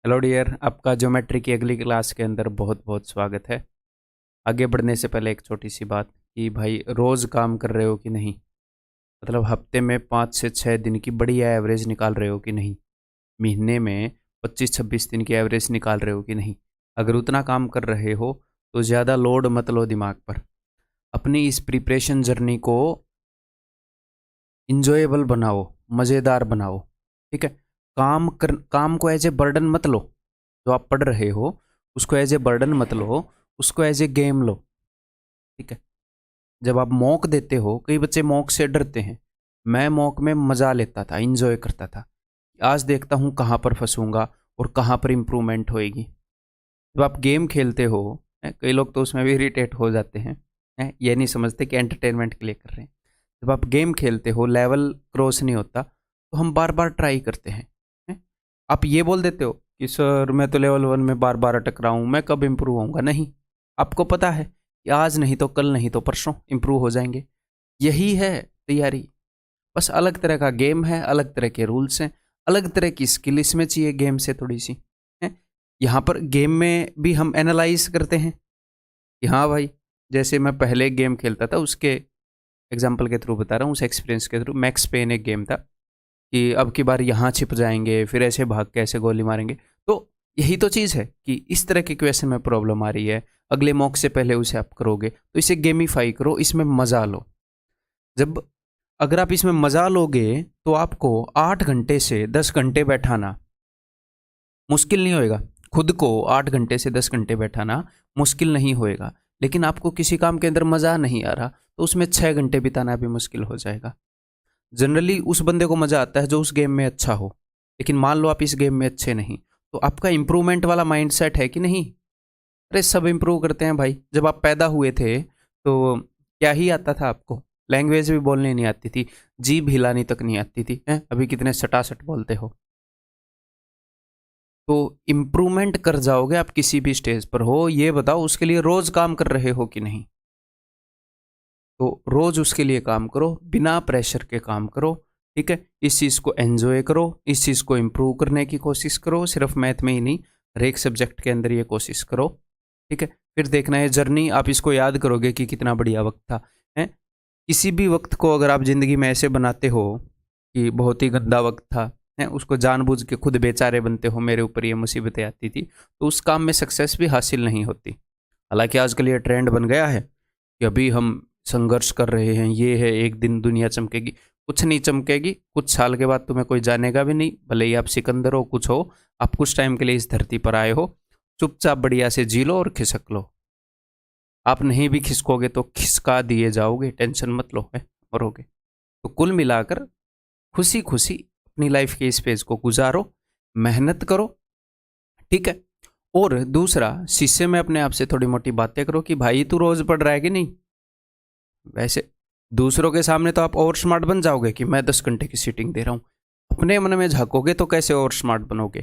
Hello dear, आपका geometry की अगली क्लास के अंदर बहुत बहुत स्वागत है। आगे बढ़ने से पहले एक छोटी सी बात कि भाई रोज़ काम कर रहे हो कि नहीं। मतलब हफ्ते में 5 से 6 दिन की बढ़िया एवरेज निकाल रहे हो कि नहीं। महीने में 25-26 दिन की एवरेज निकाल रहे हो कि नहीं। अगर उतना काम कर रहे हो तो ज़्यादा लोड मत लो दिमाग पर। अपनी इस प्रिपरेशन जर्नी को इंजॉयबल बनाओ, मज़ेदार बनाओ। ठीक है। काम को एज ए बर्डन मत लो। जो आप पढ़ रहे हो उसको एज ए बर्डन मत लो, उसको एज ए गेम लो। ठीक है। जब आप मॉक देते हो, कई बच्चे मॉक से डरते हैं। मैं मॉक में मज़ा लेता था, इंजॉय करता था। आज देखता हूँ कहाँ पर फंसूंगा और कहाँ पर इम्प्रूवमेंट होएगी। जब आप गेम खेलते हो, कई लोग तो उसमें भी इरिटेट हो जाते हैं, ये नहीं समझते कि एंटरटेनमेंट के लिए कर रहे हैं। जब आप गेम खेलते हो, लेवल क्रॉस नहीं होता तो हम बार बार ट्राई करते हैं। आप ये बोल देते हो कि सर मैं तो लेवल 1 में बार बार अटक रहा हूँ, मैं कब इम्प्रूव होऊंगा। नहीं, आपको पता है कि आज नहीं तो कल, नहीं तो परसों इम्प्रूव हो जाएंगे। यही है तैयारी। बस अलग तरह का गेम है, अलग तरह के रूल्स हैं, अलग तरह की स्किल इसमें चाहिए गेम से थोड़ी सी है। यहाँ पर गेम में भी हम एनालाइज करते हैं कि हाँ भाई, जैसे मैं पहले गेम खेलता था उसके एग्जाम्पल के थ्रू बता रहा हूँ, उस एक्सपीरियंस के थ्रू। मैक्स पेन एक गेम था कि अब की बार यहाँ छिप जाएंगे, फिर ऐसे भाग के ऐसे गोली मारेंगे। तो यही तो चीज़ है कि इस तरह के क्वेश्चन में प्रॉब्लम आ रही है, अगले मॉक से पहले उसे आप करोगे तो इसे गेमीफाई करो, इसमें मज़ा लो। जब अगर आप इसमें मज़ा लोगे तो आपको 8 घंटे से 10 घंटे बैठाना मुश्किल नहीं होएगा। खुद को 8 घंटे से 10 घंटे बैठाना मुश्किल नहीं होएगा। लेकिन आपको किसी काम के अंदर मज़ा नहीं आ रहा तो उसमें 6 घंटे बिताना भी मुश्किल हो जाएगा। जनरली उस बंदे को मज़ा आता है जो उस गेम में अच्छा हो। लेकिन मान लो आप इस गेम में अच्छे नहीं, तो आपका इंप्रूवमेंट वाला माइंडसेट है कि नहीं। अरे सब इंप्रूव करते हैं भाई। जब आप पैदा हुए थे तो क्या ही आता था आपको। लैंग्वेज भी बोलनी नहीं आती थी, जीभ हिलानी तक नहीं आती थी, हैं अभी कितने सटासट बोलते हो। तो इम्प्रूवमेंट कर जाओगे आप किसी भी स्टेज पर हो। ये बताओ उसके लिए रोज़ काम कर रहे हो कि नहीं। तो रोज़ उसके लिए काम करो, बिना प्रेशर के काम करो। ठीक है। इस चीज़ को एंजॉय करो, इस चीज़ को इम्प्रूव करने की कोशिश करो। सिर्फ मैथ में ही नहीं, हर एक सब्जेक्ट के अंदर ये कोशिश करो। ठीक है। फिर देखना है जर्नी, आप इसको याद करोगे कि कितना बढ़िया वक्त था। है किसी भी वक्त को अगर आप ज़िंदगी में ऐसे बनाते हो कि बहुत ही गंदा वक्त था, है उसको जानबूझ के खुद बेचारे बनते हो, मेरे ऊपर ये मुसीबतें आती थी, तो उस काम में सक्सेस भी हासिल नहीं होती। हालांकि आजकल ये ट्रेंड बन गया है कि अभी हम संघर्ष कर रहे हैं, ये है एक दिन दुनिया चमकेगी। कुछ नहीं चमकेगी। कुछ साल के बाद तुम्हें कोई जानेगा भी नहीं, भले ही आप सिकंदर हो, कुछ हो। आप कुछ टाइम के लिए इस धरती पर आए हो, चुपचाप बढ़िया से जी लो और खिसक लो। आप नहीं भी खिसकोगे तो खिसका दिए जाओगे, टेंशन मत लो, है मरोगे। तो कुल मिलाकर खुशी खुशी अपनी लाइफ के इस फेज को गुजारो, मेहनत करो। ठीक है। और दूसरा, शीशे में अपने आप से थोड़ी मोटी बातें करो कि भाई तू रोज पढ़ रहा है कि नहीं। वैसे दूसरों के सामने तो आप और स्मार्ट बन जाओगे कि मैं 10 घंटे की सीटिंग दे रहा हूँ। अपने मन में झाँकोगे तो कैसे और स्मार्ट बनोगे।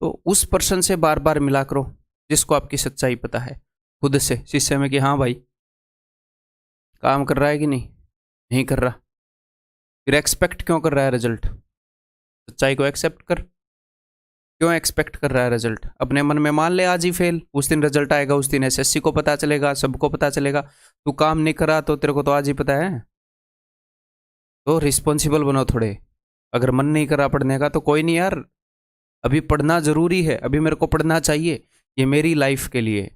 तो उस पर्सन से बार बार मिला करो जिसको आपकी सच्चाई पता है, खुद से शीशे में कि हाँ भाई काम कर रहा है कि नहीं, नहीं कर रहा। फिर एक्सपेक्ट क्यों कर रहा है रिजल्ट। सच्चाई को एक्सेप्ट कर। क्यों एक्सपेक्ट कर रहा है रिजल्ट। अपने मन में मान ले आज ही फेल, उस दिन रिजल्ट आएगा, उस दिन एसएससी को पता चलेगा, सबको पता चलेगा। तू काम नहीं करा तो तेरे को तो आज ही पता है। तो रिस्पॉन्सिबल बनो थोड़े। अगर मन नहीं करा पढ़ने का तो कोई नहीं यार, अभी पढ़ना ज़रूरी है, अभी मेरे को पढ़ना चाहिए। ये मेरी लाइफ के लिए,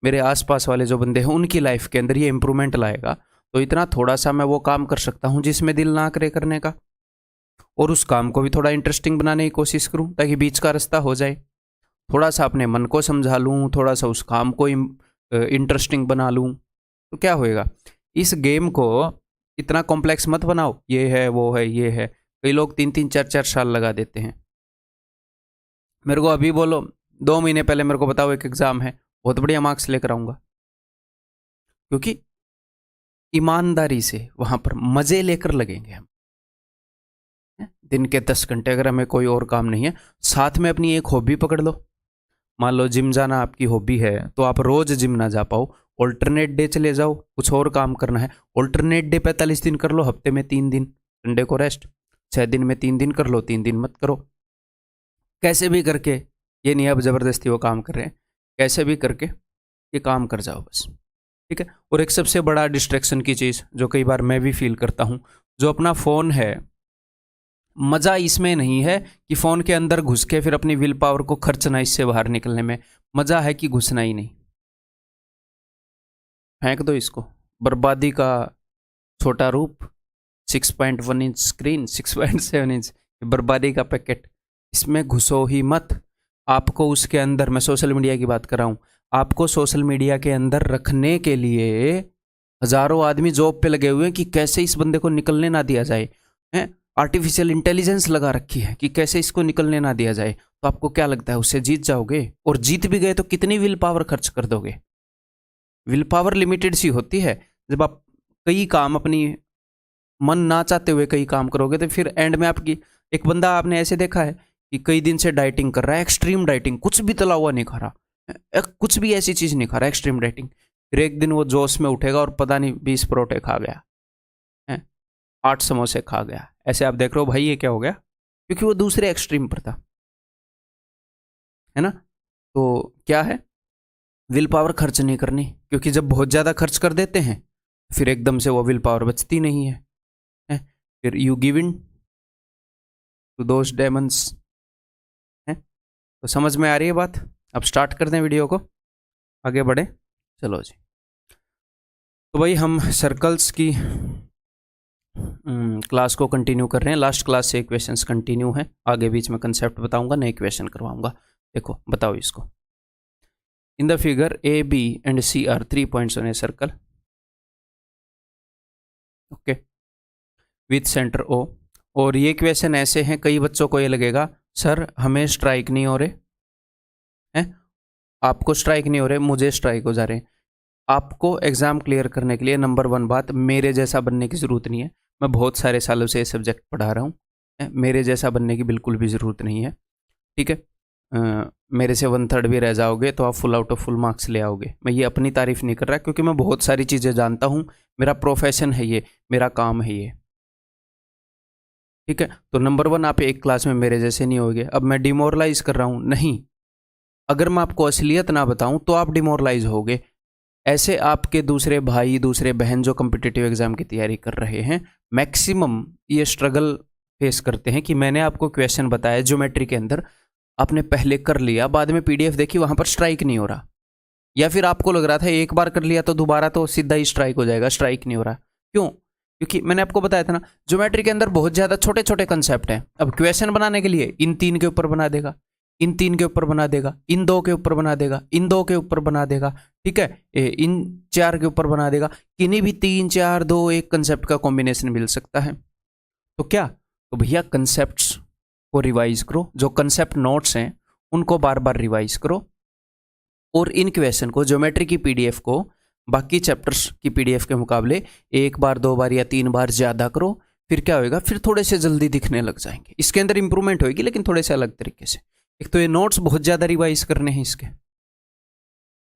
मेरे आसपास वाले जो बंदे हैं उनकी लाइफ के अंदर ये इंप्रूवमेंट लाएगा। तो इतना थोड़ा सा मैं वो काम कर सकता हूँ जिसमें दिल ना करे करने का, और उस काम को भी थोड़ा इंटरेस्टिंग बनाने की कोशिश करूँ ताकि बीच का रास्ता हो जाए। थोड़ा सा अपने मन को समझा लूँ, थोड़ा सा उस काम को इंटरेस्टिंग बना लूँ, तो क्या होएगा। इस गेम को इतना कॉम्प्लेक्स मत बनाओ, ये है वो है ये है। कई लोग 3-3 4-4 साल लगा देते हैं। मेरे को अभी बोलो 2 महीने पहले मेरे को बताओ एक एग्ज़ाम है, बहुत बढ़िया मार्क्स लेकर आऊँगा। क्योंकि ईमानदारी से वहाँ पर मज़े लेकर लगेंगे हम। दिन के 10 घंटे अगर हमें कोई और काम नहीं है, साथ में अपनी एक हॉबी पकड़ लो। मान लो जिम जाना आपकी हॉबी है तो आप रोज़ जिम ना जा पाओ, ऑल्टरनेट डे चले जाओ। कुछ और काम करना है, ऑल्टरनेट डे 45 दिन कर लो, हफ्ते में 3 दिन, संडे को रेस्ट। 6 दिन में 3 दिन कर लो, 3 दिन मत करो। कैसे भी करके ये नहीं अब ज़बरदस्ती वो काम कर रहे हैं, कैसे भी करके ये काम कर जाओ बस, ठीक है। और एक सबसे बड़ा डिस्ट्रैक्शन की चीज़ जो कई बार मैं भी फील करता हूँ, जो अपना फ़ोन है, मज़ा इसमें नहीं है कि फ़ोन के अंदर घुस के फिर अपनी विल पावर को खर्चना इससे बाहर निकलने में, मज़ा है कि घुसना ही नहीं। फेंक दो इसको, बर्बादी का छोटा रूप, 6.1 इंच स्क्रीन, 6.7 इंच बर्बादी का पैकेट, इसमें घुसो ही मत। आपको उसके अंदर, मैं सोशल मीडिया की बात कर रहा हूँ, आपको सोशल मीडिया के अंदर रखने के लिए हजारों आदमी जॉब पे लगे हुए हैं कि कैसे इस बंदे को निकलने ना दिया जाए, हैं आर्टिफिशियल इंटेलिजेंस लगा रखी है कि कैसे इसको निकलने ना दिया जाए। तो आपको क्या लगता है उससे जीत जाओगे? और जीत भी गए तो कितनी विल पावर खर्च कर दोगे? विल पावर लिमिटेड सी होती है। जब आप कई काम अपनी मन ना चाहते हुए कई काम करोगे तो फिर एंड में आपकी, एक बंदा आपने ऐसे देखा है कि कई दिन से डाइटिंग कर रहा है, एक्सट्रीम डाइटिंग, कुछ भी तला हुआ नहीं खा रहा, कुछ भी ऐसी चीज नहीं खा रहा, एक्सट्रीम डाइटिंग, फिर एक दिन वो जोश में उठेगा और पता नहीं 20 परोठे खा गया है, 8 समोसे खा गया। ऐसे आप देख रहे हो भाई ये क्या हो गया, क्योंकि वो दूसरे एक्सट्रीम पर था, है ना। तो क्या है, विल पावर खर्च नहीं करनी, क्योंकि जब बहुत ज़्यादा खर्च कर देते हैं फिर एकदम से वो विल पावर बचती नहीं है? फिर you give in to those demands, है। तो समझ में आ रही है बात? अब स्टार्ट कर दें वीडियो को, आगे बढ़े, चलो जी। तो भाई हम सर्कल्स की क्लास को कंटिन्यू कर रहे हैं। लास्ट क्लास से क्वेश्चंस कंटिन्यू हैं, आगे बीच में कंसेप्ट बताऊंगा, नए क्वेश्चन करवाऊंगा। देखो बताओ इसको, in the figure A B and C are 3 points on a circle, okay, with centre O. और ये क्वेश्चन ऐसे हैं, कई बच्चों को ये लगेगा सर हमें स्ट्राइक नहीं हो रहे हैं, आपको स्ट्राइक नहीं हो रहे, मुझे स्ट्राइक हो जा रहे हैं। आपको एग्जाम क्लियर करने के लिए नंबर 1 बात, मेरे जैसा बनने की ज़रूरत नहीं है। मैं बहुत सारे सालों से ये सब्जेक्ट पढ़ा रहा हूँ, मेरे जैसा बनने की बिल्कुल भी ज़रूरत नहीं है, ठीक है। मेरे से 1/3 भी रह जाओगे तो आप full out of full marks ले आओगे। मैं ये अपनी तारीफ नहीं कर रहा, क्योंकि मैं बहुत सारी चीज़ें जानता हूँ, मेरा प्रोफेशन है ये, मेरा काम है ये, ठीक है। तो नंबर 1 आप एक क्लास में मेरे जैसे नहीं होगे। अब मैं डिमोरलाइज कर रहा हूँ नहीं, अगर मैं आपको असलियत ना बताऊं तो आप डिमोरलाइज होगे। ऐसे आपके दूसरे भाई दूसरे बहन जो कम्पिटिटिव एग्जाम की तैयारी कर रहे हैं, मैक्सिमम ये स्ट्रगल फेस करते हैं कि मैंने आपको क्वेश्चन बताया ज्योमेट्री के अंदर, आपने पहले कर लिया, बाद में पीडीएफ देखी, वहां पर स्ट्राइक नहीं हो रहा, या फिर आपको लग रहा था एक बार कर लिया तो दोबारा तो सीधा ही स्ट्राइक हो जाएगा, स्ट्राइक नहीं हो रहा। क्यों? क्योंकि मैंने आपको बताया था ना, ज्योमेट्री के अंदर बहुत ज्यादा छोटे छोटे कंसेप्ट हैं। अब क्वेश्चन बनाने के लिए इन 3 के ऊपर बना देगा, इन 3 के ऊपर बना देगा, इन 2 के ऊपर बना देगा, इन 2 के ऊपर बना देगा, ठीक है, इन 4 के ऊपर बना देगा, किन्हीं भी 3 4 2 1 कंसेप्ट का कॉम्बिनेशन मिल सकता है। तो क्या, तो भैया कंसेप्ट्स को रिवाइज करो, जो कंसेप्ट नोट्स हैं उनको बार बार रिवाइज करो, और इन क्वेश्चन को, ज्योमेट्री की पीडीएफ को बाकी चैप्टर्स की पीडीएफ के मुकाबले 1 बार 2 बार या 3 बार ज़्यादा करो। फिर क्या होएगा, फिर थोड़े से जल्दी दिखने लग जाएंगे, इसके अंदर इंप्रूवमेंट होगी लेकिन थोड़े से अलग तरीके से। एक तो ये नोट्स बहुत ज़्यादा रिवाइज करने हैं, इसके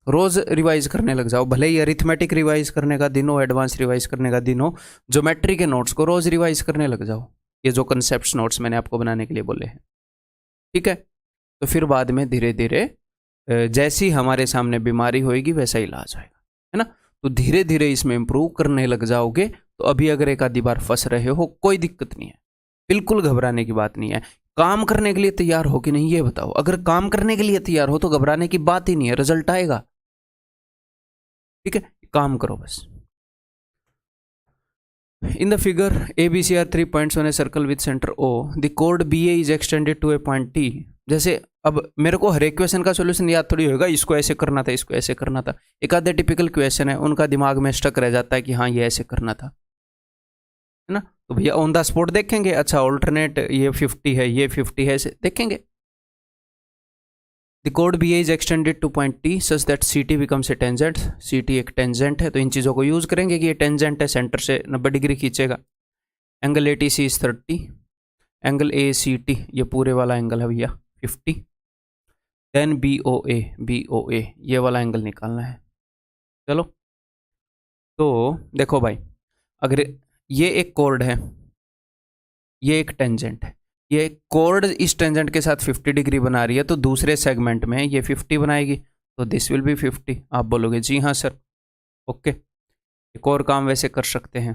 रोज रिवाइज करने लग जाओ, भले ही अरिथमेटिक रिवाइज करने का दिन हो, एडवांस रिवाइज करने का दिन हो, ज्योमेट्री के नोट्स को रोज रिवाइज करने लग जाओ, ये जो कंसेप्ट नोट्स मैंने आपको बनाने के लिए बोले हैं, ठीक है। तो फिर बाद में धीरे धीरे जैसी हमारे सामने बीमारी होएगी वैसा इलाज होएगा, है ना। तो धीरे धीरे इसमें इंप्रूव करने लग जाओगे। तो अभी अगर एक आधी बार फंस रहे हो, कोई दिक्कत नहीं है, बिल्कुल घबराने की बात नहीं है। काम करने के लिए तैयार हो कि नहीं ये बताओ। अगर काम करने के लिए तैयार हो तो घबराने की बात ही नहीं है, रिजल्ट आएगा, ठीक है। काम करो बस। In the figure ABC are 3 points on a circle with center O. The chord BA is extended to a point T. जैसे अब मेरे को हर एक क्वेश्चन का सॉल्यूशन याद थोड़ी होगा, इसको ऐसे करना था, इसको ऐसे करना था। एक आधे टिपिकल क्वेश्चन है, उनका दिमाग में स्टक रह जाता है कि हाँ ये ऐसे करना था, है ना। तो भैया ऑन द स्पॉट देखेंगे, अच्छा ऑल्टरनेट ये 50 है, ये 50 है, ऐसे देखेंगे। The code BA is extended two point T such that CT becomes a tangent. CT एक टेंजेंट है, तो इन चीज़ों को यूज़ करेंगे कि ये टेंजेंट है, सेंटर से 90 डिग्री खींचेगा। Angle ATC is 30, angle ACT ये पूरे वाला एंगल है भैया 50। देन BOA ये वाला एंगल निकालना है। चलो तो देखो भाई, अगर ये एक कोड है, ये एक टेंजेंट है, ये कॉर्ड इस टेंजेंट के साथ 50 डिग्री बना रही है, तो दूसरे सेगमेंट में ये 50 बनाएगी, तो दिस विल बी 50। आप बोलोगे जी हाँ सर, ओके। एक और काम वैसे कर सकते हैं,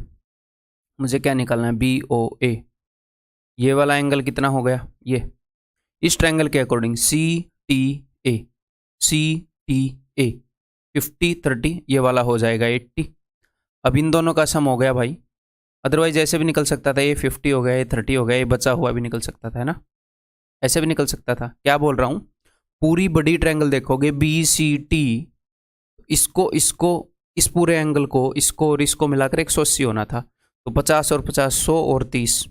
मुझे क्या निकालना है, बी ओ ए। ये वाला एंगल कितना हो गया, ये इस ट्रायंगल के according C T A, C T A 50 30, ये वाला हो जाएगा 80। अब इन दोनों का सम हो गया भाई, अदरवाइज ऐसे भी निकल सकता था, ये 50 हो गया, ये 30 हो गया, ये बचा हुआ भी निकल सकता था, है ना, ऐसे भी निकल सकता था। क्या बोल रहा हूँ, पूरी बड़ी ट्रायंगल देखोगे बी सी टी, इसको इसको इस पूरे एंगल को, इसको और इसको मिलाकर 180 होना था, तो 50 और 50 100 और 30,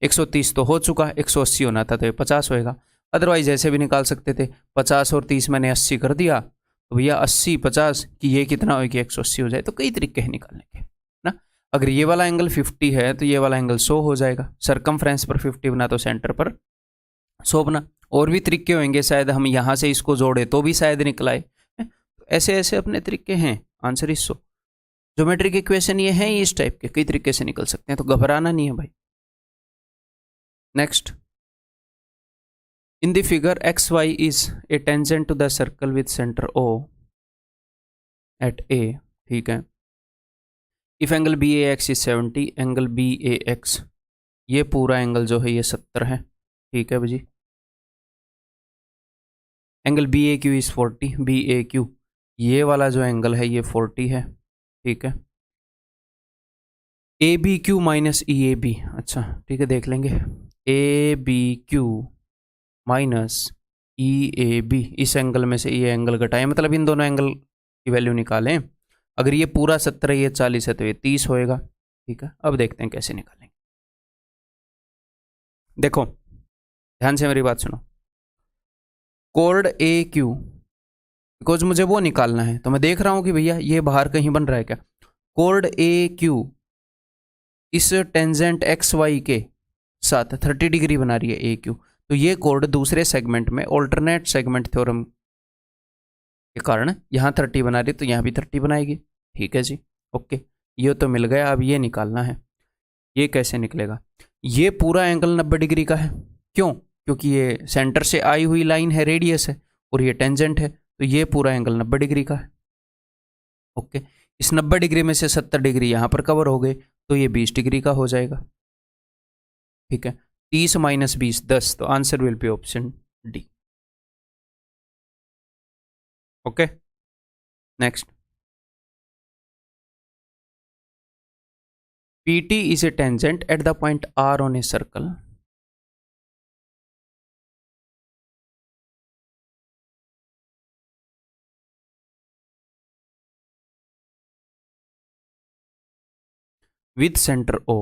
130 तो हो चुका, 180 होना था तो ये 50 होएगा। अदरवाइज ऐसे भी निकाल सकते थे, 50 और 30 मैंने 80 कर दिया, तो भैया 80 50 कि ये कितना हो गया, 180 हो जाए। तो कई तरीके हैं निकालने के ना। अगर ये वाला एंगल 50 है तो ये वाला एंगल 100 हो जाएगा, सरकमफ्रेंस पर 50 बना तो सेंटर पर 100 बना। और भी तरीके होंगे, शायद हम यहाँ से इसको जोड़े तो भी शायद निकलाए, ऐसे ऐसे अपने तरीके हैं। Answer is 100। ज्योमेट्रिक इक्वेशन ये है इस टाइप के, कई तरीके से निकल सकते हैं, तो घबराना नहीं है भाई। Next, in the figure xy is a tangent to the circle with center O at A, ठीक है। if angle BAX is 70, angle BAX, ये पूरा एंगल जो है ये 70 है, ठीक है भाई। एंगल BAQ इज 40, BAQ ये वाला जो एंगल है ये 40 है, ठीक है। ABQ माइनस EAB, अच्छा ठीक है देख लेंगे, ABQ माइनस EAB, इस एंगल में से ये एंगल घटाएं, मतलब इन दोनों एंगल की वैल्यू निकालें। अगर ये पूरा 70 ये 40 है तो ये 30 होएगा, ठीक है। अब देखते हैं कैसे निकालेंगे। देखो ध्यान से मेरी बात सुनो, कोड AQ, बिकॉज मुझे वो निकालना है, तो मैं देख रहा हूं कि भैया ये बाहर कहीं बन रहा है क्या। कोड AQ इस टेंजेंट XY के साथ 30 डिग्री बना रही है AQ, तो ये कोड दूसरे सेगमेंट में ऑल्टरनेट सेगमेंट थ्योरम के कारण यहाँ 30 बना रही है, तो यहाँ भी 30 बनाएगी, ठीक है जी, ओके। ये तो मिल गया, अब ये निकालना है। ये कैसे निकलेगा, ये पूरा एंगल 90 डिग्री का है, क्यों, क्योंकि ये सेंटर से आई हुई लाइन है, रेडियस है, और ये टेंजेंट है, तो ये पूरा एंगल 90 डिग्री का है, ओके। इस 90 डिग्री में से 70 डिग्री यहाँ पर कवर हो गए, तो ये 20 डिग्री का हो जाएगा, ठीक है। 30 माइनस 20 10, तो answer will be option D, okay. Next, PT is a tangent at the point R on a circle with center O.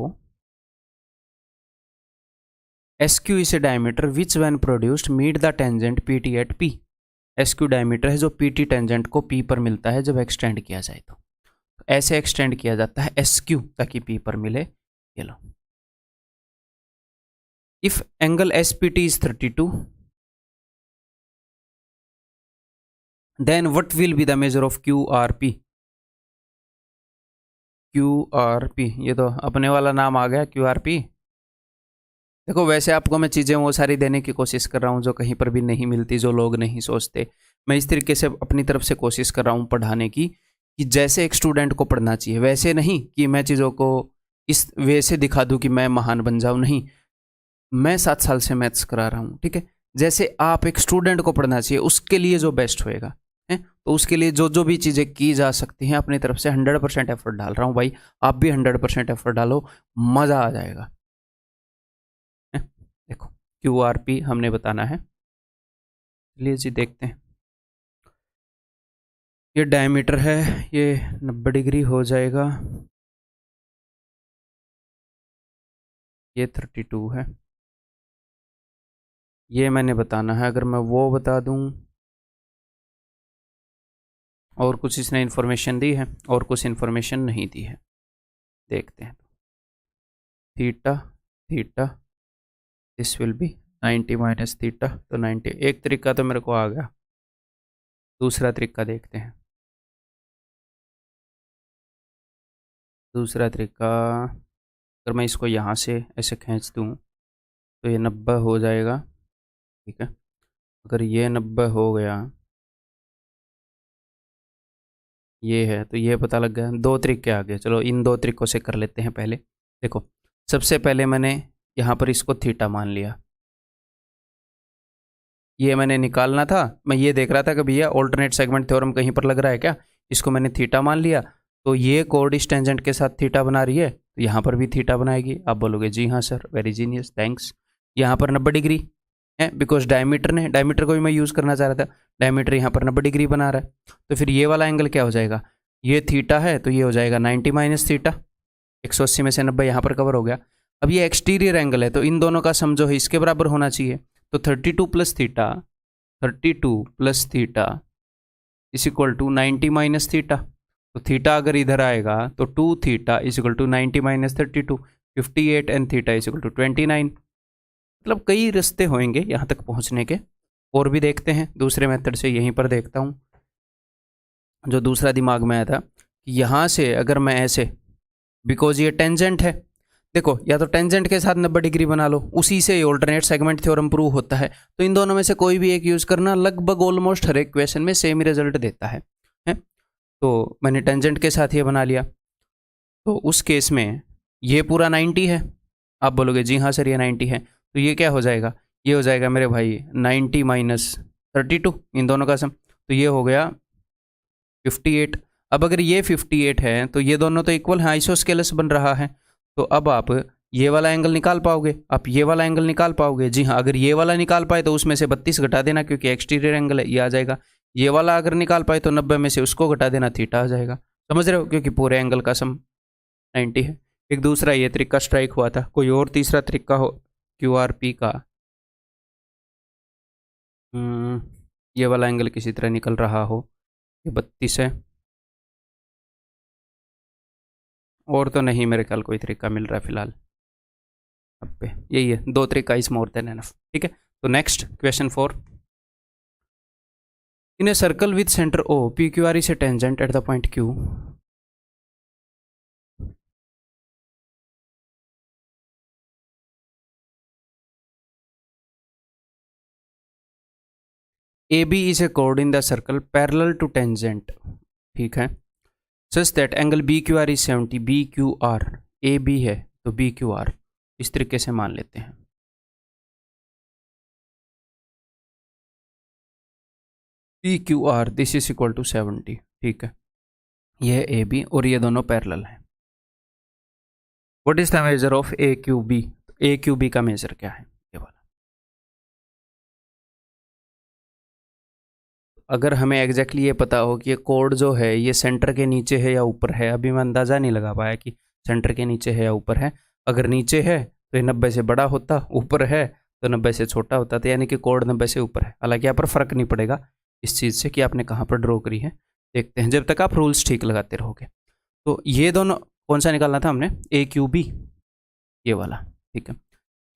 SQ is a diameter which when produced meet the tangent PT at P. SQ diameter है जो PT tangent को P पर मिलता है जब extend किया जाए, तो ऐसे एक्सटेंड किया जाता है SQ ताकि P पर मिले। ये लो, if angle SPT is 32, then what will be the measure of QRP? QRP, ये तो अपने वाला नाम आ गया QRP। देखो वैसे आपको मैं चीज़ें वो सारी देने की कोशिश कर रहा हूँ जो कहीं पर भी नहीं मिलती, जो लोग नहीं सोचते। मैं इस तरीके से अपनी तरफ से कोशिश कर रहा हूँ पढ़ाने की, कि जैसे एक स्टूडेंट को पढ़ना चाहिए, वैसे नहीं कि मैं चीज़ों को इस वे से दिखा दूँ कि मैं महान बन जाऊँ, नहीं। मैं 7 साल से मैथ्स करा रहा हूँ, ठीक है। जैसे आप एक स्टूडेंट को पढ़ना चाहिए, उसके लिए जो बेस्ट होएगा है, तो उसके लिए जो जो भी चीज़ें की जा सकती हैं अपनी तरफ से 100% एफर्ट डाल रहा हूँ भाई। आप भी 100% एफर्ट डालो, मज़ा आ जाएगा। देखो QRP हमने बताना है, चलिए जी देखते हैं। ये डायमीटर है, ये 90 डिग्री हो जाएगा, ये 32 है, ये मैंने बताना है। अगर मैं वो बता दूं, और कुछ इसने इन्फॉर्मेशन दी है और कुछ इन्फॉर्मेशन नहीं दी है, देखते हैं। Theta theta this will be 90 minus theta, तो 90। एक तरीका तो मेरे को आ गया, दूसरा तरीका देखते हैं। दूसरा तरीका, अगर मैं इसको यहाँ से ऐसे खींच दूँ तो ये 90 हो जाएगा, ठीक है। अगर ये 90 हो गया, ये है, तो ये पता लग गया। दो तरीके आ गए, चलो इन दो तरीकों से कर लेते हैं। पहले देखो, सबसे पहले मैंने यहाँ पर इसको थीटा मान लिया, ये मैंने निकालना था। मैं ये देख रहा था कि भैया ऑल्टरनेट सेगमेंट थ्योरम कहीं पर लग रहा है क्या, इसको मैंने थीटा मान लिया। तो ये कोड इस टेंजेंट के साथ थीटा बना रही है, तो यहाँ पर भी थीटा बनाएगी। आप बोलोगे जी हाँ सर, वेरी जीनियस, थैंक्स। यहाँ पर 90 डिग्री है, बिकॉज डायमीटर को भी मैं यूज़ करना चाह रहा था। डायमीटर यहाँ पर 90 डिग्री बना रहा है, तो फिर ये वाला एंगल क्या हो जाएगा, ये थीटा है तो ये हो जाएगा 90 माइनस थीटा। 180 में से 90 यहाँ पर कवर हो गया। अब ये एक्सटीरियर एंगल है, तो इन दोनों का सम जो है इसके बराबर होना चाहिए। तो 32 plus theta, 32 plus theta is equal to 90 minus theta. तो थीटा अगर इधर आएगा तो 2 theta is equal to 90 minus 32, 58 and theta is equal to 29। मतलब कई रास्ते होंगे यहाँ तक पहुँचने के, और भी देखते हैं दूसरे मेथड से। यहीं पर देखता हूँ जो दूसरा दिमाग में आया था, यहाँ से अगर मैं ऐसे, बिकॉज ये टेंजेंट है, देखो या तो टेंजेंट के साथ 90 डिग्री बना लो, उसी से ऑल्टरनेट सेगमेंट थ्योरम प्रूव होता है। तो इन दोनों में से कोई भी एक यूज करना, लगभग ऑलमोस्ट हर एक क्वेश्चन में सेम ही रिजल्ट देता है। तो मैंने टेंजेंट के साथ ये बना लिया, तो उस केस में ये पूरा 90 है। आप बोलोगे जी हाँ सर ये 90 है, तो ये क्या हो जाएगा, ये हो जाएगा मेरे भाई 90 माइनस 32, इन दोनों का सम, तो ये हो गया 58। अब अगर ये 58 है तो ये दोनों तो इक्वल है, आइसोस्केलस बन रहा है। तो अब आप ये वाला एंगल निकाल पाओगे, आप ये वाला एंगल निकाल पाओगे। जी हाँ, अगर ये वाला निकाल पाए तो उसमें से 32 घटा देना, क्योंकि एक्सटीरियर एंगल है, ये आ जाएगा। ये वाला अगर निकाल पाए तो 90 में से उसको घटा देना, थीटा आ जाएगा। समझ रहे हो, क्योंकि पूरे एंगल का सम 90 है। एक दूसरा ये तरीका स्ट्राइक हुआ था, कोई और तीसरा तरीका हो QRP का। ये वाला एंगल किसी तरह निकल रहा हो, ये 32 है, और तो नहीं मेरे ख्याल कोई तरीका मिल रहा है फिलहाल। अब पे यही है, दो तरीका इज मोर देन एनफ, ठीक है। तो next question 4, in a circle with centre O, PQR is a tangent at the point Q. AB is a chord in the circle parallel to tangent, ठीक है, such that angle BQR is 70. BQR AB है तो BQR इस तरीके से मान लेते हैं। PQR this is equal to 70, ठीक है। यह AB और ये दोनों पैरेलल हैं। What is the measure of AQB? AQB का मेजर क्या है, ये वाला। अगर हमें एग्जैक्टली ये पता हो कि ये कोड जो है ये सेंटर के नीचे है या ऊपर है, अभी मैं अंदाज़ा नहीं लगा पाया कि सेंटर के नीचे है या ऊपर है। अगर नीचे है तो ये 90 से बड़ा होता, ऊपर है तो 90 से छोटा होता, तो यानी कि कोड 90 से ऊपर है। हालांकि यहाँ पर फ़र्क नहीं पड़ेगा इस चीज़ से कि आपने कहाँ पर ड्रॉ करी है, देखते हैं जब तक आप रूल्स ठीक लगाते रहोगे। तो ये दोनों कौन सा निकालना था हमने, AQB, ये वाला, ठीक है।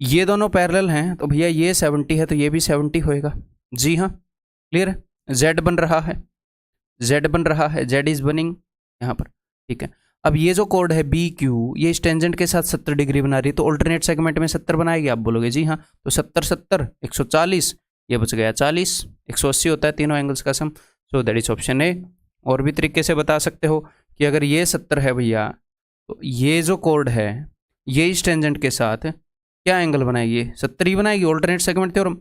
ये दोनों पैरेलल हैं, तो भैया ये 70 है तो ये भी 70 होएगा। जी हाँ, क्लियर है। Z बन रहा है, Z बन रहा है, Z इज बनिंग यहाँ पर, ठीक है। अब ये जो कोड है BQ, ये इस टेंजेंट के साथ 70 डिग्री बना रही है, तो ऑल्टरनेट सेगमेंट में 70 बनाएगी। आप बोलोगे जी हाँ, तो 70 70 140, ये बच गया 40, 180 होता है तीनों एंगल्स का सम। So that is option A. और भी तरीके से बता सकते हो कि अगर ये 70 है भैया, तो ये जो कोड है ये इस टेंजेंट के साथ क्या एंगल बनाएगी, 70 ही बनाएगी। ऑल्टरनेट सेगमेंट थ्योरम,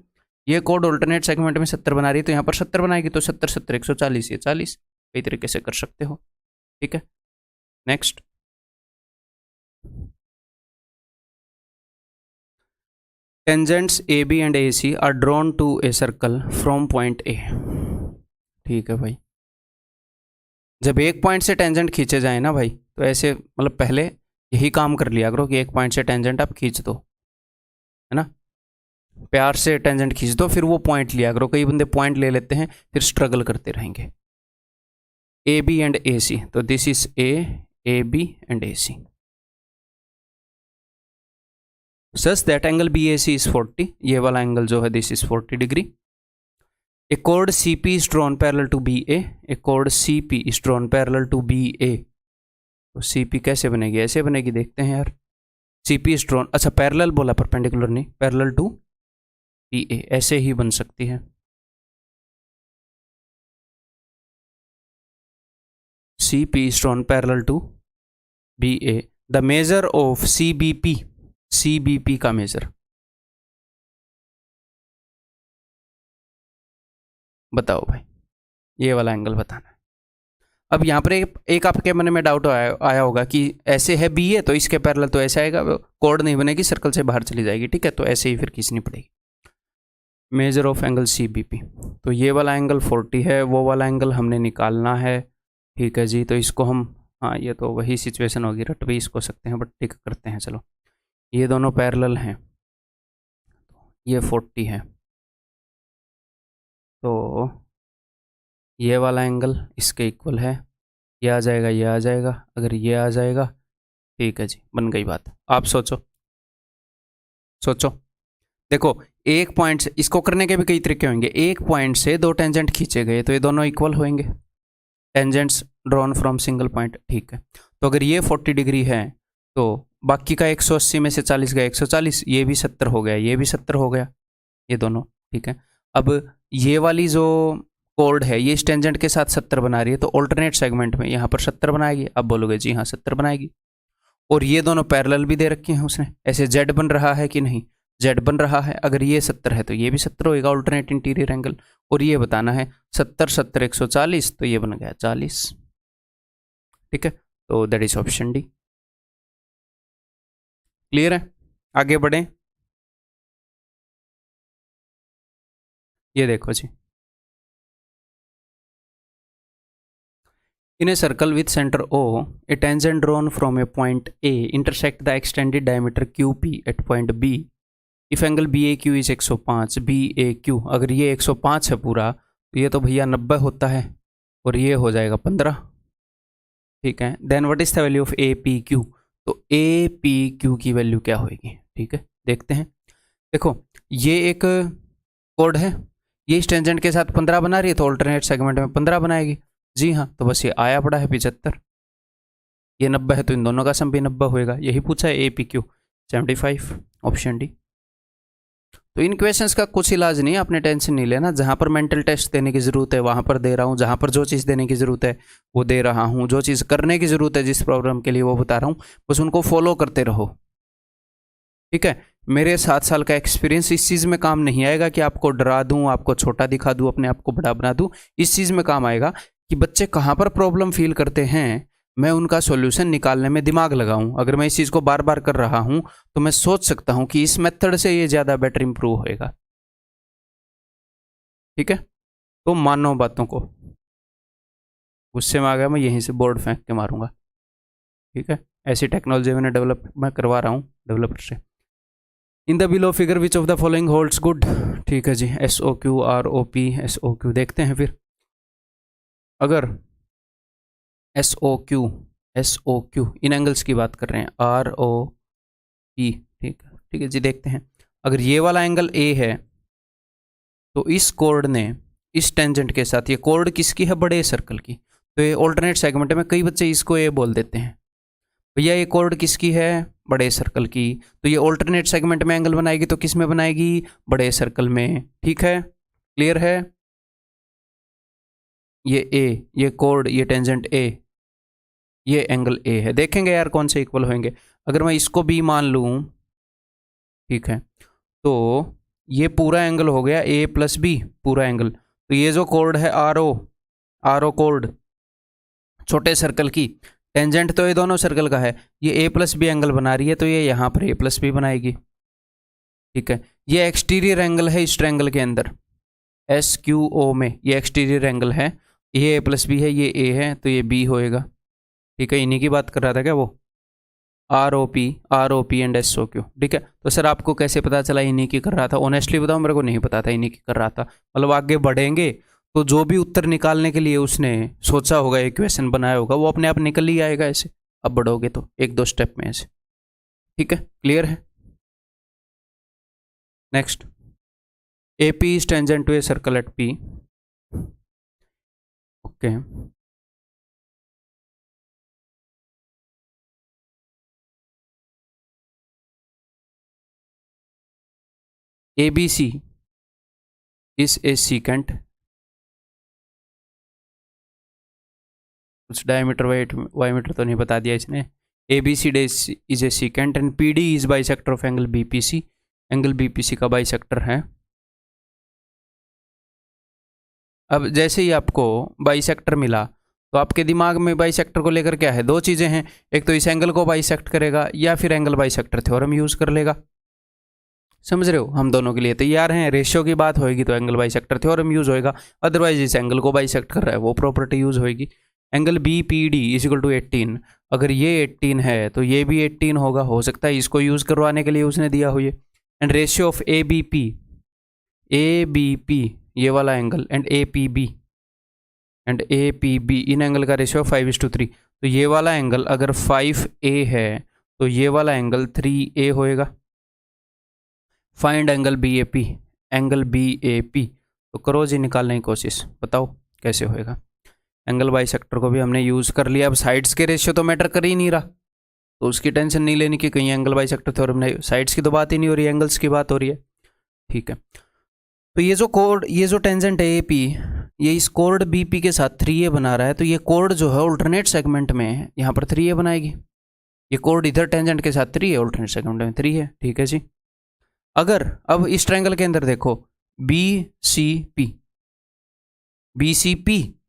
ये कोड ऑल्टरनेट सेगमेंट में 70 बना रही है, तो यहाँ पर 70 बनाएगी, तो 70 70 140, ये 40। कई तरीके से कर सकते हो, ठीक है। Next, tangents AB and AC are drawn to a circle from point A, ठीक है भाई। जब एक पॉइंट से टेंजेंट खींचे जाए ना भाई, तो ऐसे मतलब पहले यही काम कर लिया करो कि एक पॉइंट से टेंजेंट आप खींच दो, है ना, प्यार से टेंजेंट खींच दो, फिर वो पॉइंट लिया करो। कई बंदे पॉइंट ले लेते हैं फिर स्ट्रगल करते रहेंगे। AB एंड AC, तो this is AB and AC, such that angle BAC is 40, ये वाला एंगल जो है दिस इज 40 डिग्री। ए कोड CP is drawn parallel to BA, a कोड CP is drawn parallel to BA। तो CP कैसे बनेगी, ऐसे बनेगी, देखते हैं यार। CP is drawn, अच्छा पैरेलल बोला, परपेंडिकुलर नहीं, पैरेलल टू PA, ऐसे ही बन सकती है। CP is drawn parallel to BA, the measure of CBP का मेजर बताओ भाई, ये वाला एंगल बताना है। अब यहाँ पर एक आपके मन में डाउट आया होगा कि ऐसे है BA तो इसके पैरेलल तो ऐसे आएगा, कोड नहीं बनेगी, सर्कल से बाहर चली जाएगी, ठीक है, तो ऐसे ही फिर खींचनी पड़ेगी। मेजर ऑफ एंगल CBP, तो ये वाला एंगल 40 है, वो वाला एंगल हमने निकालना है, ठीक है जी। तो इसको हम, हाँ ये तो वही सिचुएशन होगी, रट भी इसको सकते हैं बट टिक करते हैं, चलो। ये दोनों पैरेलल हैं, ये 40 है, तो ये वाला एंगल इसके इक्वल है, ये आ जाएगा, ये आ जाएगा, अगर ये आ जाएगा, ठीक है जी, बन गई बात। आप सोचो सोचो, देखो एक पॉइंट से, इसको करने के भी कई तरीके होंगे, एक पॉइंट से दो टेंजेंट खींचे गए तो ये दोनों इक्वल होंगे, tangents drawn from single point, ठीक है। तो अगर ये 40 डिग्री है तो बाकी का 180 में से 40 गया 140, ये भी 70 हो गया, ये भी 70 हो गया, ये दोनों, ठीक है। अब ये वाली जो कोड है ये इस टेंजेंट के साथ 70 बना रही है, तो ऑल्टरनेट सेगमेंट में यहाँ पर 70 बनाएगी। अब बोलोगे जी हाँ 70 बनाएगी, और ये दोनों पैरेलल भी दे रखे हैं उसने, ऐसे जेड बन रहा है कि नहीं, जेड बन रहा है, अगर ये 70 है तो ये भी 70 होएगा, ऑल्टरनेट इंटीरियर एंगल। और ये बताना है 70 70 140, तो ये बन गया 40, ठीक है। तो that is option D. Clear है, आगे बढ़ें। ये देखो जी, in a circle with center O, a tangent drawn from a point A intersect the extended diameter QP at point B. If angle BAQ is 105, BAQ अगर ये 105 है पूरा, तो ये तो भैया 90 होता है, और ये हो जाएगा 15, ठीक है। Then what is the value of APQ, तो APQ की वैल्यू क्या होगी, ठीक है, देखते हैं। देखो ये एक कोड है, ये इस टेंजेंट के साथ 15 बना रही है, तो ऑल्टरनेट सेगमेंट में 15 बनाएगी, जी हाँ। तो बस ये आया पड़ा है 75, ये 90 है तो इन दोनों का सम भी 90 होएगा, यही पूछा है APQ 75, ऑप्शन डी। तो इन क्वेश्चंस का कुछ इलाज नहीं है, आपने टेंशन नहीं लेना, जहाँ पर मेंटल टेस्ट देने की ज़रूरत है वहाँ पर दे रहा हूँ, जहाँ पर जो चीज़ देने की ज़रूरत है वो दे रहा हूँ, जो चीज़ करने की ज़रूरत है जिस प्रॉब्लम के लिए वो बता रहा हूँ, बस उनको फॉलो करते रहो, ठीक है। मेरे 7 साल का एक्सपीरियंस इस चीज़ में काम नहीं आएगा कि आपको डरा दूँ, आपको छोटा दिखा दूँ, अपने आप को बड़ा बना दूँ, इस चीज़ में काम आएगा कि बच्चे कहाँ पर प्रॉब्लम फील करते हैं, मैं उनका सॉल्यूशन निकालने में दिमाग लगाऊं। अगर मैं इस चीज़ को बार बार कर रहा हूं तो मैं सोच सकता हूं कि इस मेथड से ये ज़्यादा बेटर इंप्रूव होएगा, ठीक है। तो मानो बातों को, गुस्से में आ गया मैं यहीं से बोर्ड फेंक के मारूंगा, ठीक है। ऐसी टेक्नोलॉजी मैंने डेवलप मैं करवा रहा हूँ डेवलपर से। In the below figure which of the following holds good, ठीक है जी, SOQ ROP SOQ देखते हैं फिर। अगर SOQ इन एंगल्स की बात कर रहे हैं, ROP, ठीक है जी, देखते हैं। अगर ये वाला एंगल A है तो इस कोड ने इस टेंजेंट के साथ, ये कोड किसकी है, बड़े सर्कल की, तो ये ऑल्टरनेट सेगमेंट में कई बच्चे इसको A बोल देते हैं, भैया ये कोड किसकी है, बड़े सर्कल की, तो ये ऑल्टरनेट सेगमेंट में एंगल बनाएगी तो किस में बनाएगी, बड़े सर्कल में, ठीक है। क्लियर है, ये A, ये कोड, ये टेंजेंट A, ये एंगल A है, देखेंगे यार कौन से इक्वल होंगे। अगर मैं इसको B मान लूँ, ठीक है, तो ये पूरा एंगल हो गया A+B पूरा एंगल, तो ये जो कोड है RO कोड छोटे सर्कल की, टेंजेंट तो ये दोनों सर्कल का है, ये A+B एंगल बना रही है, तो ये यहाँ पर A+B बनाएगी, ठीक है। ये एक्सटीरियर एंगल है इस ट्रायंगल के अंदर, SQO में ये एक्सटीरियर एंगल है, ये A+B है, ये A है, तो ये B होएगा, ठीक है। इन्हीं की बात कर रहा था क्या वो, ROP एंड SOQ, ठीक है। तो सर आपको कैसे पता चला इन्हीं की कर रहा था, ऑनेस्टली बताओ मेरे को नहीं पता था इन्हीं की कर रहा था। मतलब आगे बढ़ेंगे तो जो भी उत्तर निकालने के लिए उसने सोचा होगा, इक्वेशन बनाया होगा, वो अपने आप निकल ही आएगा ऐसे, अब बढ़ोगे तो 1-2 स्टेप में ऐसे, ठीक है। क्लियर है, next. AP is tangent to a circle at P, okay. ABC is a secant, कुछ डायमीटर वाईमीटर तो नहीं बता दिया इसने। ABCD is A secant and PD is bisector of angle BPC, angle BPC का बाइसेक्टर है। अब जैसे ही आपको बाइसेक्टर मिला तो आपके दिमाग में बाइसेक्टर को लेकर क्या है, दो चीज़ें हैं, एक तो इस एंगल को बाइसेक्ट करेगा या फिर एंगल बाइसेक्टर थ्योरम यूज़ कर लेगा। समझ रहे हो, हम दोनों के लिए तैयार हैं। रेशियो की बात होएगी तो एंगल बाइसेक्टर थ्योरम यूज़ होएगा, अदरवाइज इस एंगल को बाइसेक्ट कर रहा है वो प्रॉपर्टी यूज़ होएगी। Angle BPD is equal to 18, अगर ये 18 है तो ये भी 18 होगा, हो सकता है इसको यूज़ करवाने के लिए उसने दिया हो ये। एंड रेशियो ऑफ ABP ये वाला angle and APB in angle का रेशियो 5:3, तो ये वाला एंगल अगर 5A है तो ये वाला एंगल 3A होएगा। फाइंड एंगल BAP, तो करो जी निकालने की कोशिश, बताओ कैसे होएगा। एंगल बाइसेक्टर को भी हमने यूज़ कर लिया, अब साइड्स के रेशियो तो मैटर कर ही नहीं रहा, तो उसकी टेंशन नहीं लेनी कि कहीं एंगल बाइसेक्टर थ्योरम नहीं, साइड्स की तो बात ही नहीं हो रही, एंगल्स की बात हो रही है। ठीक है, तो ये जो टेंजेंट है AP, ये इस कोड BP के साथ 3A बना रहा है, तो ये कोड जो है ऑल्टरनेट सेगमेंट में यहाँ पर 3A बनाएगी। ये कोड इधर टेंजेंट के साथ 3 है, ऑल्टरनेट सेगमेंट में 3 है। ठीक है जी। अगर अब इस ट्रायंगल के अंदर देखो BCP,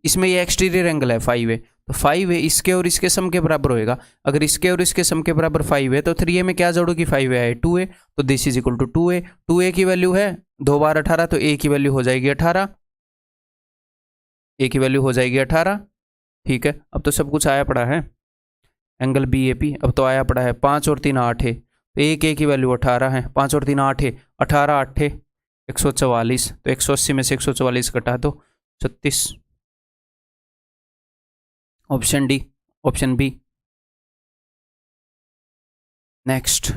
इसमें ये एक्सटीरियर एंगल है 5A, तो 5A इसके और इसके सम के बराबर होएगा। अगर इसके और इसके सम के बराबर 5 है तो 3A में क्या जोड़ोगी, 5A है 2A, तो this is equal to 2A। 2A की वैल्यू है 2 बार 18, तो A की वैल्यू हो जाएगी 18, A की वैल्यू हो जाएगी 18। ठीक है, अब तो सब कुछ आया पड़ा है। एंगल BAP अब तो आया पड़ा है, 5 और 3 8 है, तो एक A की वैल्यू 18 है, 5 और 3 8 है, 18 8 है 144, तो 180 में से 144 कटा दो 36। Option D, option B. Next,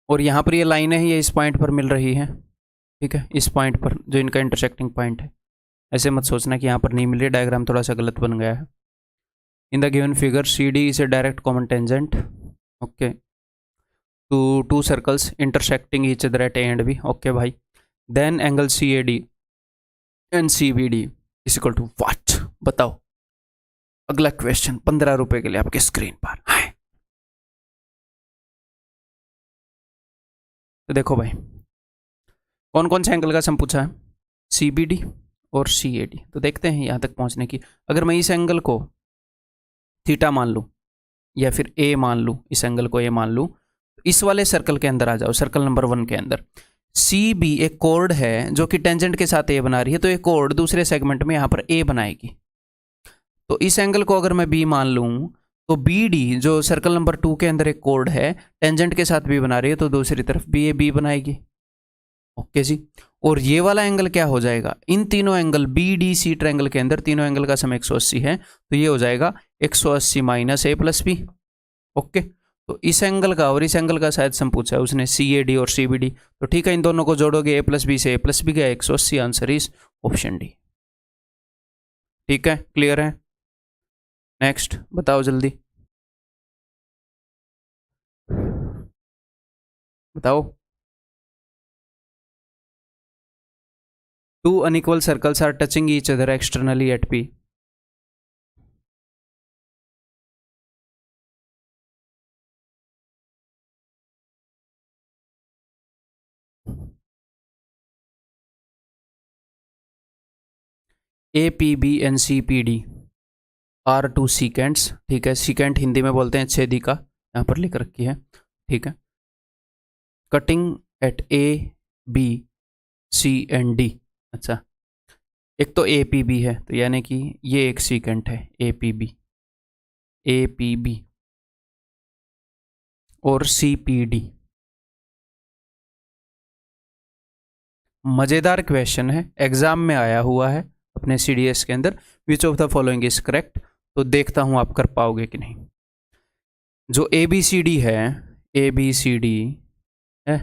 और यहाँ पर ये लाइन है, ये इस पॉइंट पर मिल रही है। ठीक है, इस पॉइंट पर जो इनका इंटरसेक्टिंग पॉइंट है, ऐसे मत सोचना कि यहाँ पर नहीं मिल रही, डायग्राम थोड़ा सा गलत बन गया है। In the given figure CD is a direct common tangent, okay, two 2 circles intersecting each other at A and B, okay भाई। Then angle CAD and CBD is equal to what, बताओ। अगला question 15 रुपए के लिए आपके screen पर है। तो देखो भाई, कौन कौन से एंगल का सम पूछा है, CBD और CAD। तो देखते हैं यहाँ तक पहुँचने की। अगर मैं इस एंगल को थीटा मान लूँ या फिर A मान लूँ, इस एंगल को A मान लूँ, तो इस वाले सर्कल के अंदर आ जाओ, सर्कल नंबर 1 के अंदर। CB एक कोड है जो कि टेंजेंट के साथ A बना रही है, तो एक कोड दूसरे सेगमेंट में यहाँ पर A बनाएगी। तो इस एंगल को अगर मैं B मान लूँ तो BD जो सर्कल नंबर 2 के अंदर एक कोड है, टेंजेंट के साथ B बना रही है, तो दूसरी तरफ भी ये B बनाएगी। ओके जी। और ये वाला एंगल क्या हो जाएगा, इन तीनों एंगल BDC ट्रायंगल के अंदर तीनों एंगल का सम 180 है, तो ये हो जाएगा 180 minus A plus B। Okay, तो इस एंगल का और इस एंगल का शायद सम पूछा है उसने, CAD और CBD। तो ठीक है, इन दोनों को जोड़ोगे A प्लस B से A प्लस B गया 180, आंसर इज ऑप्शन डी। ठीक है, क्लियर है। नेक्स्ट बताओ जल्दी, बताओ। 2 unequal circles are touching each other externally at P. APB and CPD are 2 secants। ठीक है, secant हिंदी में बोलते हैं छेदी का, यहाँ पर लिख रखी है। ठीक है, cutting at A, B, C and D। अच्छा, एक तो APB है, तो यानी कि ये एक सीकेंट है APB और CPD। मज़ेदार क्वेश्चन है, एग्जाम में आया हुआ है अपने CDS के अंदर। विच of the following is correct, तो देखता हूं आप कर पाओगे कि नहीं। जो ABCD है, ABCD है,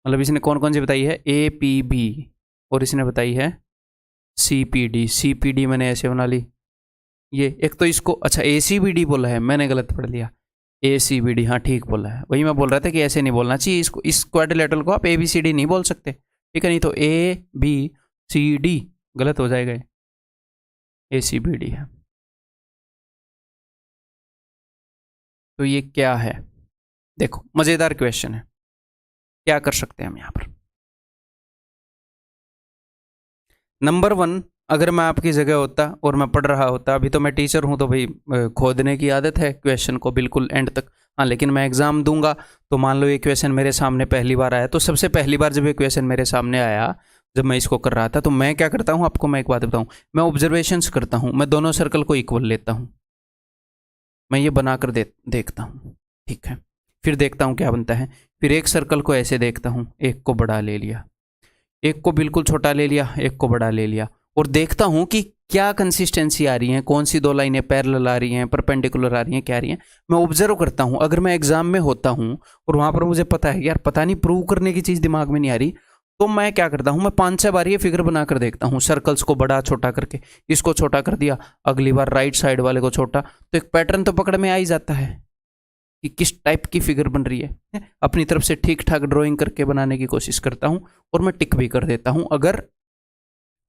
मतलब इसने कौन कौन सी बताई है, APB, और इसने बताई है CPD मैंने ऐसे बना ली। ये एक तो इसको, अच्छा ACBD बोला है, मैंने गलत पढ़ लिया, ACBD, हाँ ठीक बोला है, वही मैं बोल रहा था कि ऐसे नहीं बोलना चाहिए इसको, इस क्वाड्रिलेटरल को आप ABCD नहीं बोल सकते, ठीक है, नहीं तो ABCD गलत हो जाएगा, ACBD है। तो ये क्या है, देखो मजेदार क्वेश्चन है, क्या कर सकते हैं हम यहाँ पर। नंबर 1, अगर मैं आपकी जगह होता और मैं पढ़ रहा होता, अभी तो मैं टीचर हूँ तो भाई खोदने की आदत है क्वेश्चन को बिल्कुल एंड तक, हाँ लेकिन मैं एग्जाम दूंगा तो मान लो ये क्वेश्चन मेरे सामने पहली बार आया, तो सबसे पहली बार जब ये क्वेश्चन मेरे सामने आया, जब मैं इसको कर रहा था, तो मैं क्या करता हूँ, आपको मैं एक बात बताऊँ, मैं ऑब्जर्वेशंस करता हूँ, मैं दोनों सर्कल को इक्वल लेता हूँ, मैं ये बनाकर देखता हूँ, ठीक है, फिर देखता हूँ क्या बनता है, फिर एक सर्कल को ऐसे देखता हूँ, एक को बड़ा ले लिया, एक को बिल्कुल छोटा ले लिया, एक को बड़ा ले लिया, और देखता हूं कि क्या कंसिस्टेंसी आ रही है, कौन सी दो लाइनें पैरेलल आ रही हैं, परपेंडिकुलर आ रही हैं, क्या आ रही हैं, मैं ऑब्जर्व करता हूं। अगर मैं एग्जाम में होता हूं और वहां पर मुझे पता है कि यार पता नहीं प्रूव करने की चीज़ दिमाग में नहीं आ रही, तो मैं क्या करता हूं, मैं 5-6 बार ये फिगर बनाकर देखता हूं, सर्कल्स को बड़ा छोटा करके, इसको छोटा कर दिया, अगली बार राइट साइड वाले को छोटा, तो एक पैटर्न तो पकड़ में आ ही जाता है कि किस टाइप की फिगर बन रही है। अपनी तरफ से ठीक ठाक ड्राइंग करके बनाने की कोशिश करता हूं और मैं टिक भी कर देता हूं, अगर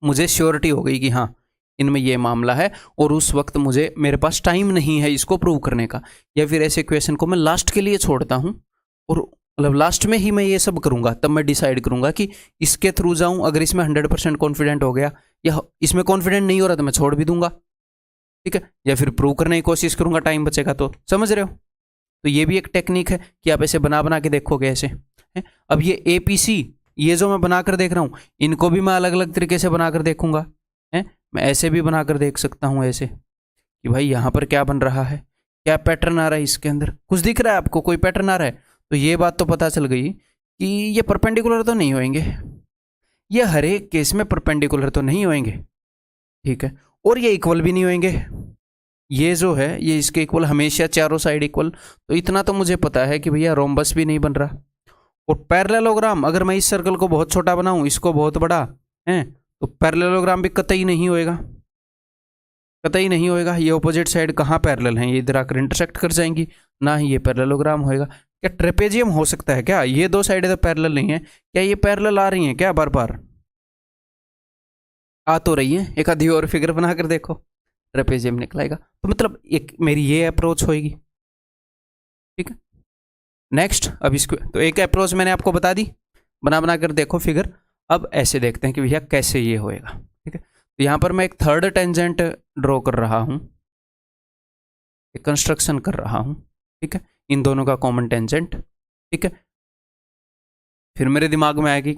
मुझे श्योरिटी हो गई कि हाँ इनमें ये मामला है, और उस वक्त मेरे पास टाइम नहीं है इसको प्रूव करने का, या फिर ऐसे क्वेश्चन को मैं लास्ट के लिए छोड़ता हूं, और मतलब लास्ट में ही मैं ये सब करूंगा, तब मैं डिसाइड करूंगा कि इसके थ्रू जाऊं, अगर इसमें 100% कॉन्फिडेंट हो गया, या इसमें कॉन्फिडेंट नहीं हो रहा तो मैं छोड़ भी दूंगा, ठीक है, या फिर प्रूव करने की कोशिश करूंगा, टाइम बचेगा तो, समझ रहे हो। तो ये भी एक टेक्निक है कि आप ऐसे बना बना के देखोगे ऐसे। अब ये APC, ये जो मैं बनाकर देख रहा हूँ, इनको भी मैं अलग अलग तरीके से बनाकर देखूंगा, मैं ऐसे भी बनाकर देख सकता हूँ ऐसे, कि भाई यहाँ पर क्या बन रहा है, क्या पैटर्न आ रहा है, इसके अंदर कुछ दिख रहा है आपको, कोई पैटर्न आ रहा है, तो ये बात तो पता चल गई कि ये परपेंडिकुलर तो नहीं होंगे, ये हर एक केस में परपेंडिकुलर तो नहीं होंगे, ठीक है, और ये इक्वल भी नहीं होंगे, ये जो है ये इसके इक्वल हमेशा चारों साइड इक्वल, तो इतना तो मुझे पता है कि भैया रोम्बस भी नहीं बन रहा। और पैरेललोग्राम, अगर मैं इस सर्कल को बहुत छोटा बनाऊं, इसको बहुत बड़ा है, तो पैरेललोग्राम भी कतई नहीं होएगा, कतई नहीं होएगा। ये ऑपोजिट साइड कहाँ पैरेलल हैं, ये इधर आकर इंटरसेक्ट कर जाएंगी, ना ही ये पैरेललोग्राम होएगा। क्या ट्रेपेजियम हो सकता है क्या, ये दो साइडें तो पैरेलल नहीं है, क्या ये पैरेलल आ रही हैं क्या, बार बार आ तो रही है, एक आधी और फिगर बनाकर देखो, ट्रेपेजियम निकलेगा। तो मतलब एक मेरी ये अप्रोच होएगी, ठीक है। नेक्स्ट, अब इसको तो एक अप्रोच मैंने आपको बता दी, बना बना कर देखो फिगर। अब ऐसे देखते हैं कि भैया कैसे ये होएगा, ठीक है। तो यहाँ पर मैं एक थर्ड टेंजेंट ड्रॉ कर रहा हूँ, एक कंस्ट्रक्शन कर रहा हूँ, ठीक है, इन दोनों का कॉमन टेंजेंट, ठीक है। फिर मेरे दिमाग में आया कि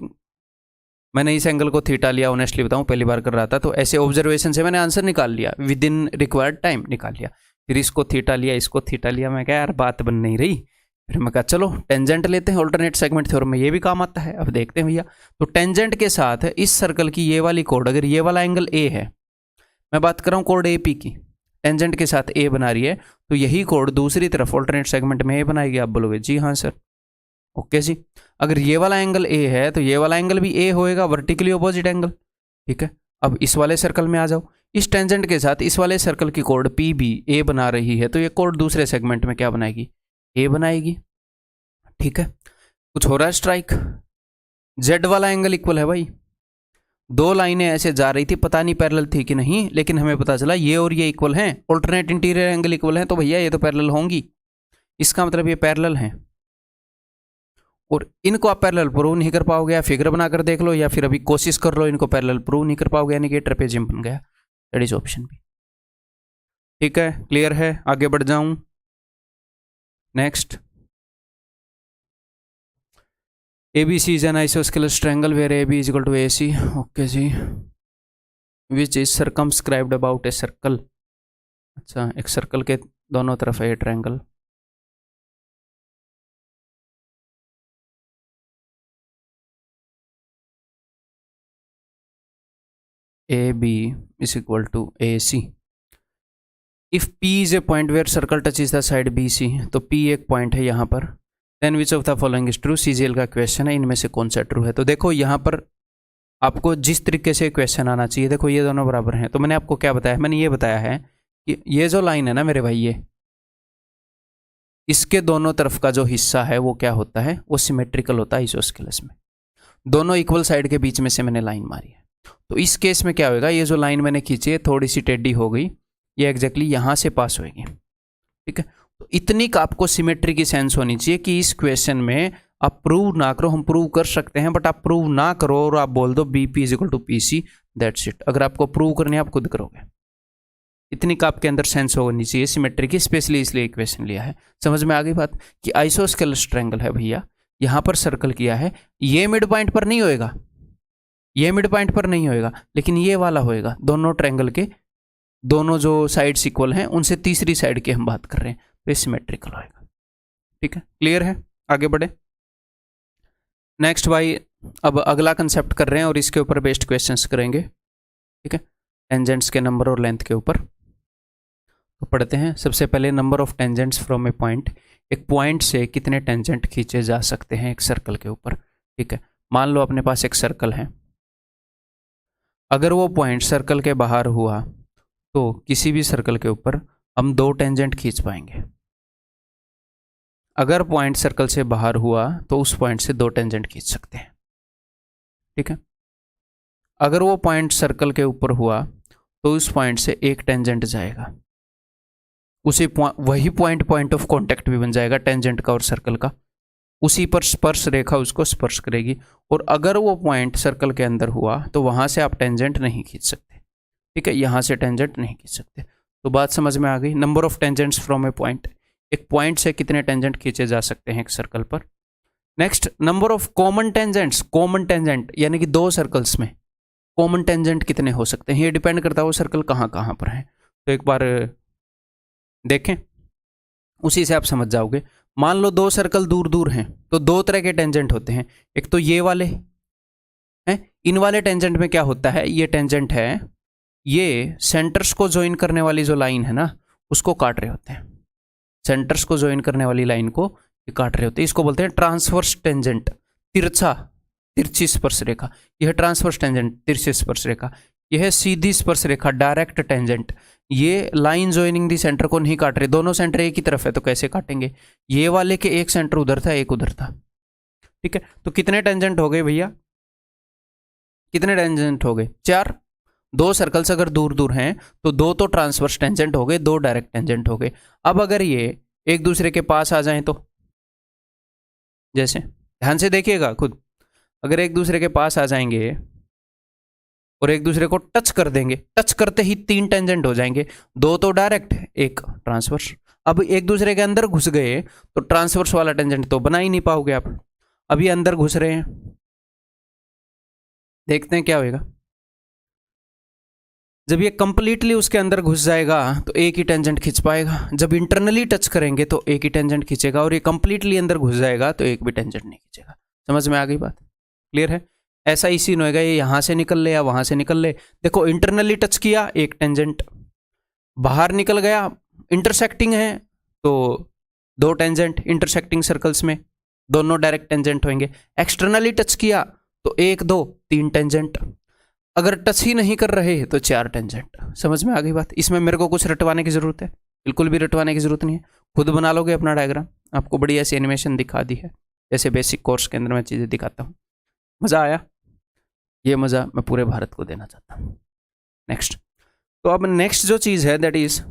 मैंने इस एंगल को थीटा लिया, ऑनेस्टली बताऊं पहली बार कर रहा था, तो ऐसे ऑब्जर्वेशन से मैंने आंसर निकाल लिया, विद इन रिक्वायर्ड टाइम निकाल लिया। फिर इसको थीटा लिया, इसको थीटा लिया, मैं क्या यार बात बन नहीं रही, फिर मैं कहा चलो टेंजेंट लेते हैं, ऑल्टरनेट सेगमेंट थ्योरम में ये भी काम आता है। अब देखते हैं भैया, तो टेंजेंट के साथ इस सर्कल की ये वाली कोड, अगर ये वाला एंगल ए है, मैं बात कर रहा हूँ कोड AP की, टेंजेंट के साथ ए बना रही है, तो यही कोड दूसरी तरफ ऑल्टरनेट सेगमेंट में ए बनाएगी। आप बोलोगे जी हाँ सर, ओके जी। अगर ये वाला एंगल ए है तो ये वाला एंगल भी ए होएगा, वर्टिकली ऑपोजिट एंगल, ठीक है। अब इस वाले सर्कल में आ जाओ, इस टेंजेंट के साथ इस वाले सर्कल की कोड PB ए बना रही है, तो ये कोड दूसरे सेगमेंट में क्या बनाएगी, ए बनाएगी, ठीक है। कुछ हो रहा है स्ट्राइक, जेड वाला एंगल इक्वल है भाई, दो लाइनें ऐसे जा रही थी, पता नहीं पैरेलल थी कि नहीं, लेकिन हमें पता चला ये और ये इक्वल हैं, ऑल्टरनेट इंटीरियर एंगल इक्वल हैं, तो भैया ये तो पैरेलल होंगी, इसका मतलब ये पैरेलल हैं। और इनको आप पैरेलल प्रूव नहीं कर पाओगे, या फिगर बनाकर देख लो, या फिर अभी कोशिश कर लो, इनको पैरेलल प्रूव नहीं कर पाओगे, यानी कि ट्रेपेजियम बन गया, दैट इज ऑप्शन बी, ठीक है। क्लियर है, आगे बढ़ जाऊं, next. ABC is an isosceles triangle where AB is equal to AC, okay जी, which is circumscribed about a circle, अच्छा एक सर्कल के दोनों तरफ है ये triangle, AB is equal to AC. If P is a point where circle touches the side BC, तो P एक पॉइंट है यहाँ पर, then which of the following is true, CGL का क्वेश्चन है, इनमें से कौन सा ट्रू है। तो देखो यहाँ पर आपको जिस तरीके से क्वेश्चन आना चाहिए, देखो ये दोनों बराबर हैं, तो मैंने आपको क्या बताया, मैंने ये बताया है कि ये जो लाइन है ना मेरे भाई, इसके दोनों तरफ का जो हिस्सा है वो क्या होता है, वो सिमेट्रिकल होता है आइसोस्केलस में। दोनों इक्वल साइड के बीच में से मैंने लाइन मारी है, तो इस केस में क्या होगा, ये जो लाइन मैंने खींची है थोड़ी सी टेढ़ी हो गई, ये एग्जैक्टली यहाँ से पास होगी, ठीक है। तो इतनी का आपको सिमेट्री की सेंस होनी चाहिए कि इस क्वेश्चन में आप प्रूव ना करो, हम प्रूव कर सकते हैं बट आप प्रूव ना करो और आप बोल दो BP is equal to PC, that's it. अगर आपको प्रूव करनी है आप खुद करोगे। इतनी का आपके अंदर सेंस होनी चाहिए सिमेट्री की, स्पेशली इसलिए इक्वेशन लिया है। समझ में आ गई बात कि आइसोस्केलस ट्रायंगल है भैया, यहाँ पर सर्कल किया है, ये मिड पॉइंट पर नहीं होएगा, ये मिड पॉइंट पर नहीं होएगा, लेकिन ये वाला होएगा। दोनों ट्रायंगल के दोनों जो साइड्स इक्वल हैं उनसे तीसरी साइड की हम बात कर रहे हैं, तो सिमेट्रिकल होएगा, ठीक है। क्लियर है, आगे बढ़े। नेक्स्ट भाई, अब अगला कंसेप्ट कर रहे हैं और इसके ऊपर बेस्ड क्वेश्चंस करेंगे, ठीक है, टेंजेंट्स के नंबर और लेंथ के ऊपर। तो पढ़ते हैं। सबसे पहले number of tangents from A point, एक पॉइंट से कितने टेंजेंट खींचे जा सकते हैं एक सर्कल के ऊपर, ठीक है। मान लो अपने पास एक सर्कल है, अगर वो पॉइंट सर्कल के बाहर हुआ तो किसी भी सर्कल के ऊपर हम 2 टेंजेंट खींच पाएंगे। अगर पॉइंट सर्कल से बाहर हुआ तो उस पॉइंट से 2 टेंजेंट खींच सकते हैं, ठीक है। अगर वो पॉइंट सर्कल के ऊपर हुआ तो उस पॉइंट से 1 टेंजेंट जाएगा, उसी वही पॉइंट ऑफ कांटेक्ट भी बन जाएगा टेंजेंट का और सर्कल का, उसी पर स्पर्श रेखा उसको स्पर्श करेगी। और अगर वो पॉइंट सर्कल के अंदर हुआ तो वहां से आप टेंजेंट नहीं खींच सकते, ठीक है, यहां से टेंजेंट नहीं खींच सकते। तो बात समझ में आ गई। Number of tangents from A point, एक पॉइंट से कितने टेंजेंट खींचे जा सकते हैं एक सर्कल पर। Next, number of common tangents, common tangent यानी कि 2 सर्कल्स में कॉमन टेंजेंट कितने हो सकते हैं, ये डिपेंड करता है वो सर्कल कहाँ कहाँ पर है। तो एक बार देखें, उसी से आप समझ जाओगे। मान लो 2 सर्कल दूर दूर हैं तो 2 तरह के टेंजेंट होते हैं, एक तो ये वाले हैं, इन वाले टेंजेंट में क्या होता है, ये टेंजेंट है, ये सेंटर्स को ज्वाइन करने वाली जो लाइन है ना उसको काट रहे होते हैं, सेंटर्स को ज्वाइन करने वाली लाइन को ये काट रहे होते हैं, इसको बोलते हैं ट्रांसवर्स टेंजेंट, तिरछी स्पर्श रेखा। यह ट्रांसवर्स टेंजेंट तिरछी स्पर्श रेखा, यह सीधी स्पर्श रेखा डायरेक्ट टेंजेंट। ये लाइन ज्वाइनिंग दी सेंटर को नहीं काट रहे, दोनों सेंटर एक ही तरफ है तो कैसे काटेंगे, ये वाले के एक सेंटर उधर था एक उधर था, ठीक है। तो कितने टेंजेंट हो गए भैया, कितने टेंजेंट हो गए, 4। 2 सर्कल्स अगर दूर दूर हैं तो 2 तो ट्रांसवर्स टेंजेंट हो गए, 2 डायरेक्ट टेंजेंट हो गए। अब अगर ये एक दूसरे के पास आ जाएं तो, जैसे ध्यान से देखिएगा खुद, अगर एक दूसरे के पास आ जाएंगे और एक दूसरे को टच कर देंगे, टच करते ही 3 टेंजेंट हो जाएंगे, 2 तो डायरेक्ट, 1 ट्रांसवर्स। अब एक दूसरे के अंदर घुस गए तो ट्रांसवर्स वाला टेंजेंट तो बना ही नहीं पाओगे आप। अब ये अंदर घुस रहे हैं, देखते हैं क्या होगा। जब ये कंप्लीटली उसके अंदर घुस जाएगा तो एक ही टेंजेंट खींच पाएगा, जब इंटरनली टच करेंगे तो एक ही टेंजेंट खींचेगा, और ये कंप्लीटली अंदर घुस जाएगा तो एक भी टेंजेंट नहीं खींचेगा। समझ में आ गई बात, क्लियर है। ऐसा ही सीन होएगा, ये यहां से निकल ले या वहां से निकल ले, देखो इंटरनली टच किया 1 टेंजेंट, बाहर निकल गया, इंटरसेक्टिंग है तो 2 टेंजेंट, इंटरसेक्टिंग सर्कल्स में दोनों डायरेक्ट टेंजेंट होंगे। एक्सटर्नली टच किया तो 1 2 3 टेंजेंट, अगर टच ही नहीं कर रहे तो 4 टेंजेंट। समझ में आ गई बात। इसमें मेरे को कुछ रटवाने की जरूरत है, बिल्कुल भी रटवाने की जरूरत नहीं है, खुद बना लोगे अपना डायग्राम। आपको बड़ी ऐसी एनिमेशन दिखा दी है, जैसे बेसिक कोर्स के अंदर मैं चीज़ें दिखाता हूँ। मज़ा आया, ये मज़ा मैं पूरे भारत को देना चाहता हूँ। नेक्स्ट, तो अब नेक्स्ट जो चीज़ है दैट इज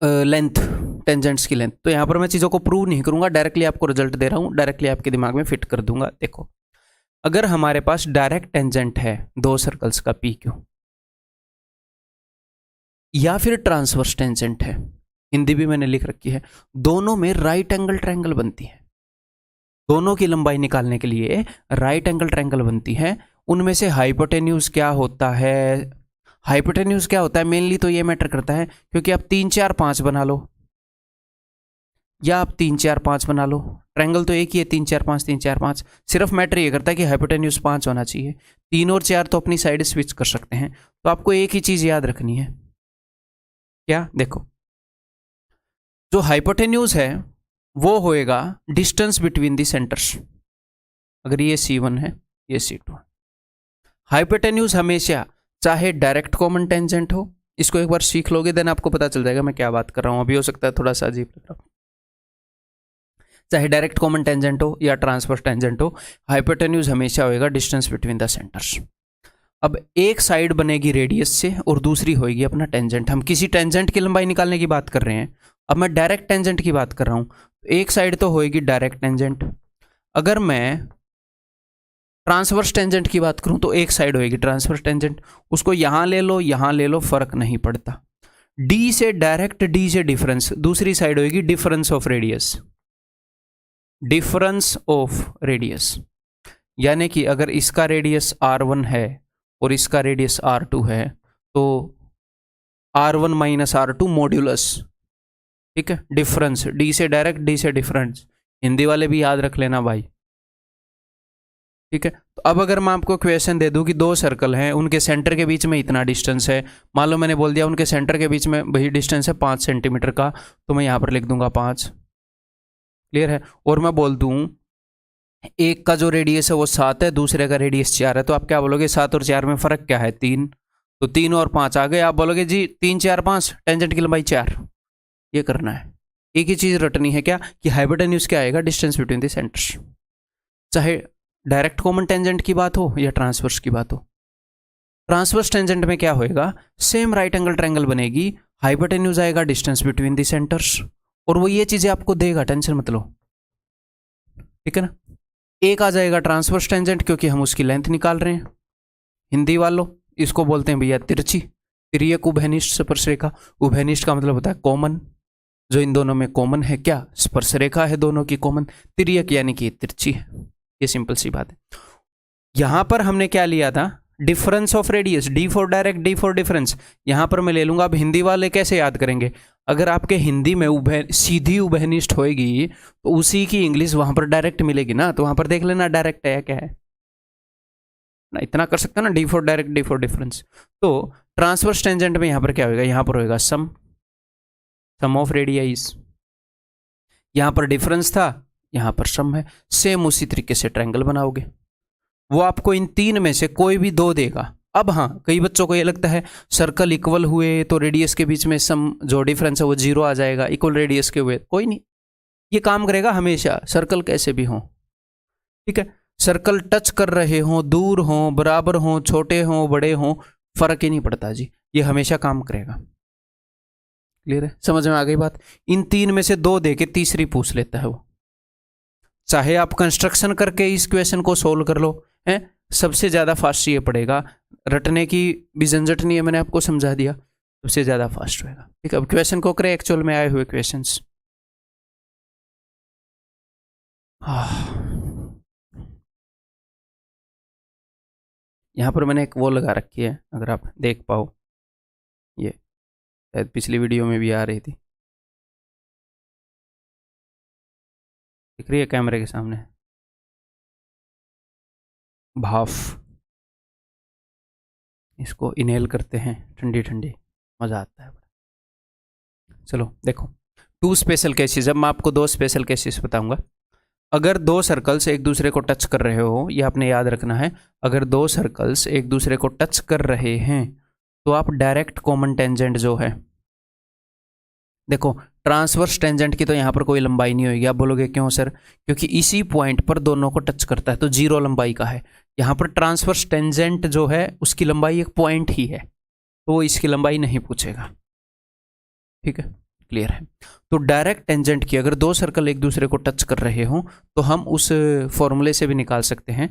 लेंथ, टेंजेंट्स की लेंथ। तो यहाँ पर मैं चीज़ों को प्रूव नहीं करूँगा, डायरेक्टली आपको रिजल्ट दे रहा हूँ, डायरेक्टली आपके दिमाग में फिट कर दूंगा। देखो, अगर हमारे पास डायरेक्ट टेंजेंट है 2 सर्कल्स का PQ, या फिर ट्रांसवर्स टेंजेंट है, हिंदी भी मैंने लिख रखी है, दोनों में राइट एंगल ट्रायंगल बनती है। दोनों की लंबाई निकालने के लिए राइट एंगल ट्रायंगल बनती है। उनमें से हाइपोटेन्यूज क्या होता है, हाइपोटेन्यूज क्या होता है मेनली तो ये मैटर करता है, क्योंकि आप 3 4 5 बना लो या आप 3 4 5 बना लो, ट्रायंगल तो एक ही है, 3 4 5 3 4 5। सिर्फ मैटर ये करता है कि हाइपोटेन्यूज 5 होना चाहिए, 3 और 4 तो अपनी साइड स्विच कर सकते हैं। तो आपको एक ही चीज याद रखनी है, क्या, देखो जो हाइपोटेन्यूज है वो होएगा डिस्टेंस बिटवीन दी सेंटर्स। अगर ये C1 है ये C2 है। हाइपोटेन्यूज हमेशा चाहे डायरेक्ट कॉमन टेंजेंट हो, इसको एक बार सीख लोगे देन आपको पता चल जाएगा मैं क्या बात कर रहा हूं। अभी हो सकता है थोड़ा सा अजीब लग रहा हो, चाहे डायरेक्ट कॉमन टेंजेंट हो या ट्रांसवर्स टेंजेंट हो, हाइपोटेन्यूज हमेशा होएगा डिस्टेंस बिटवीन द सेंटर्स। अब एक साइड बनेगी रेडियस से और दूसरी होएगी अपना टेंजेंट। हम किसी टेंजेंट की लंबाई निकालने की बात कर रहे हैं, अब मैं डायरेक्ट टेंजेंट की बात कर रहा हूं। एक साइड तो होएगी डायरेक्ट टेंजेंट, अगर मैं ट्रांसवर्स टेंजेंट की बात करूं तो एक साइड होएगी ट्रांसवर्स टेंजेंट। उसको यहां ले लो यहां ले लो, फर्क नहीं पड़ता। डी से डायरेक्ट, डी से डिफरेंस, दूसरी साइड होएगी difference of radius, difference of radius. यानी कि अगर इसका रेडियस r1 है और इसका रेडियस r2 है तो r1 माइनस r2 मॉड्यूलस, ठीक है, डिफरेंस। डी से डायरेक्ट, डी से डिफरेंस, हिंदी वाले भी याद रख लेना भाई, ठीक है। तो अब अगर मैं आपको क्वेश्चन दे दूं कि दो सर्कल हैं, उनके सेंटर के बीच में इतना डिस्टेंस है, मान लो मैंने बोल दिया उनके सेंटर के बीच में वही डिस्टेंस है 5 सेंटीमीटर का, तो मैं यहां पर लिख दूंगा 5, क्लियर है। और मैं बोल दूं एक का जो रेडियस है वो 7 है, दूसरे का रेडियस 4 है, तो आप क्या बोलोगे 7 और 4 में फर्क क्या है 3, तो 3 और 5 आ गए। आप बोलोगे जी 3 4 5, टेंजेंट की लंबाई 4। ये करना है, एक ही चीज रटनी है क्या कि हाइपोटेन्यूज क्या आएगा, डिस्टेंस बिटवीन द सेंटर्स। चाहे डायरेक्ट कॉमन टेंजेंट की बात हो या ट्रांसवर्स की बात हो। ट्रांसवर्स टेंजेंट में क्या होएगा, सेम राइट एंगल ट्रायंगल बनेगी, हाइपोटेन्यूज आएगा डिस्टेंस बिटवीन द सेंटर्स, और वो ये चीजें आपको देगा, टेंशन मत लो, ठीक है ना। एक आ जाएगा ट्रांसवर्स टेंजेंट क्योंकि हम उसकी लेंथ निकाल रहे हैं। हिंदी वालों इसको बोलते हैं भैया तिरछी, तिर्यक उभयनिष्ठ स्पर्शरेखा। उभयनिष्ठ का मतलब होता है कॉमन, जो इन दोनों में कॉमन है क्या, स्पर्शरेखा है दोनों की कॉमन। तिर्यक यानी कि तिरछी है, ये सिंपल सी बात है। यहां पर हमने क्या लिया था, difference of radius, D for direct, D for difference, यहां पर मैं ले लूंगा। अब हिंदी वाले कैसे याद करेंगे, अगर आपके हिंदी में सीधी उभयनिष्ठ होएगी तो उसी की इंग्लिश वहां पर डायरेक्ट मिलेगी ना, तो वहां पर देख लेना डायरेक्ट है या क्या है ना, इतना कर सकते हैं ना, D for direct, D for difference. तो ट्रांसवर्स टेंजेंट में यहां पर क्या होगा, यहां पर होएगा सम ऑफ रेडियाइज, यहां पर डिफरेंस था, यहां पर सम है। सेम उसी तरीके से ट्रायंगल बनाओगे, वो आपको इन तीन में से कोई भी दो देगा। अब हाँ, कई बच्चों को ये लगता है सर्कल इक्वल हुए तो रेडियस के बीच में सम जो डिफरेंस है वो 0 आ जाएगा, इक्वल रेडियस के हुए, कोई नहीं, ये काम करेगा हमेशा, सर्कल कैसे भी हो, ठीक है। सर्कल टच कर रहे हो, दूर हो, बराबर हो, छोटे हो, बड़े हो, फर्क ही नहीं पड़ता जी, ये हमेशा काम करेगा। क्लियर है, समझ में आ गई बात। इन तीन में से दो दे के तीसरी पूछ लेता है वो, चाहे आप कंस्ट्रक्शन करके इस क्वेश्चन को सोल्व कर लो, है सबसे ज्यादा फास्ट ये पड़ेगा, रटने की भी झंझट नहीं है, मैंने आपको समझा दिया, सबसे ज्यादा फास्ट होएगा, ठीक है। अब क्वेश्चन को करें एक्चुअल में आए हुए क्वेश्चंस। यहां पर मैंने एक वो लगा रखी है, अगर आप देख पाओ, ये शायद पिछली वीडियो में भी आ रही थी, दिख रही है कैमरे के सामने, भाफ, इसको इनहेल करते हैं, ठंडी ठंडी मज़ा आता है। चलो देखो, 2 स्पेशल केसेस, अब मैं आपको 2 स्पेशल केसेस बताऊंगा। अगर दो सर्कल्स एक दूसरे को टच कर रहे हो, ये आपने याद रखना है, अगर दो सर्कल्स एक दूसरे को टच कर रहे हैं तो आप डायरेक्ट कॉमन टेंजेंट जो है, देखो ट्रांसवर्स टेंजेंट की तो यहाँ पर कोई लंबाई नहीं होगी। आप बोलोगे क्यों सर, क्योंकि इसी पॉइंट पर दोनों को टच करता है तो 0 लंबाई का है। यहाँ पर ट्रांसवर्स टेंजेंट जो है उसकी लंबाई एक पॉइंट ही है, तो वो इसकी लंबाई नहीं पूछेगा, ठीक है, क्लियर है। तो डायरेक्ट टेंजेंट की अगर दो सर्कल एक दूसरे को टच कर रहे हो तो हम उस फॉर्मूले से भी निकाल सकते हैं,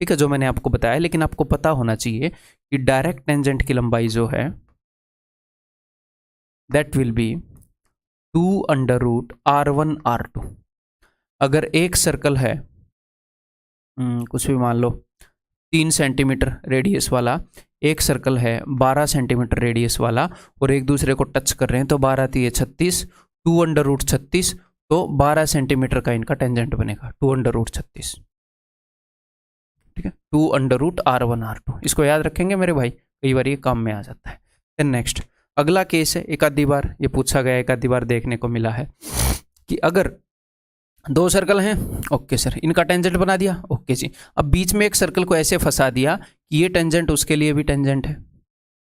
ठीक है, जो मैंने आपको बताया। लेकिन आपको पता होना चाहिए कि डायरेक्ट टेंजेंट की लंबाई जो है that will B 2√r1 r2। अगर एक सर्कल है कुछ भी मान लो 3 सेंटीमीटर रेडियस वाला, एक सर्कल है 12 सेंटीमीटर रेडियस वाला, और एक दूसरे को टच कर रहे हैं तो 12 3 36, 2√36, तो 12 सेंटीमीटर का इनका टेंजेंट बनेगा 2√36, ठीक है, 2√r1 r2। इसको याद रखेंगे मेरे भाई, कई बार ये काम में आ जाता है। देन नेक्स्ट अगला केस है, एक आधी बार ये पूछा गया, एक आधी बार देखने को मिला है कि अगर दो सर्कल हैं, ओके सर, इनका टेंजेंट बना दिया, ओके जी, अब बीच में एक सर्कल को ऐसे फंसा दिया कि ये टेंजेंट उसके लिए भी टेंजेंट है,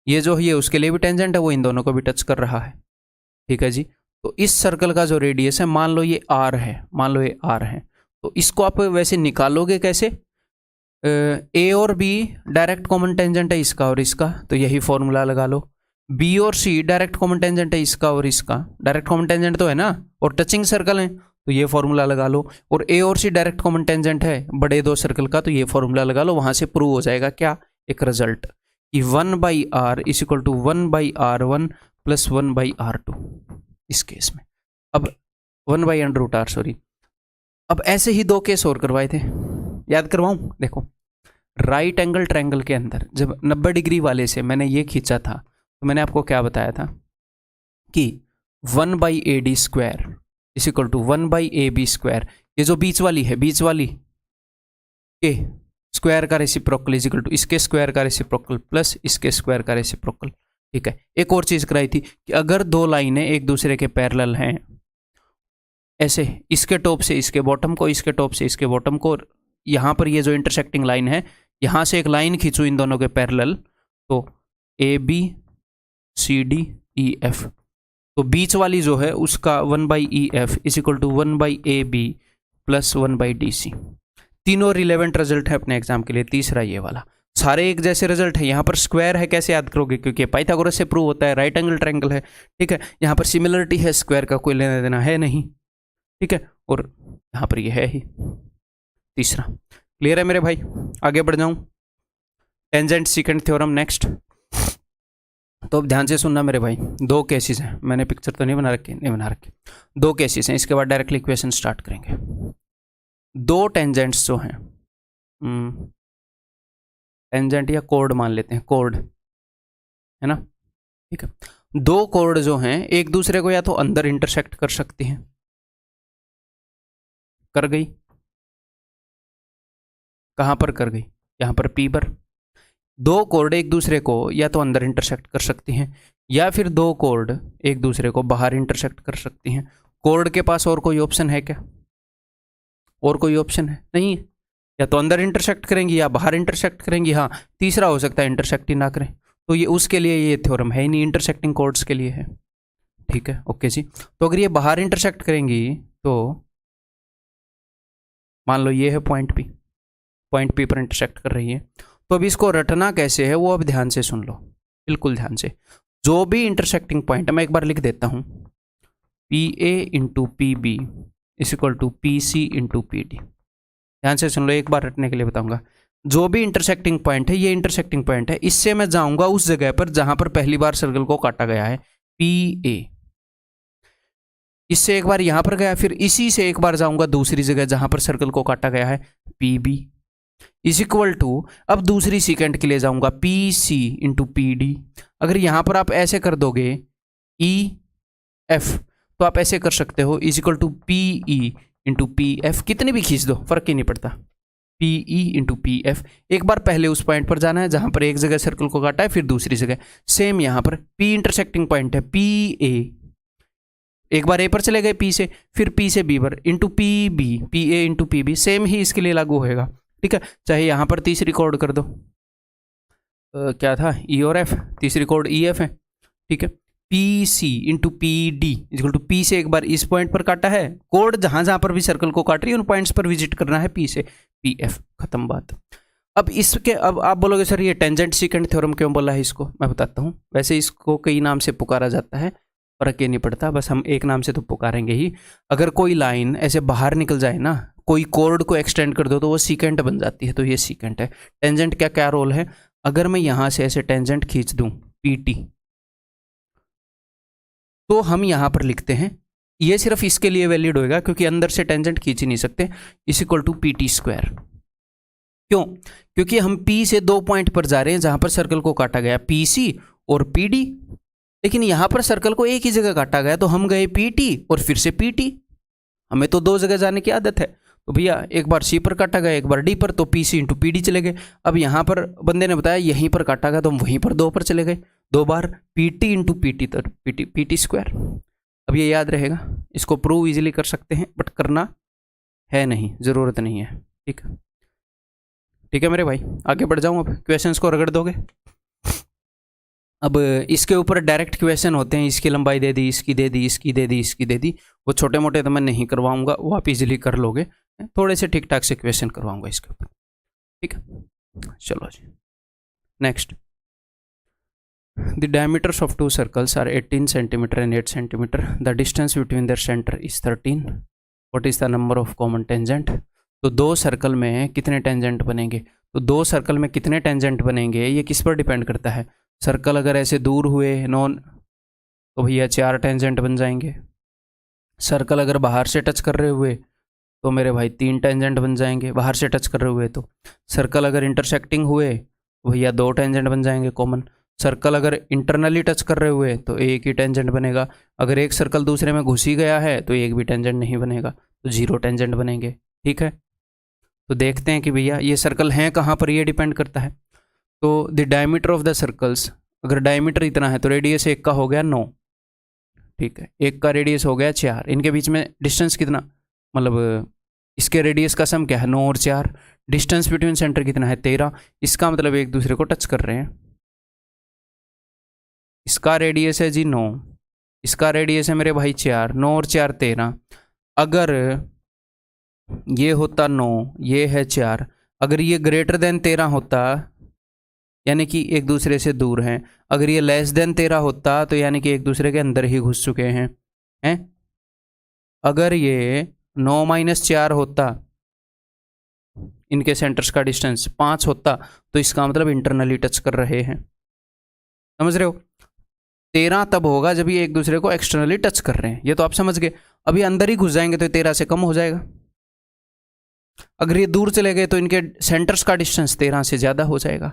ये जो ये उसके लिए भी टेंजेंट है, वो इन दोनों को भी टच कर रहा है, ठीक है जी। तो इस सर्कल का जो रेडियस है, मान लो ये r है, मान लो ये r है, तो इसको आप वैसे निकालोगे कैसे? ए और बी डायरेक्ट कॉमन टेंजेंट है इसका और इसका, तो यही फॉर्मूला लगा लो। बी और सी डायरेक्ट कॉमन टेंजेंट है इसका और इसका, डायरेक्ट कॉमन टेंजेंट तो है ना, और टचिंग सर्कल है, तो ये फॉर्मूला लगा लो। और ए और सी डायरेक्ट कॉमन टेंजेंट है बड़े दो सर्कल का, तो ये फॉर्मूला लगा लो। वहां से प्रूव हो जाएगा क्या? एक रिजल्ट कि 1/r is equal to 1/r1 plus 1/r2 इस केस में। अब 1/√r, सॉरी। अब ऐसे ही दो केस और करवाए थे, याद करवाऊं? देखो, राइट एंगल ट्रायंगल के अंदर जब 90 डिग्री वाले से मैंने ये खींचा था, तो मैंने आपको क्या बताया था कि 1/AD square is equal to 1/AB square, ये जो बीच वाली है, बीच वाली के स्क्वायर का रेसिप्रोकल इज इक्वल टू इसके स्क्वायर का रेसिप्रोकल प्लस इसके स्क्वायर का रेसिप्रोकल। ठीक है, एक और चीज कराई थी कि अगर दो लाइनें एक दूसरे के पैरेलल हैं, ऐसे इसके टॉप से इसके बॉटम को, इसके टॉप से इसके बॉटम को, यहाँ पर ये जो इंटरसेक्टिंग लाइन है, यहाँ से एक लाइन खींचू इन दोनों के पैरेलल, तो ABCDEF, तो बीच वाली जो है उसका 1/EF is equal to 1/AB plus 1/DC। तीनों रिलेवेंट रिजल्ट है अपने एग्जाम के लिए। तीसरा ये वाला, सारे एक जैसे रिजल्ट है। यहाँ पर स्क्वायर है, कैसे याद करोगे? क्योंकि पाइथागोरस से प्रूव होता है, राइट एंगल ट्रायंगल है। ठीक है, यहाँ पर सिमिलरिटी है, स्क्वायर का कोई लेना देना है नहीं। ठीक है, और यहाँ पर ये है ही तीसरा। क्लियर है मेरे भाई? आगे बढ़ जाऊं, टेंजेंट सीकेंट थ्योरम नेक्स्ट। तो अब ध्यान से सुनना मेरे भाई, दो केसेस हैं, मैंने पिक्चर तो नहीं बना रखी, दो केसेस हैं। इसके बाद डायरेक्टली इक्वेशन स्टार्ट करेंगे। दो टेंजेंट्स जो हैं, टेंजेंट या कोड मान लेते हैं, कोड है ना। ठीक है, दो कोड जो हैं एक दूसरे को या तो अंदर इंटरसेक्ट कर सकती हैं, कर गई, कहां पर कर गई? यहां पर P पर। दो कोड एक दूसरे को या तो अंदर इंटरसेक्ट कर सकती हैं, या फिर दो कोड एक दूसरे को बाहर इंटरसेक्ट कर सकती हैं। कोड के पास और कोई ऑप्शन है क्या? और कोई ऑप्शन है? नहीं है। या तो अंदर इंटरसेक्ट करेंगी या बाहर इंटरसेक्ट करेंगी। हाँ, तीसरा हो सकता है इंटरसेक्ट ही ना करें, तो ये उसके लिए ये थ्योरम है ही नहीं, इंटरसेक्टिंग कोड्स के लिए है। ठीक है, ओके जी। तो अगर ये बाहर इंटरसेक्ट करेंगी, तो मान लो ये है पॉइंट P, पॉइंट P पर इंटरसेक्ट कर रही है, तो अब इसको रटना कैसे है वो अब ध्यान से सुन लो, बिल्कुल ध्यान से। जो भी इंटरसेक्टिंग पॉइंट है, मैं एक बार लिख देता हूं, PA into PB is equal to PC into PD। ध्यान से सुन लो, एक बार रटने के लिए बताऊंगा। जो भी इंटरसेक्टिंग पॉइंट है, ये इंटरसेक्टिंग पॉइंट है, इससे मैं जाऊंगा उस जगह पर जहां पर पहली बार सर्कल को काटा गया है, PA। इससे एक बार यहां पर गया, फिर इसी से एक बार जाऊंगा दूसरी जगह जहां पर सर्कल को काटा गया है, PB इज इक्वल टू, अब दूसरी सीकेंट के लिए जाऊंगा, PC इंटू PD। अगर यहां पर आप ऐसे कर दोगे EF, तो आप ऐसे कर सकते हो, is equal to PE into PF, कितने भी खींच दो फर्क ही नहीं पड़ता, PE इंटू PF। एक बार पहले उस पॉइंट पर जाना है जहां पर एक जगह सर्कल को काटा है, फिर दूसरी जगह। सेम यहां पर P इंटरसेक्टिंग पॉइंट है, PA, एक बार A पर चले गए P से, फिर P से B पर into PB, PA into PB, same ही इसके लिए लागू होएगा। ठीक है, चाहे यहां पर तीसरी कोड कर दो, क्या था, E और F, तीसरी कोड EF है। ठीक है, PC into PD equal to P से एक बार इस पॉइंट पर काटा है, कोड जहां जहां पर भी सर्कल को काट रही है उन पॉइंट्स पर विजिट करना है, P से PF, खत्म बात। अब इसके, अब आप बोलोगे सर ये टेंजेंट सीकेंट थ्योरम क्यों बोला है इसको, मैं बताता हूँ। वैसे इसको कई नाम से पुकारा जाता है, फर्क ये नहीं पड़ता, बस हम एक नाम से तो पुकारेंगे ही। अगर कोई लाइन ऐसे बाहर निकल जाए ना, कोई कोड को एक्सटेंड कर दो, तो वो सीकेंट बन जाती है, तो ये सीकेंट है। टेंजेंट क्या क्या रोल है? अगर मैं यहां से ऐसे टेंजेंट खींच दूं PT, तो हम यहां पर लिखते हैं, ये सिर्फ इसके लिए वैलिड होएगा क्योंकि अंदर से टेंजेंट खींच ही नहीं सकते, is equal to PT square. क्यों? क्योंकि हम P से दो पॉइंट पर जा रहे हैं जहां पर सर्कल को काटा गया, PC और PD, लेकिन यहां पर सर्कल को एक ही जगह काटा गया, तो हम गए PT और फिर से PT। हमें तो दो जगह जाने की आदत है, तो भैया एक बार C पर काटा गया, एक बार D पर, तो PC इंटू PD चले गए। अब यहाँ पर बंदे ने बताया यहीं पर काटा गया, तो हम वहीं पर दो पर चले गए, दो बार PT इंटू PT, तो PT स्क्वायर। अब ये याद रहेगा, इसको प्रूव इजीली कर सकते हैं, बट करना है नहीं, ज़रूरत नहीं है। ठीक है, ठीक है मेरे भाई, आगे बढ़ जाऊँ अब, क्वेश्चंस को रगड़ दोगे? अब इसके ऊपर डायरेक्ट क्वेश्चन होते हैं, इसकी लंबाई दे दी, इसकी दे दी, इसकी दे दी, इसकी दे दी, वो छोटे मोटे तो मैं नहीं करवाऊंगा, वो आप इजीली कर लोगे। थोड़े से ठीक ठाक से क्वेश्चन करवाऊंगा इसके ऊपर, ठीक है। चलो जी next. The diameters of two circles are 18 centimetre and 8 centimetre. The distance between their centre is 13। What is the number of common tangent. तो दो सर्कल में कितने टेंजेंट बनेंगे, तो दो सर्कल में कितने टेंजेंट बनेंगे ये किस पर डिपेंड करता है। सर्कल अगर ऐसे दूर हुए नॉन तो भैया 4 टेंजेंट बन जाएंगे। सर्कल अगर बाहर से टच कर रहे हुए तो मेरे भाई 3 टेंजेंट बन जाएंगे, बाहर से टच कर रहे हुए। तो सर्कल अगर इंटरसेक्टिंग हुए तो भैया 2 टेंजेंट बन जाएंगे कॉमन। सर्कल अगर इंटरनली टच कर रहे हुए तो एक ही टेंजेंट बनेगा। अगर एक सर्कल दूसरे में घुस ही गया है तो एक भी टेंजेंट नहीं बनेगा, तो 0 टेंजेंट बनेंगे, ठीक है। तो देखते हैं कि भैया ये सर्कल हैं कहाँ पर, ये डिपेंड करता है। तो the diameter of the circles, अगर डायमीटर इतना है तो रेडियस एक का हो गया 9, ठीक है, एक का रेडियस हो गया 4। इनके बीच में डिस्टेंस कितना, मतलब इसके रेडियस का सम क्या है 9 और 4। डिस्टेंस बिटवीन सेंटर कितना है 13। इसका मतलब एक दूसरे को टच कर रहे हैं। इसका रेडियस है जी 9, इसका रेडियस है मेरे भाई 4, 9 और 4 13। अगर ये होता 9, ये है 4, अगर ये ग्रेटर देन 13 होता यानी कि एक दूसरे से दूर हैं। अगर ये लेस देन 13 होता तो यानी कि एक दूसरे के अंदर ही घुस चुके हैं। अगर ये 9 - 4 होता, इनके सेंटर्स का डिस्टेंस 5 होता, तो इसका मतलब इंटरनली टच कर रहे हैं। समझ रहे हो। 13 तब होगा जब ये एक दूसरे को एक्सटर्नली टच कर रहे हैं, ये तो आप समझ गए। अभी अंदर ही घुस जाएंगे तो 13 से कम हो जाएगा। अगर ये दूर चले गए तो इनके सेंटर्स का डिस्टेंस 13 से ज़्यादा हो जाएगा।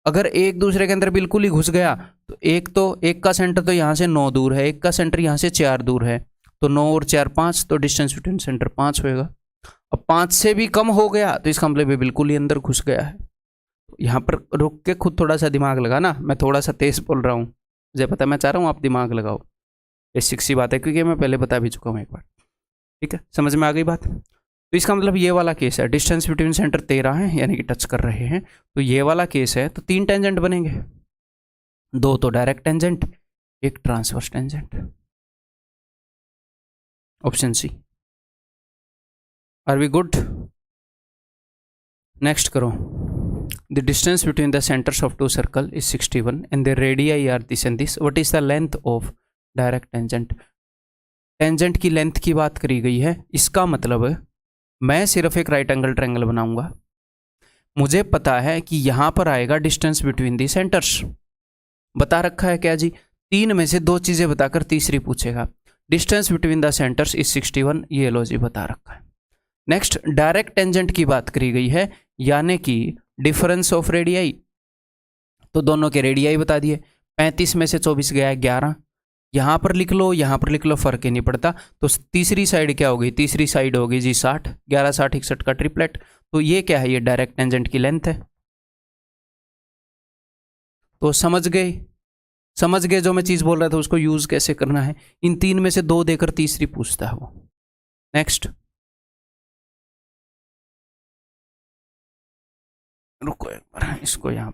अगर एक दूसरे के अंदर बिल्कुल ही घुस गया तो एक का सेंटर तो यहाँ से 9 दूर है, एक का सेंटर यहाँ से 4 दूर है, तो 9 और 4 5, तो डिस्टेंस बिटवीन सेंटर 5 होएगा। अब 5 से भी कम हो गया तो इसका मतलब बिल्कुल ही अंदर घुस गया है। यहाँ पर रुक के खुद थोड़ा सा दिमाग लगाना, मैं थोड़ा सा तेज बोल रहा हूँ, मुझे पता, मैं चाह रहा हूँ आप दिमाग लगाओ। बेसिक सी बात है क्योंकि मैं पहले बता भी चुका हूँ एक बार, ठीक है, समझ में आ गई बात। तो इसका मतलब ये वाला केस है, डिस्टेंस बिटवीन सेंटर 13 है यानी कि टच कर रहे हैं, तो ये वाला केस है। तो 3 टेंजेंट बनेंगे, 2 तो direct tangent, 1 transverse tangent. Option C. Are we good. Next करो। The distance between the centres of two circle is 61 and the radii are this and this. What is the length of direct tangent. Tangent की length की बात करी गई है, इसका मतलब मैं सिर्फ एक राइट एंगल ट्रायंगल बनाऊंगा। मुझे पता है कि यहां पर आएगा डिस्टेंस बिटवीन दी सेंटर्स, बता रखा है क्या जी, 3 में से 2 चीजें बताकर तीसरी पूछेगा। Distance between the centres is 61, ये लो जी बता रखा है। नेक्स्ट डायरेक्ट टेंजेंट की बात करी गई है, यानी कि डिफरेंस ऑफ रेडियाई, तो दोनों के रेडियाई बता दिए। 35 में से 24 गया है 11, यहाँ पर लिख लो, यहाँ पर लिख लो, फर्क ही नहीं पड़ता। तो तीसरी साइड क्या होगी, तीसरी साइड होगी जी 60, 11 60 61 का ट्रिपलेट। तो ये क्या है, ये डायरेक्ट टेंजेंट की लेंथ है। तो समझ गए जो मैं चीज बोल रहा था उसको यूज कैसे करना है। इन 3 में से 2 देकर तीसरी पूछता है वो। नेक्स्ट रुको एक बार, इसको यहाँ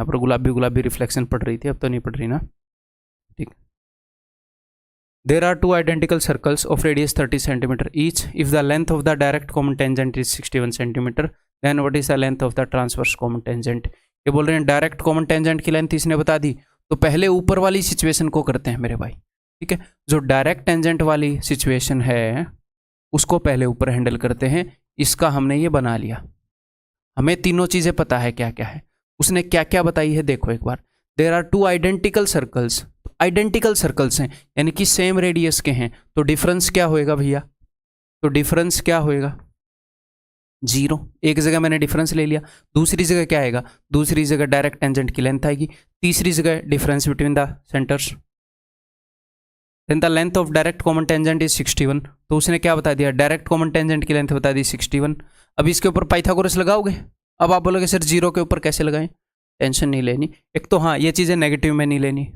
पर गुलाबी रिफ्लेक्शन पड़ रही थी, अब तो नहीं पड़ रही ना, ठीक। There are 2 identical circles of radius 30 cm each. If the length of the direct common tangent is 61 cm, then what is the length of the transverse common tangent? ये बोल रहे हैं डायरेक्ट कॉमन टेंजेंट की length इसने बता दी, तो पहले ऊपर वाली सिचुएशन को करते हैं मेरे भाई, ठीक है। जो डायरेक्ट टेंजेंट वाली सिचुएशन है उसको पहले ऊपर हैंडल करते हैं। इसका हमने ये बना लिया, हमें तीनों चीजें पता है क्या क्या है। उसने क्या क्या बताई है देखो एक बार। There are 2 identical circles, identical circles हैं यानी कि सेम रेडियस के हैं, तो डिफरेंस क्या होएगा भैया, तो डिफरेंस क्या होएगा 0। एक जगह मैंने डिफरेंस ले लिया, दूसरी जगह क्या आएगा, दूसरी जगह डायरेक्ट टेंजेंट की लेंथ आएगी, तीसरी जगह difference between the centres. Then the length of direct common tangent is 61, तो उसने क्या बता दिया, डायरेक्ट कॉमन टेंजेंट की लेंथ बता दी 61। अब इसके ऊपर पाइथागोरस लगाओगे। अब आप बोलोगे सर 0 के ऊपर कैसे लगाएं, टेंशन नहीं लेनी। एक तो हाँ ये चीज़ें नेगेटिव में नहीं लेनी,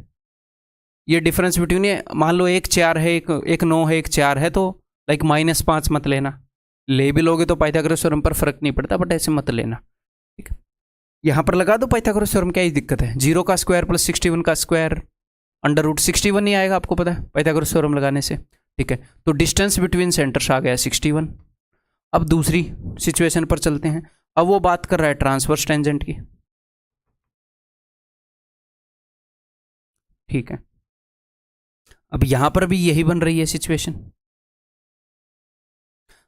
ये डिफरेंस बिटवीन ये मान लो 1 4 है, एक 9 है, 1 4 है, तो लाइक -5 मत लेना। ले भी लोगे तो पाइथागोरस थ्योरम पर फर्क नहीं पड़ता, बट ऐसे मत लेना, ठीक है। यहाँ पर लगा दो पाइथागोरस थ्योरम, क्या ही दिक्कत है। 0 का स्क्वायर प्लस 61 का स्क्वायर अंडर रूट 61 नहीं आएगा, आपको पता है पाइथागोरस थ्योरम लगाने से, ठीक है। तो डिस्टेंस बिटवीन सेंटर्स आ गया 61। अब दूसरी सिचुएशन पर चलते हैं। अब वो बात कर रहा है ट्रांसवर्स टेंजेंट की, ठीक है। अब यहां पर भी यही बन रही है सिचुएशन।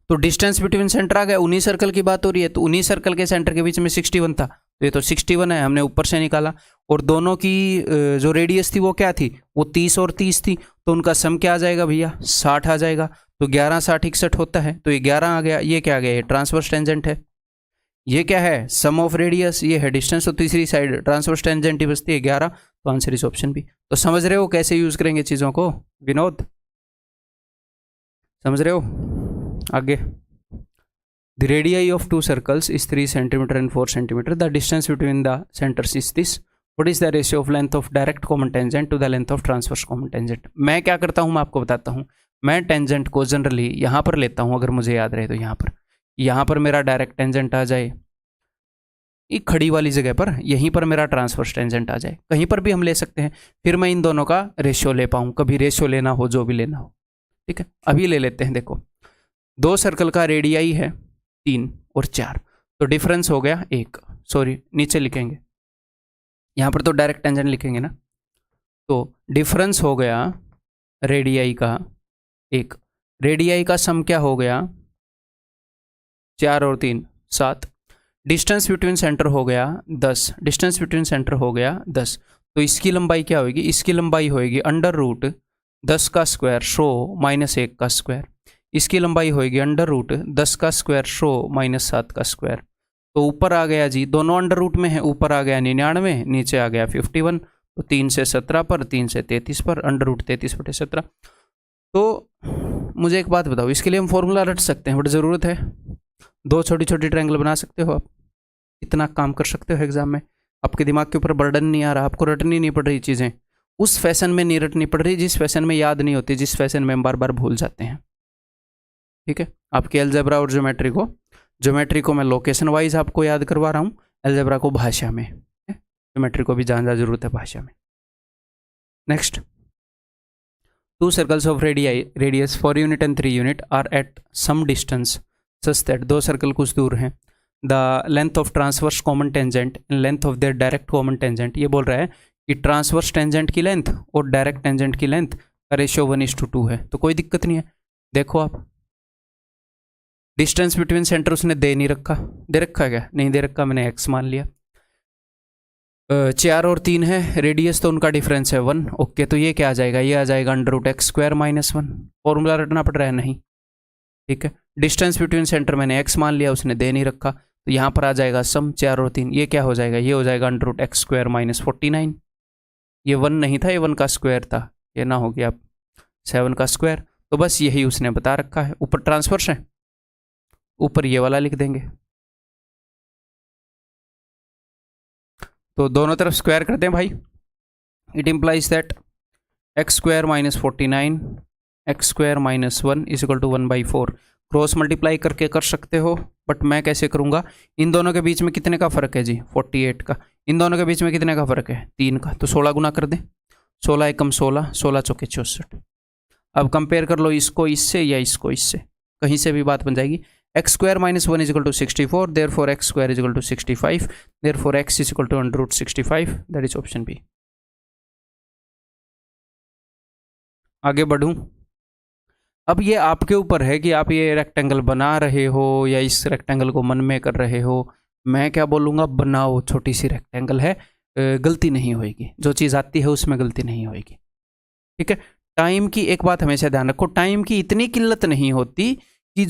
तो डिस्टेंस बिटवीन सेंटर आ गया, उन्हीं सर्कल की बात हो रही है, तो उन्हीं सर्कल के सेंटर के बीच में 61 था, तो ये तो 61 है, हमने ऊपर से निकाला। और दोनों की जो रेडियस थी वो क्या थी, वो 30 और 30 थी, तो उनका सम क्या आ जाएगा भैया, 60 आ जाएगा। तो 11 60 61 होता है, तो ये 11 आ गया। ये क्या आ गया, ये ट्रांसवर्स टेंजेंट है। ये क्या है, सम ऑफ रेडियस, ये है डिस्टेंस, तो तीसरी साइड ट्रांसवर्स टेंजेंट ही बचती है 11। तो आंसर इस ऑप्शन भी। तो समझ रहे हो कैसे यूज करेंगे चीजों को विनोद, समझ रहे हो। आगे, the radii of two circles is 3 centimetre and 4 centimetre, the distance between the centres is this, what is the ratio of length of direct common tangent to the length of transverse common tangent. मैं क्या करता हूं, मैं आपको बताता हूं। मैं tangent को जनरली यहां पर लेता हूं, अगर मुझे याद रहे तो यहां पर मेरा डायरेक्ट टेंजेंट आ जाए, ये खड़ी वाली जगह पर, यहीं पर मेरा ट्रांसवर्स टेंजेंट आ जाए, कहीं पर भी हम ले सकते हैं। फिर मैं इन दोनों का रेशियो ले पाऊँ, कभी रेशियो लेना हो, जो भी लेना हो, ठीक है। अभी ले लेते हैं, देखो 2 सर्कल का रेडियाई है 3 और 4, तो डिफरेंस हो गया 1, सॉरी नीचे लिखेंगे, यहाँ पर तो डायरेक्ट टेंजेंट लिखेंगे ना। तो डिफरेंस हो गया रेडियाई का 1, रेडियाई का सम क्या हो गया 4 और 3 7, डिस्टेंस बिटवीन सेंटर हो गया 10, डिस्टेंस बिटवीन सेंटर हो गया 10। तो इसकी लंबाई क्या होगी, इसकी लंबाई होगी अंडर रूट 10 का स्क्वायर शो माइनस 1 का स्क्वायर, इसकी लंबाई होगी अंडर रूट 10 का स्क्वायर शो माइनस 7 का स्क्वायर। तो ऊपर आ गया जी, दोनों अंडर रूट में है, ऊपर आ गया 99, नीचे आ गया 51। तो 3 से 17 पर, 3 से 33 पर, अंडर रूट 33/17। तो मुझे एक बात बताओ, इसके लिए हम फॉर्मूला रट सकते हैं, बट ज़रूरत है 2 छोटी छोटी ट्रायंगल बना सकते हो आप, इतना काम कर सकते हो एग्जाम में। आपके दिमाग के ऊपर बर्डन नहीं आ रहा, आपको रटनी नहीं पड़ रही चीज़ें, उस फैशन में नहीं रटनी पड़ रही जिस फैशन में याद नहीं होती, जिस फैशन में हम बार बार भूल जाते हैं, ठीक है। आपके अलजेब्रा और ज्योमेट्री को मैं लोकेशन वाइज आपको याद करवा रहा हूँ, अलजेब्रा को भाषा में, ज्योमेट्री को भी जानना जरूरत है भाषा में। Next, 2 circles of radius 4 unit and 3 unit are at some distance such that, 2 circle कुछ दूर हैं, the length of transverse common tangent and length of their direct common tangent. ये बोल रहा है कि ट्रांसवर्स टेंजेंट की लेंथ और डायरेक्ट टेंजेंट की लेंथ का रेशियो 1:2 है। तो कोई दिक्कत नहीं है, देखो आप डिस्टेंस बिटवीन सेंटर उसने दे नहीं रखा, दे रखा है क्या, नहीं दे रखा, मैंने x मान लिया। 4 और 3 है, रेडियस तो उनका डिफरेंस है 1, ओके। तो ये क्या आ जाएगा, ये आ जाएगा अंडर रूट x² - 1, फॉर्मूला रटना पड़ रहा है नहीं, ठीक है। डिस्टेंस बिटवीन सेंटर मैंने x मान लिया, उसने दे नहीं रखा, तो यहाँ पर आ जाएगा सम 4 और 3, ये क्या हो जाएगा, ये हो जाएगा अंडर रूट x² - 49। ये 1 नहीं था, ये 1 का स्क्वायर था, ये ना हो गया 7 का स्क्वायर। तो बस यही उसने बता रखा है, ऊपर ट्रांसवर्स है, ऊपर ये वाला लिख देंगे, तो दोनों तरफ स्क्वायर करते हैं भाई। It implies that x² - 49 x² - 1 = 1/4। Cross multiply करके कर सकते हो, बट मैं कैसे करूंगा, इन दोनों के बीच में कितने का फ़र्क है जी, 48 का। इन दोनों के बीच में कितने का फ़र्क है, 3 का, तो 16 गुना कर दें, 16 एकम 16, 16 चौके 64। अब कंपेयर कर लो इसको इससे या इसको इससे, कहीं से भी बात बन जाएगी। x² - 1 = 64, therefore x² = 65, therefore x = under root 65, that is option B. आगे बढ़ूं, अब ये आपके ऊपर है कि आप ये रेक्टेंगल बना रहे हो या इस रेक्टेंगल को मन में कर रहे हो। मैं क्या बोलूँगा, बनाओ, छोटी सी रेक्टेंगल है, गलती नहीं होएगी, जो चीज़ आती है उसमें गलती नहीं होएगी, ठीक है। टाइम की एक बात हमेशा ध्यान रखो, टाइम की इतनी किल्लत नहीं होती कि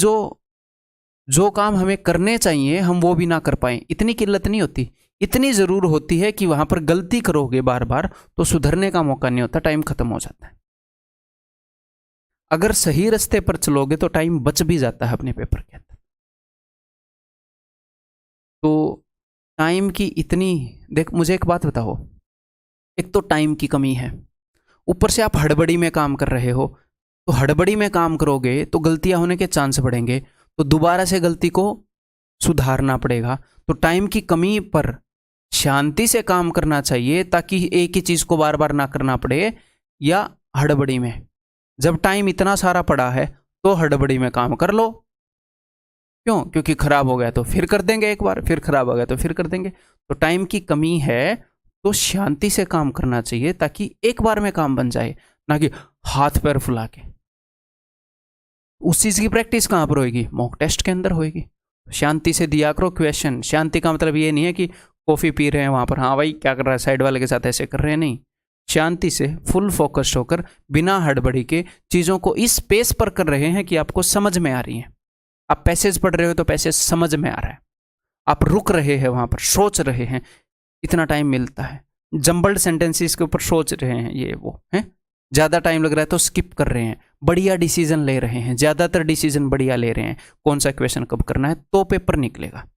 जो काम हमें करने चाहिए हम वो भी ना कर पाएं, इतनी किल्लत नहीं होती। इतनी ज़रूर होती है कि वहाँ पर गलती करोगे बार बार तो सुधरने का मौका नहीं होता, टाइम खत्म हो जाता है। अगर सही रास्ते पर चलोगे तो टाइम बच भी जाता है अपने पेपर के अंदर। तो टाइम की इतनी, देख मुझे एक बात बताओ, एक तो टाइम की कमी है, ऊपर से आप हड़बड़ी में काम कर रहे हो, तो हड़बड़ी में काम करोगे तो गलतियां होने के चांस बढ़ेंगे, तो दोबारा से गलती को सुधारना पड़ेगा। तो टाइम की कमी पर शांति से काम करना चाहिए ताकि एक ही चीज को बार बार ना करना पड़े या हड़बड़ी में। जब टाइम इतना सारा पड़ा है तो हड़बड़ी में काम कर लो। क्यों? क्योंकि खराब हो गया तो फिर कर देंगे एक बार, फिर खराब हो गया तो फिर कर देंगे। तो टाइम की कमी है तो शांति से काम करना चाहिए ताकि एक बार में काम बन जाए, ना कि हाथ पैर फुला के। उस चीज की प्रैक्टिस कहां पर होगी? मॉक टेस्ट के अंदर होगी। शांति से दिया करो क्वेश्चन। शांति का मतलब ये नहीं है कि कॉफी पी रहे हैं वहां पर, हाँ भाई क्या कर रहा है, साइड वाले के साथ ऐसे कर रहे हैं, नहीं। शांति से फुल फोकस्ड होकर बिना हड़बड़ी के चीजों को इस पेस पर कर रहे हैं कि आपको समझ में आ रही है। आप पैसेज पढ़ रहे हो तो पैसेज समझ में आ रहा है, आप रुक रहे हैं वहां पर, सोच रहे हैं, इतना टाइम मिलता है। जंबल्ड सेंटेंसेस के ऊपर सोच रहे हैं, ये वो है, ज्यादा टाइम लग रहा है तो स्किप कर रहे हैं। बढ़िया डिसीजन ले रहे हैं, ज्यादातर डिसीजन बढ़िया ले रहे हैं, कौन सा क्वेश्चन कब करना है, तो पेपर निकलेगा।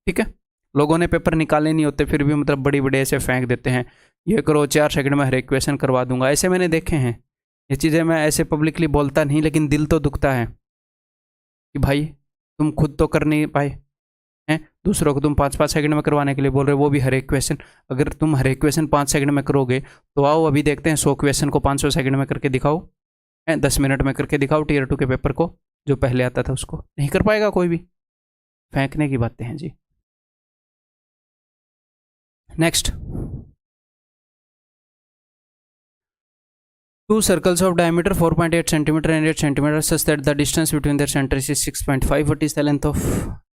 ठीक है, लोगों ने पेपर निकाले नहीं होते फिर भी मतलब बड़ी बड़ी ऐसे फेंक देते हैं, ये करो 4 सेकंड में हर एक क्वेश्चन करवा दूंगा। ऐसे मैंने देखे हैं। ये चीज़ें मैं ऐसे पब्लिकली बोलता नहीं, लेकिन दिल तो दुखता है कि भाई तुम खुद तो कर नहीं पाए हैं, दूसरों को तुम 5-5 सेकंड में करवाने के लिए बोल रहे हो, वो भी हर एक क्वेश्चन। अगर तुम हर एक क्वेश्चन 5 सेकंड में करोगे तो आओ अभी देखते हैं 100 क्वेश्चन को 500 सेकंड में करके दिखाओ, 10 मिनट में करके दिखाओ टीयर 2 के पेपर को, जो पहले आता था उसको। नहीं कर पाएगा कोई भी, फेंकने की बातें हैं जी। Next, 2 circles of diameter 4.8 cm and 8 cm such that the distance between their centers is 6.5. What is the length of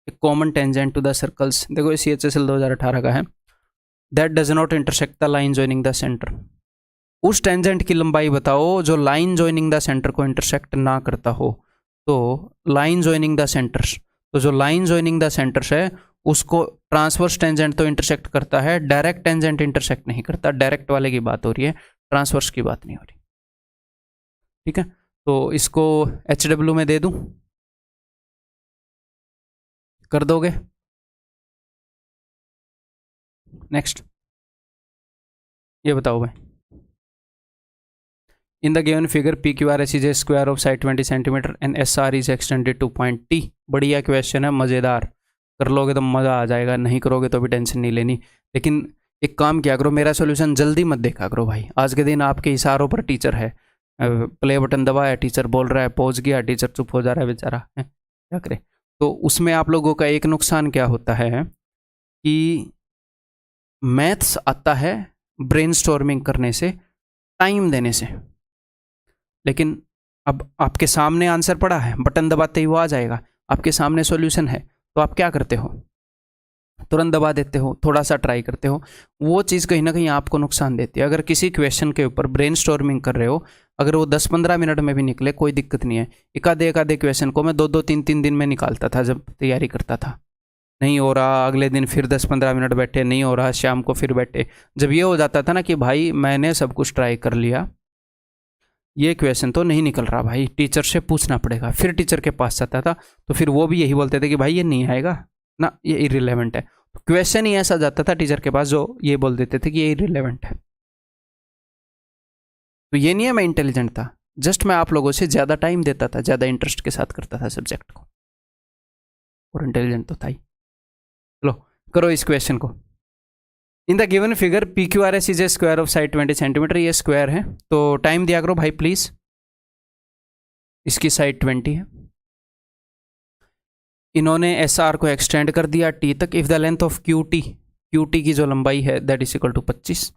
a common tangent to the circles? देखो CHSL 2018 का है। That does not intersect the line joining the center. उस tangent की लंबाई बताओ जो line joining the centre को intersect ना करता हो। तो लाइन जॉइनिंग द सेंटर्स, तो जो लाइन जॉइनिंग द सेंटर्स है उसको ट्रांसवर्स टेंजेंट तो इंटरसेक्ट करता है, डायरेक्ट टेंजेंट इंटरसेक्ट नहीं करता। डायरेक्ट वाले की बात हो रही है, ट्रांसवर्स की बात नहीं हो रही। ठीक है, तो इसको HW में दे दूं, कर दोगे? नेक्स्ट, ये बताओ भाई। इन the given figure PQRS is a square of side 20 centimetre and SR is extended two point T। बढ़िया क्वेश्चन है, मज़ेदार। कर लोगे तो मज़ा आ जाएगा, नहीं करोगे तो भी टेंशन नहीं लेनी। लेकिन एक काम किया करो, मेरा सोल्यूशन जल्दी मत देखा करो भाई। आज के दिन आपके इशारों पर टीचर है, प्ले बटन दबाया, टीचर बोल रहा है, पहुंच गया, टीचर चुप हो जा रहा है बेचारा, है क्या करे। तो उसमें आप लोगों का एक नुकसान क्या होता है कि मैथ्स आता है ब्रेनस्टॉर्मिंग करने से, टाइम देने से। लेकिन अब आपके सामने आंसर पड़ा है, बटन दबाते ही वो आ जाएगा, आपके सामने सॉल्यूशन है, तो आप क्या करते हो? तुरंत दबा देते हो, थोड़ा सा ट्राई करते हो। वो चीज़ कहीं ना कहीं आपको नुकसान देती है। अगर किसी क्वेश्चन के ऊपर ब्रेनस्टॉर्मिंग कर रहे हो, अगर वो 10-15 मिनट में भी निकले कोई दिक्कत नहीं है। एकाधे क्वेश्चन को मैं 2-2, 3-3 दिन में निकालता था जब तैयारी करता था। नहीं हो रहा, अगले दिन फिर 10-15 मिनट बैठे, नहीं हो रहा, शाम को फिर बैठे। जब ये हो जाता था ना कि भाई मैंने सब कुछ ट्राई कर लिया, ये क्वेश्चन तो नहीं निकल रहा भाई, टीचर से पूछना पड़ेगा, फिर टीचर के पास जाता था तो फिर वो भी यही बोलते थे कि भाई ये नहीं आएगा ना, ये इररिलेवेंट है। क्वेश्चन ही ऐसा जाता था टीचर के पास जो ये बोल देते थे कि ये इररिलेवेंट है। तो ये नहीं है मैं इंटेलिजेंट था, जस्ट मैं आप लोगों से ज़्यादा टाइम देता था, ज़्यादा इंटरेस्ट के साथ करता था सब्जेक्ट को, और इंटेलिजेंट तो था ही। चलो करो इस क्वेश्चन को। इन the given figure PQRS is a square of side 20 centimetre, ये स्क्वायर है, तो टाइम दिया करो भाई प्लीज। इसकी साइड 20 है, इन्होंने SR को एक्सटेंड कर दिया T तक। If the length of QT की जो लंबाई है दैट इज इक्वल टू 25,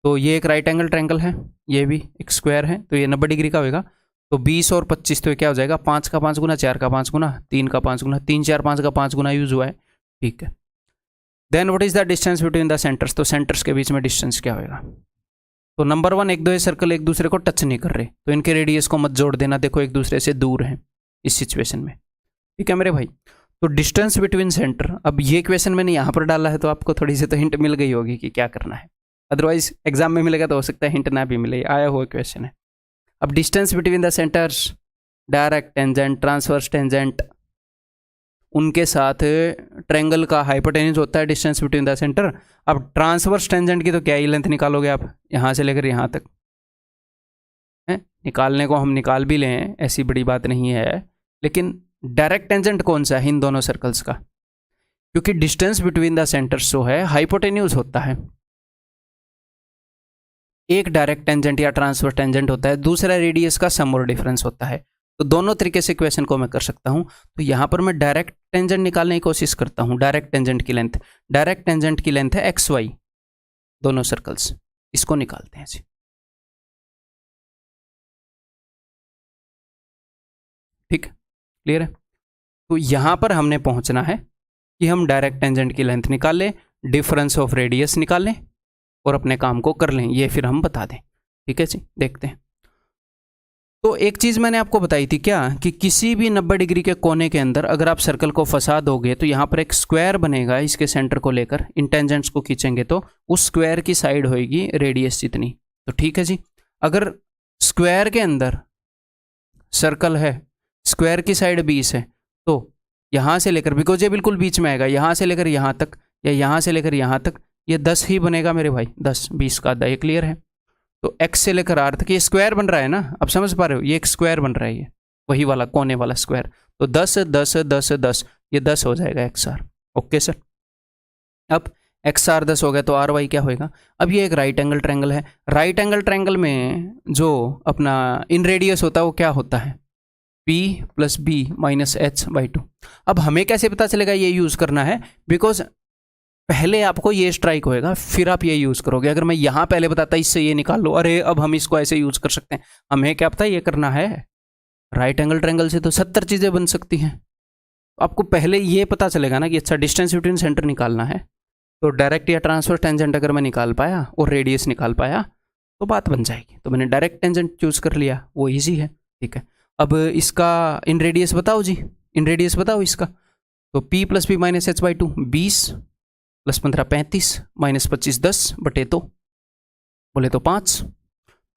तो ये एक राइट एंगल ट्रायंगल है, ये भी एक स्क्वायर है, तो ये 90 डिग्री का होगा। तो 20 और 25 तो ये क्या हो जाएगा, 5 का 5 गुना, 4 का 5 गुना, 3 का 5 गुना, 3, 4, 5 का 5 गुना यूज हुआ है। ठीक है, then what is the distance between the centres, तो सेंटर्स के बीच में डिस्टेंस क्या होगा। तो नंबर 1, एक दो सर्कल एक दूसरे को टच नहीं कर रहे, तो इनके रेडियस को मत जोड़ देना, देखो एक दूसरे से दूर हैं इस सिचुएशन में। ठीक है मेरे भाई, तो डिस्टेंस बिटवीन सेंटर, अब ये क्वेश्चन मैंने यहाँ पर डाला है तो आपको थोड़ी सी तो हिंट मिल गई होगी कि क्या करना है, अदरवाइज एग्जाम में मिलेगा तो हो सकता है हिंट ना भी मिले, आया हुआ क्वेश्चन है। अब distance between the centres, direct tangent, transverse tangent, उनके साथ ट्रायंगल का हाइपोटेन्यूज होता है डिस्टेंस बिटवीन द सेंटर। अब ट्रांसवर्स टेंजेंट की तो क्या ही लेंथ निकालोगे आप, यहाँ से लेकर यहाँ तक है, निकालने को हम निकाल भी लें, ऐसी बड़ी बात नहीं है। लेकिन डायरेक्ट टेंजेंट कौन सा है इन दोनों सर्कल्स का, क्योंकि डिस्टेंस बिटवीन द सेंटर्स जो है हाइपोटेन्यूज होता है। एक डायरेक्ट टेंजेंट या ट्रांसवर्स टेंजेंट होता है, दूसरा रेडियस का सम और डिफरेंस होता है। तो दोनों तरीके से क्वेश्चन को मैं कर सकता हूं। तो यहां पर मैं डायरेक्ट टेंजेंट निकालने की कोशिश करता हूं। डायरेक्ट टेंजेंट की लेंथ है एक्स वाई, दोनों सर्कल्स, इसको निकालते हैं जी। ठीक, क्लियर है। तो यहां पर हमने पहुंचना है कि हम डायरेक्ट टेंजेंट की लेंथ निकाल लें, डिफरेंस ऑफ रेडियस निकाल लें और अपने काम को कर लें, ये फिर हम बता दें। ठीक है जी, देखते हैं। तो एक चीज़ मैंने आपको बताई थी क्या, कि किसी भी 90 डिग्री के कोने के अंदर अगर आप सर्कल को फंसा दोगे तो यहाँ पर एक स्क्वायर बनेगा, इसके सेंटर को लेकर इन टेंजेंट्स को खींचेंगे तो उस स्क्वायर की साइड होगी रेडियस जितनी। तो ठीक है जी, अगर स्क्वायर के अंदर सर्कल है, स्क्वायर की साइड 20 है, तो यहाँ से लेकर, बिकॉज ये बिल्कुल बीच में आएगा, यहाँ से लेकर यहाँ तक या यहाँ से लेकर यहाँ तक, ये 10 ही बनेगा मेरे भाई, 10, 20 का आधा, ये क्लियर है। तो x से लेकर r तक ये स्क्वायर बन रहा है ना, अब समझ पा रहे हो, ये एक स्क्वायर बन रहा है, ये वही वाला कोने वाला स्क्वायर। तो 10 10 10 10, ये 10 हो जाएगा XR। ओके सर, अब XR 10 हो गया तो RY क्या होएगा। अब ये एक राइट एंगल ट्रायंगल है, राइट एंगल ट्रायंगल में जो अपना इन रेडियस होता है वो क्या होता है, P + B - h/2। अब हमें कैसे पता चलेगा ये यूज करना है, बिकॉज पहले आपको ये स्ट्राइक होएगा फिर आप ये यूज करोगे। अगर मैं यहां पहले बताता इससे ये निकाल लो, अरे अब हम इसको ऐसे यूज कर सकते हैं, हमें क्या पता ये करना है। राइट एंगल ट्रायंगल से तो 70 चीजें बन सकती हैं। आपको पहले ये पता चलेगा ना कि अच्छा डिस्टेंस बिटवीन सेंटर निकालना है, तो डायरेक्ट या ट्रांसवर्स टेंजेंट अगर मैं निकाल पाया और रेडियस निकाल पाया तो बात बन जाएगी। तो मैंने डायरेक्ट टेंजेंट चूज कर लिया, वो ईजी है। ठीक है, अब इसका इन रेडियस बताओ जी, इन रेडियस बताओ इसका। तो P + B - h/2, 20 + 15 35 - 25 10 बटे तो बोले तो 5,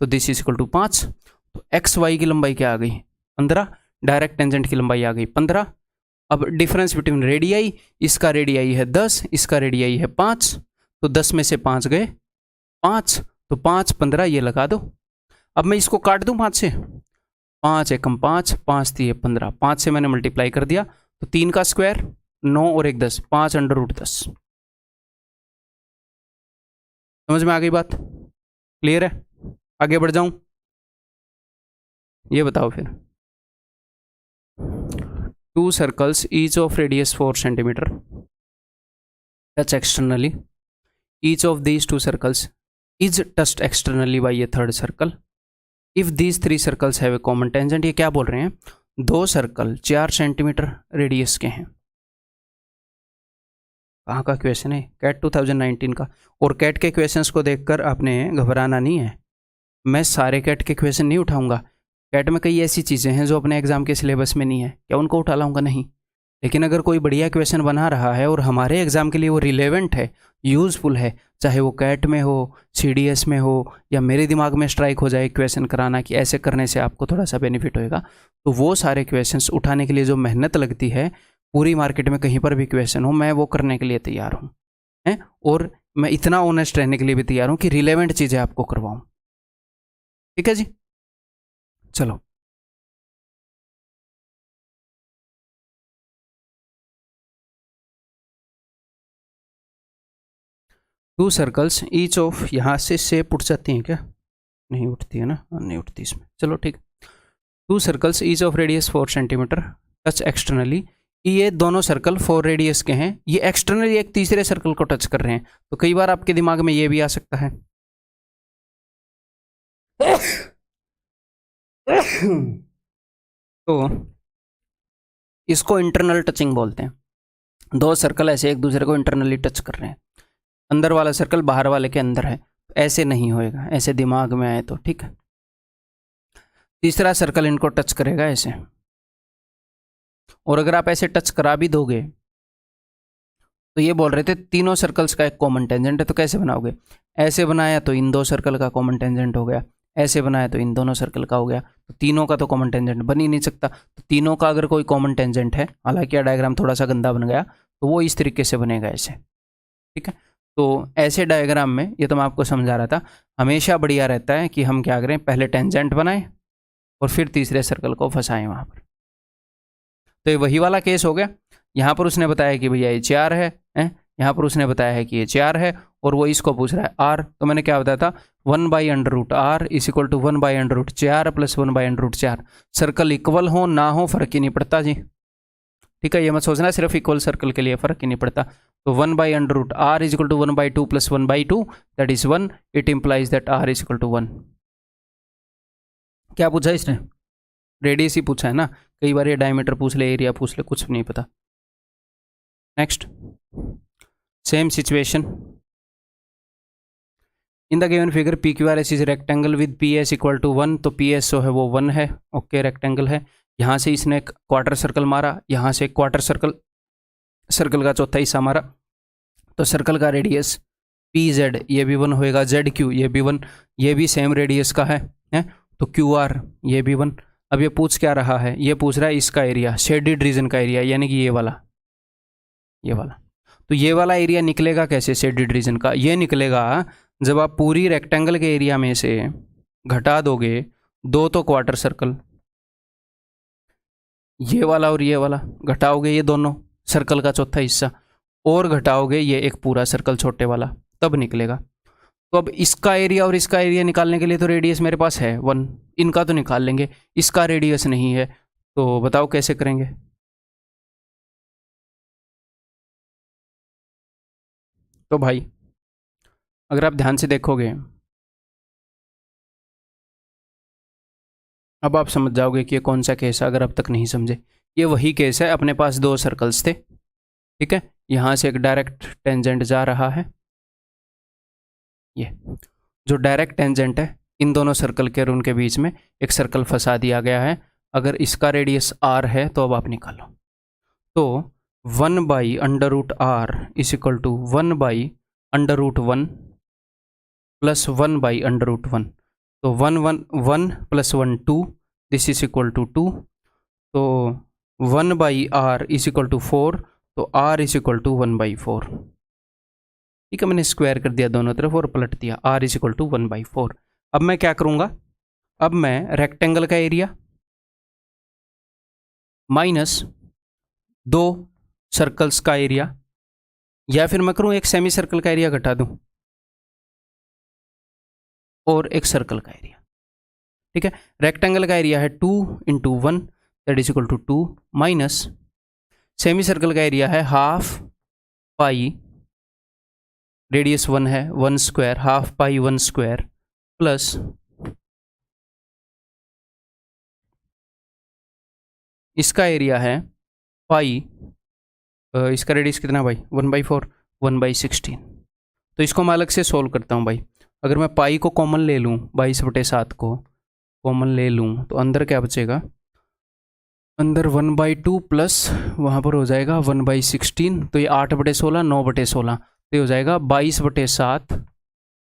तो दिस इज इक्वल टू 5। तो एक्स वाई की लंबाई क्या आ गई, 15, डायरेक्ट टेंजेंट की लंबाई आ गई 15। अब डिफरेंस बिटवीन रेडियाई, इसका रेडियाई है 10, इसका रेडियाई है 5, तो 10 में से 5 गए 5, तो 5 15 ये लगा दो। अब मैं इसको काट दूं 5 से, 5 एकम 5, 5 3 15, 5 से मैंने मल्टीप्लाई कर दिया, तो 3 का स्क्वायर 9 और 1 10, 5 √10। समझ में आ गई बात, क्लियर है। आगे बढ़ जाऊं, ये बताओ फिर। 2 circles each of radius 4 centimetre touch externally, each of these 2 circles is touched externally by a third circle if these 3 circles have a common tangent. ये क्या बोल रहे हैं, 2 सर्कल 4 सेंटीमीटर रेडियस के हैं। कहाँ का क्वेश्चन है, कैट 2019 का। और कैट के क्वेश्चंस को देखकर आपने घबराना नहीं है, मैं सारे कैट के क्वेश्चन नहीं उठाऊंगा। कैट में कई ऐसी चीज़ें हैं जो अपने एग्जाम के सिलेबस में नहीं है, क्या उनको उठा लाऊंगा, नहीं। लेकिन अगर कोई बढ़िया क्वेश्चन बना रहा है और हमारे एग्जाम के लिए वो रिलेवेंट है, यूज़फुल है, चाहे वो कैट में हो, CDS में हो, या मेरे दिमाग में स्ट्राइक हो जाए क्वेश्चन कराना कि ऐसे करने से आपको थोड़ा सा बेनिफिट होएगा, तो वो सारे क्वेश्चंस उठाने के लिए जो मेहनत लगती है, पूरी मार्केट में कहीं पर भी क्वेश्चन हो, मैं वो करने के लिए तैयार हूँ हैं। और मैं इतना ऑनेस्ट रहने के लिए भी तैयार हूँ कि रिलेवेंट चीज़ें आपको करवाऊँ। ठीक है जी, चलो। टू सर्कल्स ईच ऑफ, यहाँ से शेप उठ जाती हैं क्या, नहीं उठती है ना, नहीं उठती इसमें, चलो ठीक। 2 circles each of radius 4 centimetre touch externally, ये दोनों सर्कल 4 रेडियस के हैं, ये एक्सटर्नली एक तीसरे सर्कल को टच कर रहे हैं। तो कई बार आपके दिमाग में ये भी आ सकता है तो इसको इंटरनल टचिंग बोलते हैं। 2 सर्कल ऐसे एक दूसरे को इंटरनली टच कर रहे हैं, अंदर वाला सर्कल बाहर वाले के अंदर है, ऐसे नहीं होएगा, ऐसे दिमाग में आए तो ठीक है। तीसरा सर्कल इनको टच करेगा ऐसे, और अगर आप ऐसे टच करा भी दोगे तो ये बोल रहे थे तीनों सर्कल्स का एक कॉमन टेंजेंट है, तो कैसे बनाओगे, ऐसे बनाया तो इन 2 सर्कल का कॉमन टेंजेंट हो गया, ऐसे बनाया तो इन दोनों सर्कल का हो गया, तो तीनों का तो कॉमन टेंजेंट बन ही नहीं सकता। तो तीनों का अगर कोई कॉमन टेंजेंट है, हालांकि यह डायग्राम थोड़ा सा गंदा बन गया, तो वो इस तरीके से बनेगा ऐसे, ठीक है। तो ऐसे डायग्राम में, ये तो मैं आपको समझा रहा था, हमेशा बढ़िया रहता है कि हम क्या करें, पहले टेंजेंट बनाएं और फिर तीसरे सर्कल को फंसाएं वहाँ पर। तो ये वही वाला केस हो गया यहाँ पर उसने बताया कि भैया ये 4 है, यहाँ पर उसने बताया है कि ये 4 है, और वो इसको पूछ रहा है आर। तो मैंने क्या बताया था, 1/√r is equal to 1/√4 plus 1/√4। Circle equal हो ना हो फर्क ही नहीं पड़ता जी, ठीक है। ये मत सोचना सिर्फ इक्वल सर्कल के लिए फर्क ही नहीं पड़ता। तो 1/√r is equal to 1/2 plus 1/2 that is 1। It implies that r is equal to 1। क्या पूछा इसने, रेडियस ही पूछा है ना, कई बार ये डायमीटर पूछ ले, एरिया पूछ ले, कुछ नहीं पता। Next, same situation. In the given figure P Q R S is rectangle with P S equal to 1। तो पी एस जो है वो 1 है, ओके, रेक्टेंगल है। यहाँ से इसने एक क्वार्टर सर्कल मारा, यहाँ से एक क्वार्टर सर्कल, सर्कल का चौथा हिस्सा मारा, तो सर्कल का रेडियस पी जेड ये भी 1 होएगा, जेड क्यू ये भी 1, ये भी सेम रेडियस का है, तो क्यू आर ये भी 1। अब ये पूछ क्या रहा है, ये पूछ रहा है इसका एरिया, शेडिड रीजन का एरिया, यानी कि ये वाला, ये वाला। तो ये वाला एरिया निकलेगा कैसे शेडिड रीजन का, ये निकलेगा जब आप पूरी रेक्टेंगल के एरिया में से घटा दोगे 2 तो क्वार्टर सर्कल, ये वाला और ये वाला, घटाओगे ये दोनों सर्कल का चौथा हिस्सा, और घटाओगे ये एक पूरा सर्कल छोटे वाला, तब निकलेगा। तो अब इसका एरिया और इसका एरिया निकालने के लिए तो रेडियस मेरे पास है 1, इनका तो निकाल लेंगे, इसका रेडियस नहीं है, तो बताओ कैसे करेंगे। तो भाई अगर आप ध्यान से देखोगे, अब आप समझ जाओगे कि ये कौन सा केस है, अगर अब तक नहीं समझे। ये वही केस है, अपने पास 2 सर्कल्स थे, ठीक है, यहाँ से एक डायरेक्ट टेंजेंट जा रहा है, ये जो डायरेक्ट टेंजेंट है इन दोनों सर्कल के और उनके बीच में एक सर्कल फंसा दिया गया है। अगर इसका रेडियस r है तो अब आप निकालो। तो 1/√r is equal to 1/√1 plus 1/√1। तो 1 plus 1 2, this is equal to 2। तो 1/r इज इक्वल टू 4, तो r इज इक्वल टू 1/4। ठीक है, मैंने स्क्वायर कर दिया दोनों तरफ और पलट दिया, r इज इक्वल टू 1/4। अब मैं क्या करूँगा, अब मैं रेक्टेंगल का एरिया माइनस 2 सर्कल्स का एरिया, या फिर मैं करूँ एक सेमी सर्कल का एरिया घटा दूँ और एक सर्कल का एरिया, ठीक है। रेक्टेंगल का एरिया है 2 × 1 that is equal to 2, minus semi circle का एरिया है हाफ पाई, रेडियस 1 है, 1 square, half pi 1 square, plus इसका एरिया है पाई, इसका रेडियस कितना भाई 1/4, 1/16। तो इसको मैं अलग से सोल्व करता हूँ भाई। अगर मैं पाई को कॉमन ले लूँ, 22/7 को कॉमन ले लूँ, तो अंदर क्या बचेगा, अंदर 1/2 प्लस वहाँ पर हो जाएगा 1/16, तो ये 8/16, 9/16, तो ये हो जाएगा 22/7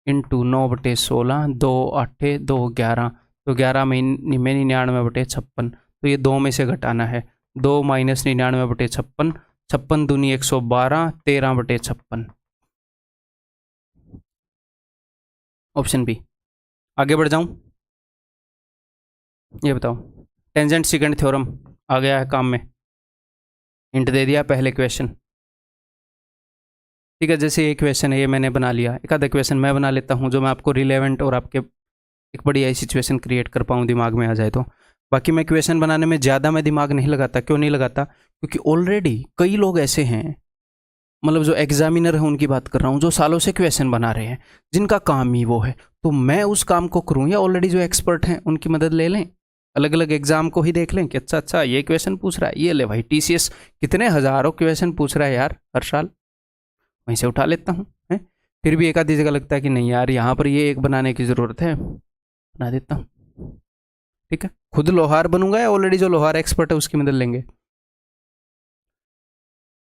इंटू 9/16, 2 8 2 11, तो 11 में 99/56, तो ये 2 में से घटाना है, 2 - 99/56, 56 दूनी 112, 13/56, ऑप्शन बी। आगे बढ़ जाऊं, ये बताओ, टेंजेंट सेकंड थ्योरम आ गया है काम में, हिंट दे दिया पहले क्वेश्चन, ठीक है। जैसे ये क्वेश्चन है ये मैंने बना लिया, एक आधा क्वेश्चन मैं बना लेता हूँ जो मैं आपको रिलेवेंट और आपके एक बड़ी आई सिचुएशन क्रिएट कर पाऊँ, दिमाग में आ जाए तो। बाकी मैं क्वेश्चन बनाने में ज़्यादा मैं दिमाग नहीं लगाता। क्यों नहीं लगाता, क्योंकि ऑलरेडी कई लोग ऐसे हैं, मतलब जो एग्जामिनर है उनकी बात कर रहा हूँ, जो सालों से क्वेश्चन बना रहे हैं, जिनका काम ही वो है। तो मैं उस काम को करूँ या ऑलरेडी जो एक्सपर्ट हैं उनकी मदद ले लें, अलग अलग एग्जाम को ही देख लें कि अच्छा ये क्वेश्चन पूछ रहा है, ये ले भाई TCS कितने हज़ारों क्वेश्चन पूछ रहा है यार हर साल, वहीं से उठा लेता हूँ, है। फिर भी एक आधी जगह लगता है कि नहीं यार यहाँ पर ये एक बनाने की ज़रूरत है, बना देता हूँ, ठीक है। खुद लोहार बनूंगा या ऑलरेडी जो लोहार एक्सपर्ट है उसकी मदद लेंगे।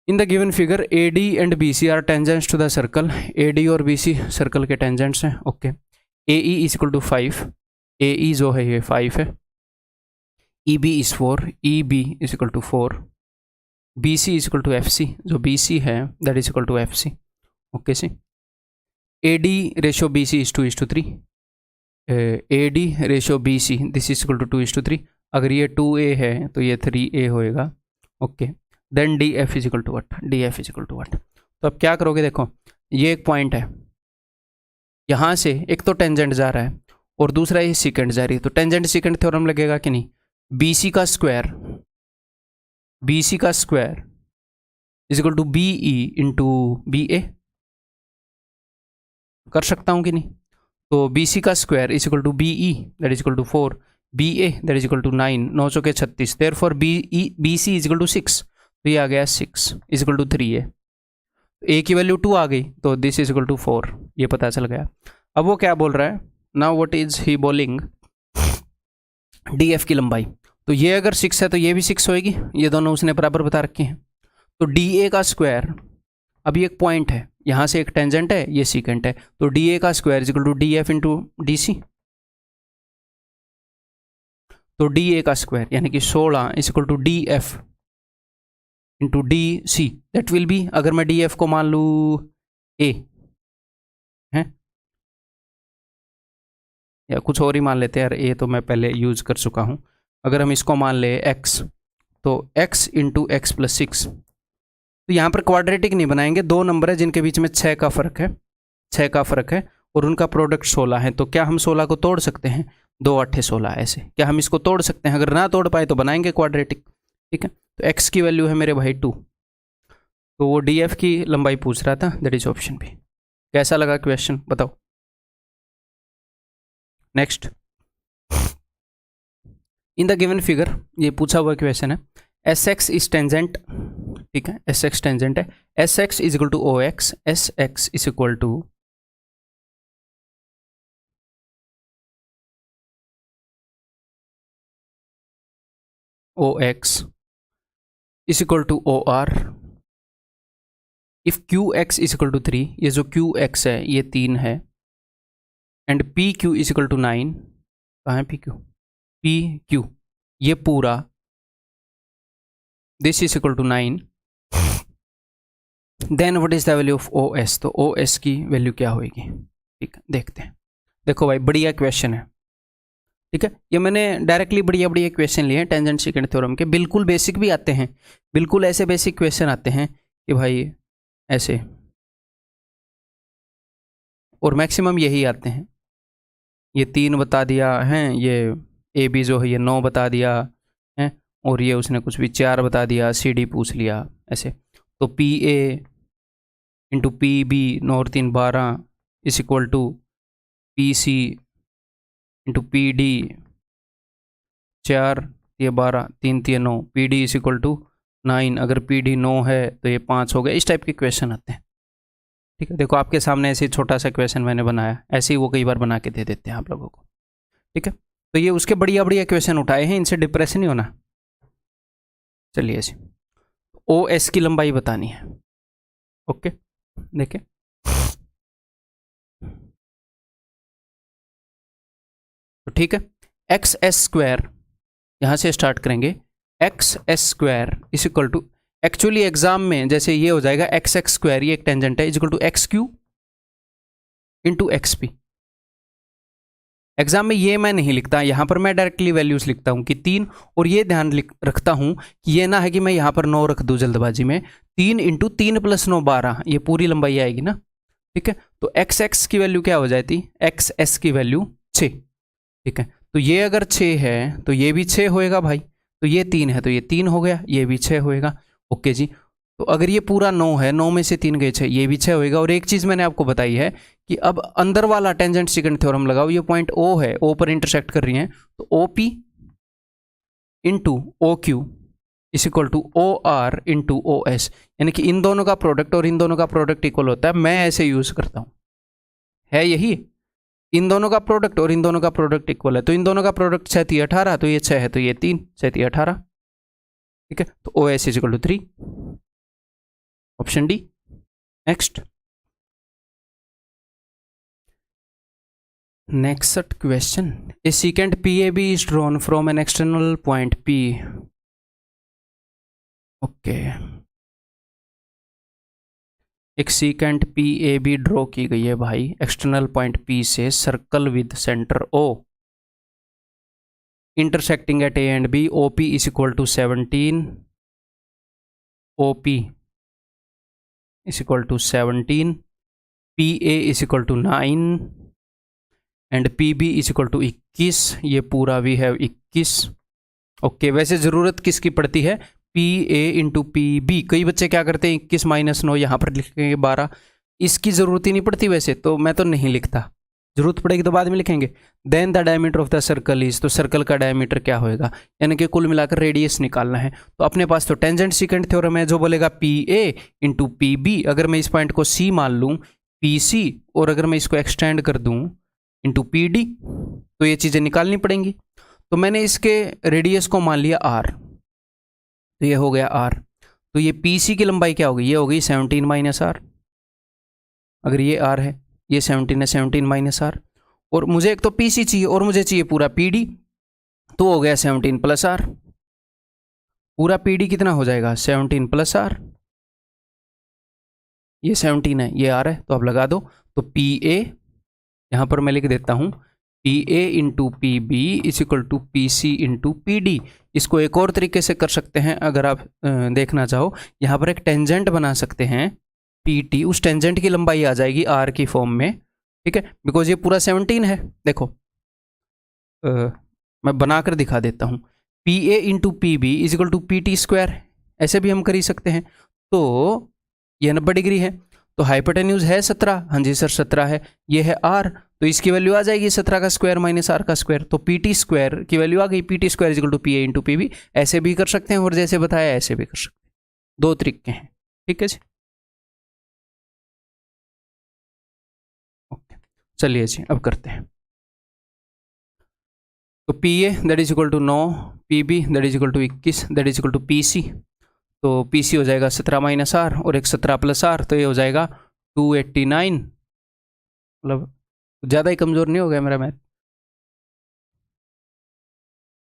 In the given figure AD and BC are tangents to the circle, AD और BC सर्कल के टेंजेंट्स हैं, okay. AE is equal to 5, AE जो है ये 5 है, EB is 4, EB is equal to 4, BC is equal to FC, जो BC है that is equal to FC, okay see. AD ratio BC is 2:3, AD ratio BC this is equal to 2:3, अगर ये 2A है तो ये 3A होएगा, okay. Then D F is equal to what, D F is equal to what. तो अब क्या करोगे, देखो ये एक पॉइंट है, यहाँ से एक तो टेंजेंट जा रहा है और दूसरा ये सीकेंट जा रही है, तो टेंजेंट सीकेंट थ्योरम लगेगा कि नहीं। बी सी का square is equal to B E into B A, कर सकता हूँ कि नहीं। तो बी सी का square is equal to B E that is equal to 4, B A that is equal to 9, 9 चौके 36, therefore B C is equal to 6, तो ये आ गया 6 इज इक्वल टू 3 है, ए की वैल्यू 2 आ गई, तो दिस इज इक्वल टू 4, ये पता चल गया। अब वो क्या बोल रहा है, now what is he bowling, D F की लंबाई, तो ये अगर 6 है तो ये भी 6 होएगी, ये दोनों उसने बराबर बता रखे हैं। तो डी ए का स्क्वायर, अभी एक पॉइंट है, यहाँ से एक टेंजेंट है, ये सीकेंट है, तो डी ए का square is equal to D F into D C. तो डी ए का स्क्वायर यानी कि 16 is equal to D F into D C, that will be, अगर मैं डी एफ को मान लू ए है, या कुछ और ही मान लेते हैं यार, ए तो मैं पहले यूज कर चुका हूँ, अगर हम इसको मान ले एक्स, तो एक्स इंटू एक्स प्लस 6, तो यहाँ पर क्वाड्रेटिक नहीं बनाएंगे, दो नंबर है जिनके बीच में 6 का फर्क है, 6 का फर्क है और उनका प्रोडक्ट 16 है, तो क्या हम 16 को तोड़ सकते हैं, 2 8 16, ऐसे क्या हम इसको तोड़ सकते हैं, अगर ना तोड़ पाए तो बनाएंगे क्वाड्रेटिक, ठीक है। तो एक्स की वैल्यू है मेरे भाई 2, तो वो डी एफ की लंबाई पूछ रहा था, दैट इज ऑप्शन बी। कैसा लगा क्वेश्चन बताओ। Next, in the given figure, ये पूछा हुआ क्वेश्चन है, एस एक्स इज टेंजेंट, ठीक है, एस एक्स टेंजेंट है, S X is equal to O X, S X is equal to O X is equal to O R, if Q X is equal to 3, ये जो Q X है ये 3 है, and P Q is equal to 9, कहाँ है P Q ये पूरा, this is equal to 9, then what is the value of O S, तो ओ एस की वैल्यू क्या होगी, ठीक है, देखते हैं। देखो भाई बढ़िया क्वेश्चन है, ठीक है, ये मैंने डायरेक्टली बढ़िया बढ़िया क्वेश्चन लिए हैं टेंजेंट सीकेंट थ्योरम के, बिल्कुल बेसिक भी आते हैं, बिल्कुल ऐसे बेसिक क्वेश्चन आते हैं कि भाई ऐसे, और मैक्सिमम यही आते हैं, ये 3 बता दिया है, ये ए बी जो है ये 9 बता दिया है, और ये उसने कुछ भी 4 बता दिया, सी डी पूछ लिया ऐसे, तो P A into P B 9 और 3 12 is equal to P C into P D 4 ये 12 3 3 9, P D is equal to 9, अगर पी डी 9 है तो ये 5 हो गया, इस टाइप के क्वेश्चन आते हैं, ठीक है। देखो आपके सामने ऐसे छोटा सा क्वेश्चन मैंने बनाया, ऐसे ही वो कई बार बना के दे देते हैं आप लोगों को, ठीक है। तो ये उसके बढ़िया बढ़िया क्वेश्चन उठाए हैं, इनसे डिप्रेस नहीं होना। चलिए ऐसे ओ एस की लंबाई बतानी है, ओके, देखें तो ठीक है, एक्स एस स्क्वायर यहाँ से स्टार्ट करेंगे, X S square is equal to, actually exam में जैसे ये हो जाएगा एक्स एक्स स्क्वायर, ये एक टेंजेंट है, is equal to X Q into X P. Exam में ये मैं नहीं लिखता, यहाँ पर मैं डायरेक्टली वैल्यूज लिखता हूँ कि 3, और ये ध्यान रखता हूँ कि ये ना है कि मैं यहाँ पर 9 रख दूँ जल्दबाजी में, 3 इंटू 3 प्लस 9 12, ये पूरी लंबाई आएगी ना, ठीक है। तो एक्स एक्स की वैल्यू क्या हो जाती, एक्स एस की वैल्यू 6, ठीक है। तो ये अगर 6 है तो ये भी 6 होएगा भाई, तो ये 3 है तो ये 3 हो गया, ये भी 6 होएगा, ओके जी। तो अगर ये पूरा 9 है, 9 में से 3 गए 6, ये भी 6 होएगा। और एक चीज़ मैंने आपको बताई है कि अब अंदर वाला टेंजेंट सीकेंट थ्योरम लगाओ, ये पॉइंट ओ है, ओ पर इंटरसेक्ट कर रही हैं, तो O P into O Q is equal to O R into O S, यानी कि इन दोनों का प्रोडक्ट और इन दोनों का प्रोडक्ट इक्वल होता है, मैं ऐसे यूज करता हूँ, है यही, इन दोनों का प्रोडक्ट और इन दोनों का प्रोडक्ट इक्वल है, तो इन दोनों का प्रोडक्ट 6 3 18, तो ये 6 है तो ये 3, 6 3 18, ठीक है। तो O S is equal to 3, option D. Next, next question, a secant PAB is drawn from an external point P, okay, एक secant PAB ड्रॉ की गई है भाई एक्सटर्नल पॉइंट P से, circle with centre O, intersecting at A and B, OP is equal to 17, OP is equal to 17, PA is equal to 9 and PB is equal to 21। ये पूरा we have 21। Okay, वैसे ज़रूरत किसकी पड़ती है? PA into PB। कई बच्चे क्या करते हैं 21 माइनस 9 यहाँ पर लिखेंगे 12। इसकी ज़रूरत ही नहीं पड़ती वैसे तो, मैं तो नहीं लिखता, जरूरत पड़ेगी तो बाद में लिखेंगे। Then the diameter of the circle is, तो सर्कल का डायमीटर क्या होएगा, यानी कि कुल मिलाकर रेडियस निकालना है। तो अपने पास तो टेंजेंट सीकेंट थ्योरम है जो बोलेगा PA इंटू PB। अगर मैं इस पॉइंट को C मान लूँ, PC, और अगर मैं इसको एक्सटेंड कर दूँ इंटू PD, तो ये चीज़ें निकालनी पड़ेंगी। तो मैंने इसके रेडियस को मान लिया R, तो ये हो गया R। तो ये PC की लंबाई क्या होगी, ये होगी 17 माइनस R। अगर ये R है, ये 17 है, 17 माइनस R। और मुझे एक तो PC चाहिए और मुझे चाहिए पूरा PD, तो हो गया 17 प्लस R। पूरा PD कितना हो जाएगा, 17 प्लस R। ये 17 है, ये R है, तो अब लगा दो। तो PA यहाँ पर मैं लिख देता हूँ, PA into PB is equal to PC into PD। इसको एक और तरीके से कर सकते हैं, अगर आप देखना चाहो, यहाँ पर एक टेंजेंट बना सकते हैं PT, उस टेंजेंट की लंबाई आ जाएगी R की फॉर्म में, ठीक है, बिकॉज ये पूरा 17 है। देखो मैं बनाकर दिखा देता हूँ, PA into PB is equal to PT square, ऐसे भी हम कर ही सकते हैं। तो ये 90 डिग्री है, तो हाइपोटेन्यूज है 17, हाँ जी सर 17 है, ये है R, तो इसकी वैल्यू आ जाएगी 17 का स्क्वायर माइनस R का स्क्वायर, तो PT स्क्वायर की वैल्यू आ गई, PT square is equal to PA into PB। ऐसे भी कर सकते हैं और जैसे बताया ऐसे भी कर सकते हैं, दो तरीके हैं, ठीक है जी। ओके, चलिए जी अब करते हैं। तो PA that is equal to 9, PB that is equal to 21, that is equal to PC। तो PC हो जाएगा 17 माइनस R और एक 17 प्लस R, तो ये हो जाएगा 289। मतलब ज़्यादा ही कमज़ोर नहीं हो गया मेरा मैथ।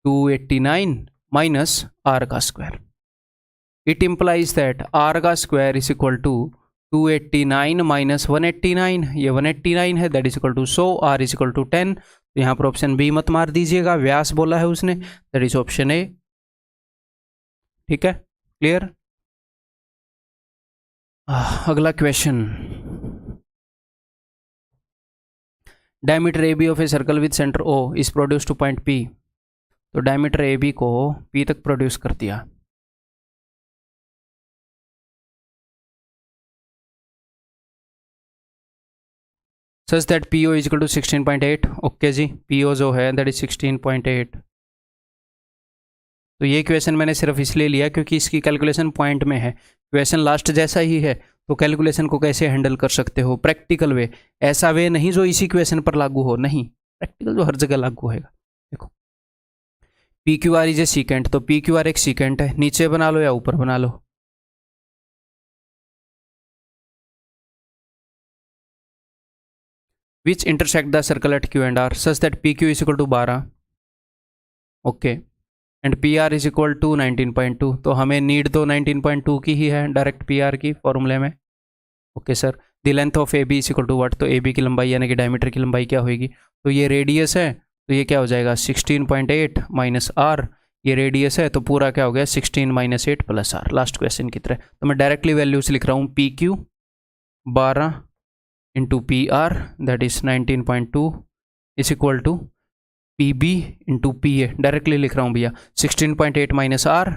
289 माइनस R का square, it implies that R का square is equal to 289 minus 189, ये 189 है, that is equal to 100, R is equal to 10। तो यहाँ पर ऑप्शन बी मत मार दीजिएगा, व्यास बोला है उसने, दैट इज ऑप्शन ए, ठीक है, क्लियर। अगला question, diameter AB of a circle with centre O is produce to point P। तो डायमीटर AB को P तक प्रोड्यूस कर दिया। Such that PO is equal to 16.8। Okay जी, PO जो है दैट इज 16.8। तो ये क्वेश्चन मैंने सिर्फ इसलिए लिया क्योंकि इसकी कैलकुलेशन पॉइंट में है, क्वेश्चन लास्ट जैसा ही है, तो कैलकुलेशन को कैसे हैंडल कर सकते हो, प्रैक्टिकल वे, ऐसा वे नहीं जो इसी क्वेश्चन पर लागू हो, नहीं, प्रैक्टिकल जो हर जगह लागू होगा। देखो PQR इज ए सीकेंट, तो PQR एक सीकेंट है, नीचे बना लो या ऊपर बना लो, which intersect the circle at Q and R such that PQ is equal to 12, okay, and PR is equal to 19.2। तो हमें नीड तो 19.2 की ही है डायरेक्ट PR की फॉर्मूले में। Okay sir, the length of AB is equal to what, तो AB की लंबाई यानी कि डायमीटर की लंबाई क्या होगी, तो ये रेडियस है, तो ये क्या हो जाएगा 16.8 माइनस R, ये रेडियस है, तो पूरा क्या हो गया 16 minus 8 plus R, last question की तरह। तो मैं डायरेक्टली वैल्यूज लिख रहा हूँ, PQ 12 into PR that is 19.2 is equal to PB into PA, directly लिख रहा हूँ भैया, 16.8 minus R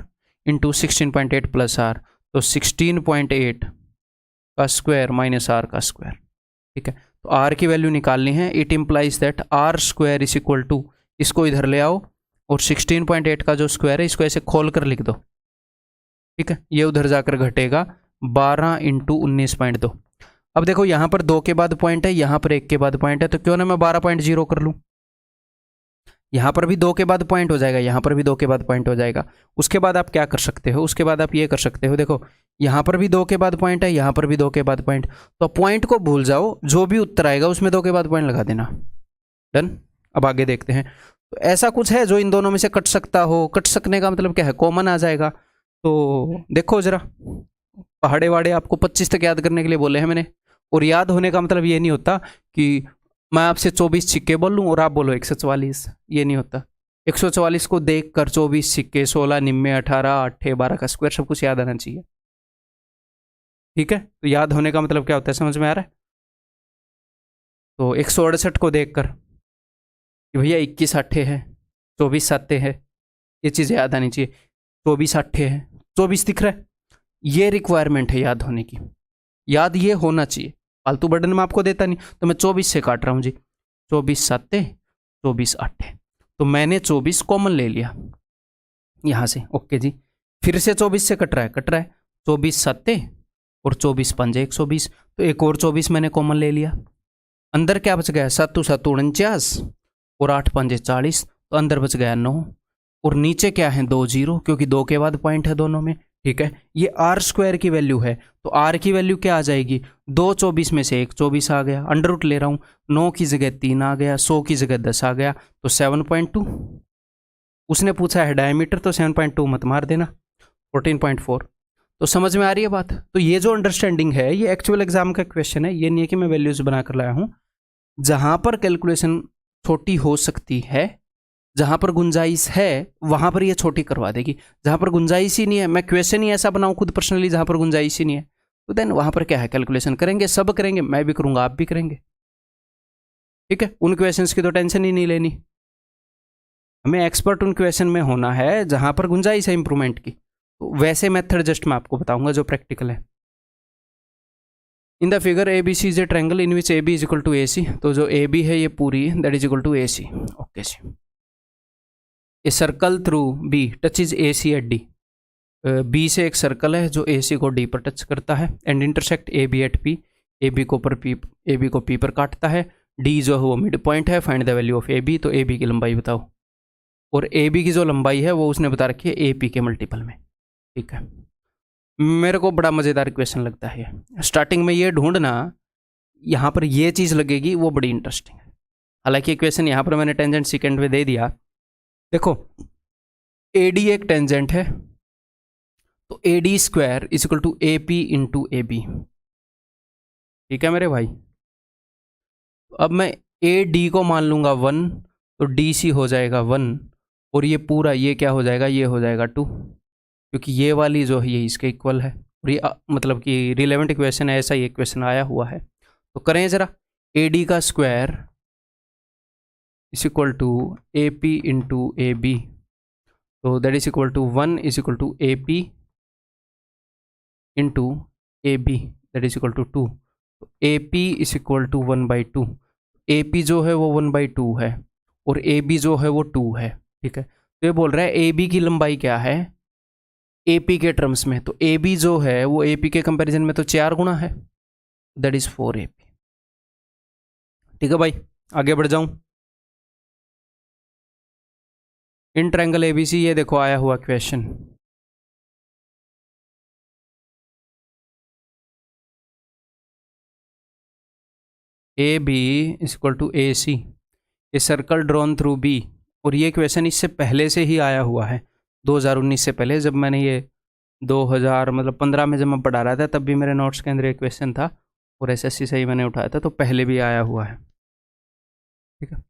into 16.8 plus R, तो 16.8 का स्क्वायर माइनस R का स्क्वायर, ठीक है। तो R की वैल्यू निकालनी है, it implies that R square is equal to, इसको इधर ले आओ और 16.8 का जो स्क्वायर है इसको ऐसे खोल कर लिख दो, ठीक है, ये उधर जाकर घटेगा 12 इंटू 19.2। अब देखो यहाँ पर 2 के बाद पॉइंट है, यहाँ पर 1 के बाद पॉइंट है, तो क्यों ना मैं 12.0 कर लूँ, यहाँ पर भी 2 के बाद पॉइंट हो जाएगा, यहाँ पर भी 2 के बाद पॉइंट हो जाएगा। उसके बाद आप क्या कर सकते हो, उसके बाद आप ये कर सकते हो, देखो यहाँ पर भी 2 के बाद पॉइंट है, यहाँ पर भी 2 के बाद पॉइंट, तो पॉइंट को भूल जाओ, जो भी उत्तर आएगा उसमें 2 के बाद पॉइंट लगा देना, डन। अब आगे देखते हैं, तो ऐसा कुछ है जो इन दोनों में से कट सकता हो, कट सकने का मतलब क्या है, कॉमन आ जाएगा। तो देखो जरा, पहाड़े वाड़े आपको 25 तक याद करने के लिए बोले हैं मैंने, और याद होने का मतलब ये नहीं होता कि मैं आपसे 24 सिक्के बोलूं और आप बोलो 144, ये नहीं होता। 144 को देख कर 24 सिक्के, 16 निम्मे, 18 8 12 का स्क्वायर सब कुछ याद आना चाहिए, ठीक है, तो याद होने का मतलब क्या होता है, समझ में आ रहा है? तो 168 को देखकर कि भैया 21 आठे है, 24 साते है, ये चीज़ याद आनी चाहिए। 24 आठे है, 24 दिख रहा है, ये रिक्वायरमेंट है याद होने की, याद ये होना चाहिए। फालतू बर्डन में आपको देता नहीं, तो मैं 24 से काट रहा हूँ जी। 24 साते, 24 आठे, तो मैंने 24 कॉमन ले लिया यहाँ से। ओके जी, फिर से 24 से कट रहा है 24 साते और 24 पंजे 120, तो एक और 24 मैंने कॉमन ले लिया। अंदर क्या बच गया, 7 7 49 और 8 पंजे 40, तो अंदर बच गया 9, और नीचे क्या है 2 0, क्योंकि 2 के बाद पॉइंट है दोनों में। ठीक है, ये आर स्क्वायर की वैल्यू है, तो आर की वैल्यू क्या आ जाएगी, 2 24 में से 1 24 आ गया, अंडर रूट ले रहा हूँ, 9 की जगह 3 आ गया, 100 की जगह 10 आ गया, तो 7.2। उसने पूछा है डायमीटर, तो 7.2 मत मार देना, 14.4। तो समझ में आ रही है बात? तो ये जो अंडरस्टैंडिंग है, ये एक्चुअल एग्जाम का क्वेश्चन है, ये नहीं है कि मैं वैल्यूज बनाकर लाया हूँ। जहां पर कैलकुलेशन छोटी हो सकती है, जहां पर गुंजाइश है, वहां पर ये छोटी करवा देगी। जहां पर गुंजाइश ही नहीं है, मैं क्वेश्चन ही ऐसा बनाऊं खुद पर्सनली जहां पर गुंजाइश ही नहीं है, तो देन वहां पर क्या है, कैलकुलेशन करेंगे, सब करेंगे, मैं भी करूंगा, आप भी करेंगे। ठीक है, उन क्वेश्चंस की तो टेंशन ही नहीं लेनी, हमें एक्सपर्ट उन क्वेश्चन में होना है जहां पर गुंजाइश है इंप्रूवमेंट की। तो वैसे मेथड जस्ट मैं आपको बताऊंगा जो प्रैक्टिकल है। In the figure A B C is a triangle in which A B is equal to A C, तो जो ए बी है ये पूरी that is equal to A C. Okay जी, a circle through B touches A C at D, B से एक circle है जो ए सी को डी पर टच करता है, and intersect A B at P, A B को पी पर काटता है, डी जो है वो मिड पॉइंट है, find the value of A B, तो ए बी की लंबाई बताओ, और ए बी की जो लंबाई है वो उसने बता रखी है ए पी के मल्टीपल में। ठीक है, मेरे को बड़ा मज़ेदार क्वेश्चन लगता है, स्टार्टिंग में ये ढूंढना यहाँ पर ये चीज़ लगेगी वो बड़ी इंटरेस्टिंग है। हालांकि क्वेश्चन यहाँ पर मैंने टेंजेंट सेकेंड में दे दिया। देखो ए डी एक टेंजेंट है, तो A D square is equal to A P into A B. ठीक है मेरे भाई, अब मैं ए डी को मान लूँगा 1, तो डी सी हो जाएगा 1, और ये पूरा ये क्या हो जाएगा, ये हो जाएगा 2, क्योंकि ये वाली जो है ये इसके इक्वल है, और ये मतलब कि रिलेवेंट इक्वेशन है, ऐसा ही इक्वेशन आया हुआ है। तो करें ज़रा, ए डी का square is equal to A P into A B, तो that is equal to 1 is equal to A P into A B that is equal to 2, तो A P is equal to 1/2। A P जो है वो 1/2 है, और ए B जो है वो 2 है। ठीक है, तो ये बोल रहा है ए बी की लंबाई क्या है ए पी के टर्म्स में, तो ए बी जो है वो ए पी के कंपेरिजन में तो 4 गुना है, दैट इज 4 ए पी। ठीक है भाई, आगे बढ़ जाऊं, इन ट्रायंगल एबीसी, ये देखो आया हुआ question, A B is equal to A C, a circle drawn through B, और ये क्वेश्चन इससे पहले से ही आया हुआ है, 2019 से पहले, जब मैंने ये 2000 मतलब 15 में जब मैं पढ़ा रहा था तब भी मेरे नोट्स के अंदर एक क्वेश्चन था, और एसएससी से ही मैंने उठाया था, तो पहले भी आया हुआ है। ठीक है,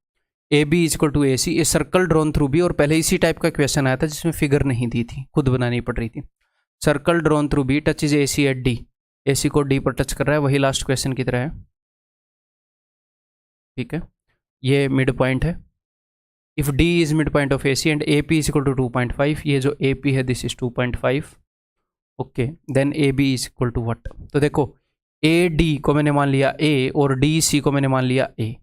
A B is equal to A C, a circle drawn through B, और पहले इसी टाइप का क्वेश्चन आया था जिसमें फिगर नहीं दी थी, खुद बनानी पड़ रही थी। Circle drawn through B touch is A C at D, A C को डी पर टच कर रहा है, वही लास्ट क्वेश्चन की तरह है। ठीक है, ये मिड पॉइंट है, if D is mid point of A C and A P is equal to 2.5, ये जो ए पी है this is 2.5। Okay, then A B is equal to what, तो देखो ए डी को मैंने मान लिया ए, और डी सी को मैंने मान लिया ए,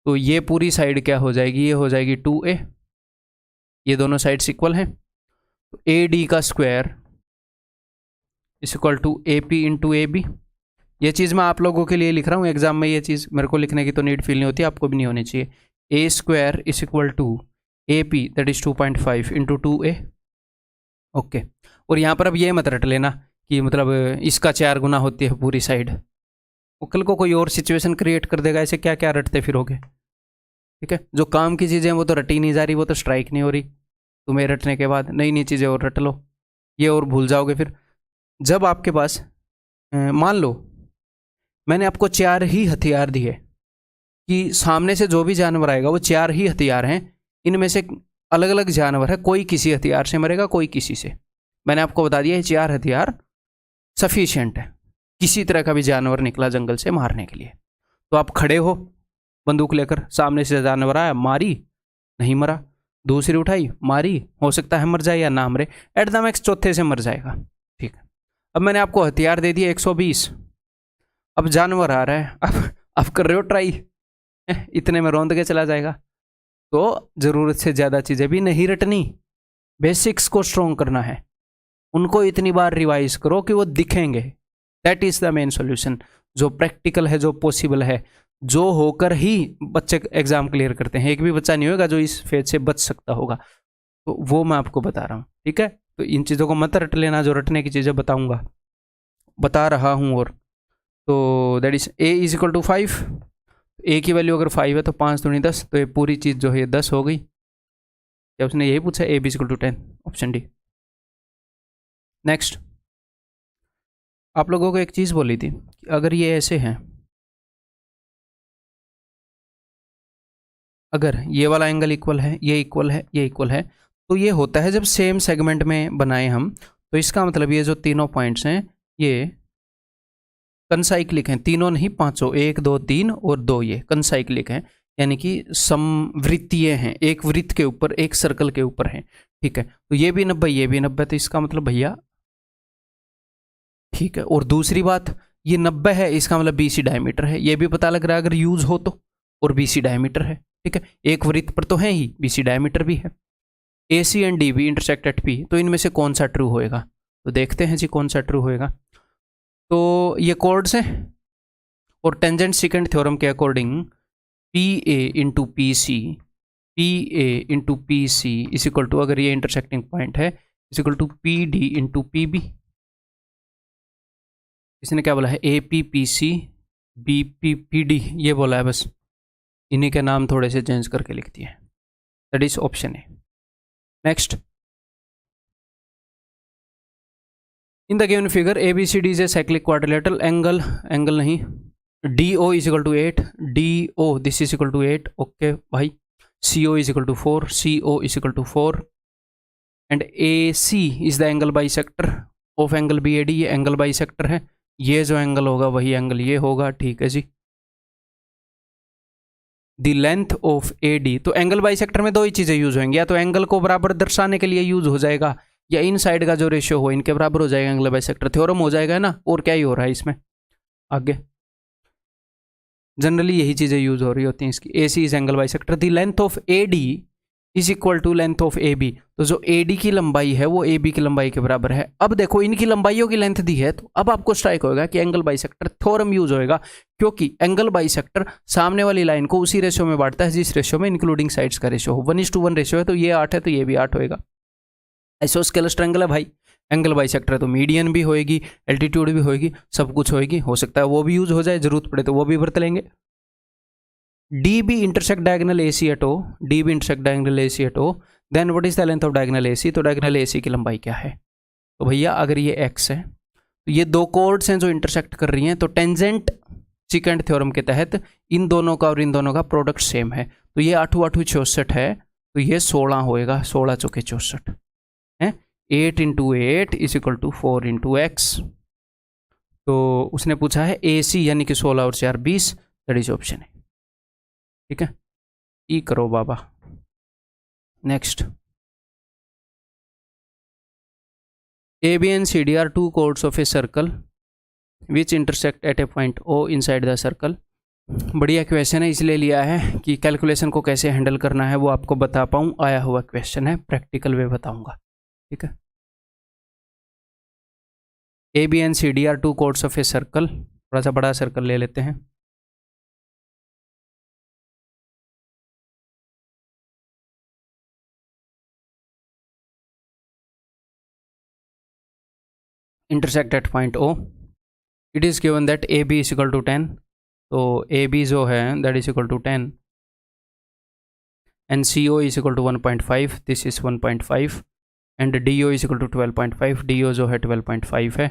तो ये पूरी साइड क्या हो जाएगी, ये हो जाएगी 2a, ये दोनों साइड्स इक्वल हैं, तो ए डी का square is equal to A P into A B. ये चीज़ मैं आप लोगों के लिए लिख रहा हूँ, एग्जाम में ये चीज़ मेरे को लिखने की तो नीड फील नहीं होती, आपको भी नहीं होनी चाहिए। A square is equal to A p that is 2.5 into 2a। Okay, और यहाँ पर अब ये मत रट लेना कि मतलब इसका 4 गुना होती है पूरी साइड, वो कल को कोई और सिचुएशन क्रिएट कर देगा, ऐसे क्या क्या रटते फिरोगे। ठीक है, जो काम की चीज़ें वो तो रटी नहीं जा रही, वो तो स्ट्राइक नहीं हो रही, तुम्हें रटने के बाद नई नई चीज़ें और रट लो, ये और भूल जाओगे फिर। जब आपके पास मान लो मैंने आपको 4 ही हथियार दिए कि सामने से जो भी जानवर आएगा वो 4 ही हथियार हैं, इनमें से अलग अलग जानवर है, कोई किसी हथियार से मरेगा कोई किसी से, मैंने आपको बता दिया ये 4 हथियार सफिशिएंट है। किसी तरह का भी जानवर निकला जंगल से मारने के लिए, तो आप खड़े हो बंदूक लेकर, सामने से जानवर आया, मारी, नहीं मरा, दूसरी उठाई, मारी, हो सकता है मर जाए या ना मरे, एट द मैक्स चौथे से मर जाएगा। ठीक है, अब मैंने आपको हथियार दे दिया 120, अब जानवर आ रहा है, अब कर रहे हो ट्राई, इतने में रौंद के चला जाएगा। तो जरूरत से ज्यादा चीजें भी नहीं रटनी, बेसिक्स को स्ट्रॉन्ग करना है, उनको इतनी बार रिवाइज करो कि वो दिखेंगे। That is the main solution, जो प्रैक्टिकल है, जो पॉसिबल है, जो होकर ही बच्चे एग्जाम क्लियर करते हैं। एक भी बच्चा नहीं होगा जो इस फेज से बच सकता होगा, तो वो मैं आपको बता रहा हूँ। ठीक है, तो इन चीज़ों को मत रट लेना, जो रटने की चीज़ें बताऊंगा, बता रहा हूँ। और तो that is A is equal to 5, A की वैल्यू अगर 5 है तो 5 दूनी 10, तो ये पूरी चीज़ जो है 10 हो गई। क्या उसने यही पूछा, A B is equal to 10, option D. Next, आप लोगों को एक चीज़ बोली थी कि अगर ये ऐसे हैं, अगर ये वाला एंगल इक्वल है, ये इक्वल है, ये इक्वल है, तो ये होता है जब सेम सेगमेंट में बनाए हम। तो इसका मतलब ये जो तीनों पॉइंट्स हैं ये कंसाइक्लिक हैं, तीनों नहीं पांचों, 1 2 3 और 2 ये कंसाइक्लिक हैं, यानी कि समवृत्तीय हैं, एक वृत्त के ऊपर, एक सर्कल के ऊपर हैं। ठीक है, तो ये भी 90, ये भी 90, तो इसका मतलब भैया ठीक है। और दूसरी बात, ये 90 है, इसका मतलब BC डायमीटर है, ये भी पता लग रहा है अगर यूज हो तो, और BC डायमीटर है। ठीक है, एक वृत्त पर तो है ही, BC डायमीटर भी है। AC and DB intersect at P, तो इनमें से कौन सा ट्रू होएगा, तो देखते हैं जी कौन सा ट्रू होएगा। तो ये कोड्स हैं, और टेंजेंट सेकेंड थ्योरम के according PA into PC, PA into PC is equal to, अगर ये इंटरसेक्टिंग पॉइंट है, is equal to PD into PB। इसने क्या बोला है, APPC BPPD, ये बोला है, बस इन्हीं के नाम थोड़े से चेंज करके लिख दिए। That is option A. Next, in the given figure ABCD is a cyclic quadrilateral, angle नहीं, DO is equal to 8, DO this is equal to 8, okay भाई। CO is equal to 4, CO is equal to 4, and AC is the angle bisector of angle BAD, ये angle bisector है, ये जो angle होगा वही angle ये होगा। ठीक है जी, द लेंथ ऑफ AD, तो एंगल बाइसेक्टर में दो ही चीजें यूज होंगी, या तो एंगल को बराबर दर्शाने के लिए यूज हो जाएगा, या इन साइड का जो रेशियो हो इनके बराबर हो जाएगा, एंगल बाइसेक्टर थ्योरम हो जाएगा ना। और क्या ही हो रहा है इसमें आगे, जनरली यही चीजें यूज हो रही होती हैं इसकी। AC is angle bisector, the length of AD is equal to length of AB, तो जो AD की लंबाई है वो AB की लंबाई के बराबर है। अब देखो इनकी लंबाइयों की लेंथ दी है, तो अब आपको स्ट्राइक होगा कि एंगल बाइसेक्टर थ्योरम यूज होएगा, क्योंकि एंगल बाइसेक्टर सामने वाली लाइन को उसी रेशियो में बांटता है जिस रेशियो में इंक्लूडिंग साइड्स का रेशियो हो। 1:1 रेशियो है, तो ये 8 है, तो ये भी 8 होएगा। आइसोस्केलस ट्रायंगल है भाई, एंगल बाइसेक्टर है, तो मीडियन भी होएगी, एल्टीट्यूड भी होएगी, सब कुछ होएगी, हो सकता है वो भी यूज हो जाए, जरूरत पड़े तो वो भी बरत लेंगे। DB intersect diagonal AC at O, DB intersect diagonal AC at O, then what is the length of diagonal AC, तो डायगोनल AC की लंबाई क्या है। तो भैया अगर ये x है, तो ये दो कोर्ड्स हैं जो इंटरसेक्ट कर रही हैं, तो टेंजेंट सेकेंड थ्योरम के तहत इन दोनों का और इन दोनों का प्रोडक्ट सेम है, तो ये 8 8 64 है, तो ये 16 होएगा, 16 चौके 64 है। 8 into 8 is equal to 4 into X. तो उसने पूछा है AC यानी कि 16 और 4 20, दैट इज ऑप्शन है। ठीक है, ई करो बाबा। Next, AB and CD are two chords of a circle which intersect at a point O inside the circle। बढ़िया क्वेश्चन है, इसलिए लिया है कि कैलकुलेशन को कैसे हैंडल करना है वो आपको बता पाऊँ, आया हुआ क्वेश्चन है, प्रैक्टिकल वे बताऊंगा। ठीक है, AB and CD are two chords of a circle, थोड़ा सा बड़ा सर्कल ले लेते हैं। Intersect at point O, it is given that AB is equal to 10, तो AB जो है that is equal to 10, and CO is equal to 1.5, this is 1.5, and DO is equal to 12.5, DO जो है 12.5 है।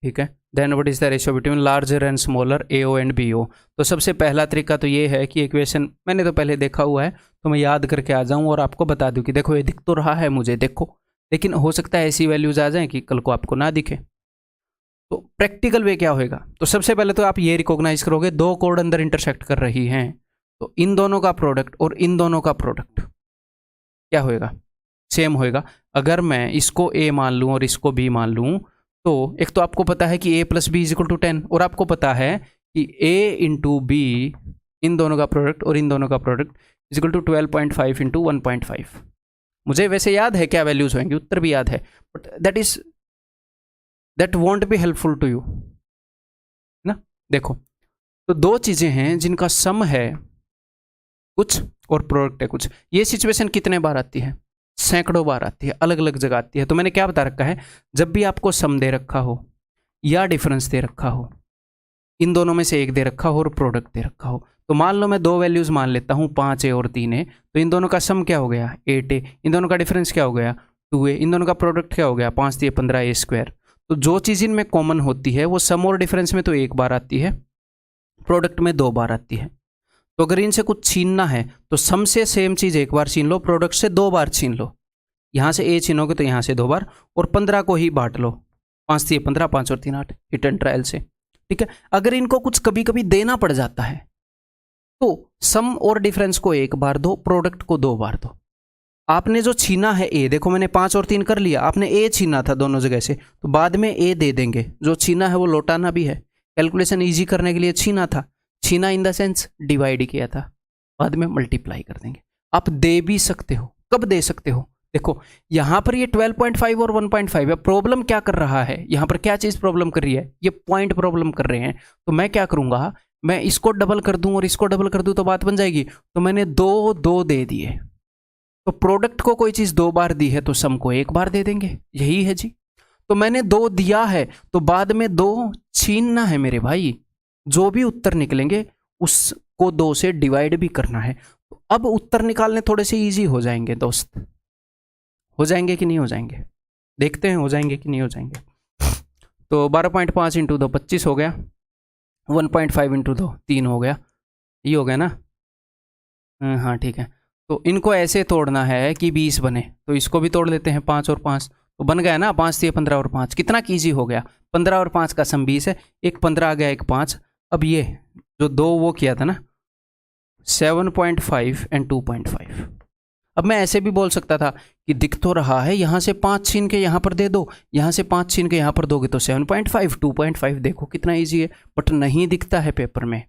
ठीक है, then what is the ratio between larger and smaller AO and BO। तो सबसे पहला तरीका तो ये है कि इक्वेशन मैंने तो पहले देखा हुआ है, तो मैं याद करके आ जाऊँ और आपको बता दूँ कि देखो ये दिख तो रहा है मुझे, देखो, लेकिन हो सकता है ऐसी वैल्यूज आ जाएं कि कल को आपको ना दिखे। तो प्रैक्टिकल वे क्या होएगा, तो सबसे पहले तो आप ये रिकॉग्नाइज करोगे दो कोड अंदर इंटरसेक्ट कर रही हैं, तो इन दोनों का प्रोडक्ट और इन दोनों का प्रोडक्ट क्या होएगा, सेम होएगा। अगर मैं इसको a मान लूँ और इसको b मान लूँ, तो एक तो आपको पता है कि a plus B is equal to 10, और आपको पता है कि a इंटू बी, इन दोनों का प्रोडक्ट और इन दोनों का product is equal to 12.5 into 1.5। मुझे वैसे याद है क्या वैल्यूज होंगी, उत्तर भी याद है, but that won't be helpful to you ना। देखो, तो दो चीजें हैं जिनका सम है कुछ और प्रोडक्ट है कुछ। ये सिचुएशन कितने बार आती है, सैकड़ों बार आती है, अलग अलग जगह आती है। तो मैंने क्या बता रखा है, जब भी आपको सम दे रखा हो या डिफरेंस दे रखा हो, इन दोनों में से एक दे रखा हो और प्रोडक्ट दे रखा हो, तो मान लो मैं दो वैल्यूज मान लेता हूँ 5A और 3A, तो इन दोनों का सम क्या हो गया 8A, इन दोनों का डिफरेंस क्या हो गया 2A, इन दोनों का प्रोडक्ट क्या हो गया 5 × 15A स्क्वायर। तो जो चीज़ इनमें कॉमन होती है वो सम और डिफरेंस में तो एक बार आती है, प्रोडक्ट में दो बार आती है। तो अगर इनसे कुछ छीनना है तो सम से सेम चीज़ एक बार छीन लो, प्रोडक्ट से दो बार छीन लो। यहाँ से A छीनोगे तो यहाँ से दो बार, और 15 को ही बांट लो, 5 × 15, 5 और 3 8, हिट एंड ट्रायल से। ठीक है, अगर इनको कुछ कभी कभी देना पड़ जाता है तो सम और डिफरेंस को एक बार दो, प्रोडक्ट को दो बार दो। आपने जो छीना है A, देखो मैंने 5 और 3 कर लिया, आपने A छीना था दोनों जगह से, तो बाद में A दे देंगे। जो छीना है वो लौटाना भी है, कैलकुलेशन ईजी करने के लिए छीना था, छीना इन द सेंस डिवाइड किया था, बाद में मल्टीप्लाई कर देंगे। आप दे भी सकते हो, कब दे सकते हो, देखो यहां पर ये 12.5 और 1.5 है। प्रॉब्लम क्या कर रहा है, यहां पर क्या चीज प्रॉब्लम कर रही है, ये पॉइंट प्रॉब्लम कर रहे हैं। तो मैं क्या करूंगा, मैं इसको डबल कर दूं और इसको डबल कर दूं तो बात बन जाएगी। तो मैंने दो दो दे दिए, तो प्रोडक्ट को कोई चीज दो बार दी है तो सम को एक बार दे देंगे, यही है जी। तो मैंने दो दिया है तो बाद में दो छीनना है मेरे भाई, जो भी उत्तर निकलेंगे उसको दो से डिवाइड भी करना है। तो अब उत्तर निकालने थोड़े से इजी हो जाएंगे दोस्त, हो जाएंगे कि नहीं हो जाएंगे, देखते हैं हो जाएंगे कि नहीं हो जाएंगे। तो 12.5 इंटू 2 25 हो गया, 1.5 इंटू 2 3 हो गया, ये हो गया ना। हाँ ठीक है, तो इनको ऐसे तोड़ना है कि 20 बने, तो इसको भी तोड़ लेते हैं 5 और 5, तो बन गया ना 5 × 15 और 5, कितना ईजी हो गया। 15 और 5 का सम 20 है, एक 15 आ गया एक 5। अब ये जो दो वो किया था ना 7.5 एंड 2.5, अब मैं ऐसे भी बोल सकता था कि दिख तो रहा है, यहाँ से 5 छीन के यहाँ पर दे दो, यहाँ से 5 छीन के यहाँ पर दोगे तो 7.5 2.5, देखो कितना ईजी है। बट नहीं दिखता है पेपर में,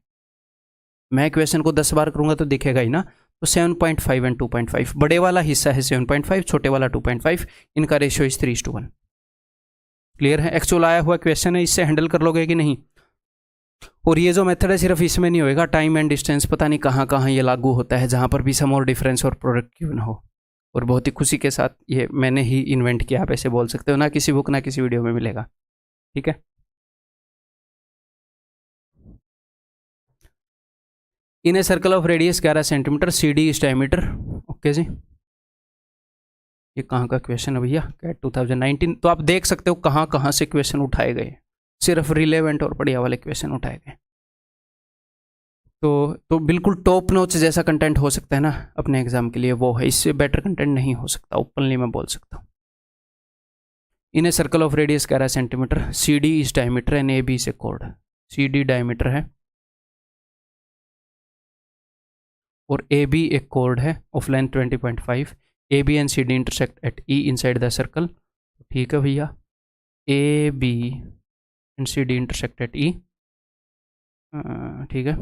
मैं क्वेश्चन को 10 बार करूंगा तो दिखेगा ही ना। तो 7.5 एंड 2.5, बड़े वाला हिस्सा है 7.5, छोटे वाला 2.5, इनका रेशियो इज 3:1। क्लियर है, एक्चुअल आया हुआ क्वेश्चन है, इससे हैंडल कर लोगे कि नहीं। और ये जो मेथड है सिर्फ इसमें नहीं होएगा, टाइम एंड डिस्टेंस पता नहीं कहाँ कहाँ ये लागू होता है, जहाँ पर भी सम और डिफरेंस और प्रोडक्ट क्यों ना हो। और बहुत ही खुशी के साथ ये मैंने ही इन्वेंट किया, आप ऐसे बोल सकते हो, ना किसी बुक ना किसी वीडियो में मिलेगा। ठीक है, in a circle of radius 11 centimetre, CD is diameter. Okay जी, ये कहाँ का क्वेश्चन है भैया, कैट 2019। तो आप देख सकते हो कहाँ कहाँ से क्वेश्चन उठाए गए, सिर्फ रिलेवेंट और बढ़िया वाले क्वेश्चन उठाए गए। तो बिल्कुल टॉप नॉच जैसा कंटेंट हो सकता है ना अपने एग्जाम के लिए, वो है, इससे बेटर कंटेंट नहीं हो सकता, ओपनली मैं बोल सकता हूँ। In a circle of radius 11 centimetre, CD is diameter and AB से कोड, CD डायमीटर है और AB एक कोड है of length 20.5। AB and CD intersect at E inside the circle. ठीक है भैया, AB and CD intersect at E। ठीक है,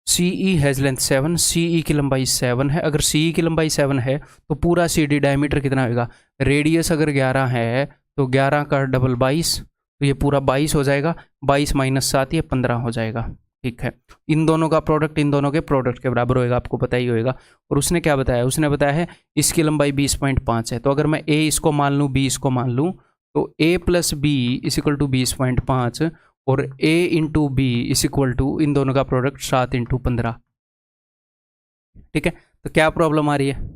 CE हैज़ लेंथ 7, CE की लंबाई 7 है। अगर CE की लंबाई 7 है तो पूरा CD डायमीटर कितना होगा, रेडियस अगर 11 है तो 11 का डबल 22, तो ये पूरा 22 हो जाएगा, 22 - 7 ये 15 हो जाएगा। ठीक है, इन दोनों का प्रोडक्ट इन दोनों के प्रोडक्ट के बराबर होएगा, आपको पता ही होएगा। और उसने क्या बताया, उसने बताया है इसकी लंबाई 20.5 है। तो अगर मैं A इसको मान लूँ, B इसको मान लूँ, तो A + B = 20.5 और A × B = इन दोनों का प्रोडक्ट 7 × 15। ठीक है, तो क्या प्रॉब्लम आ रही है,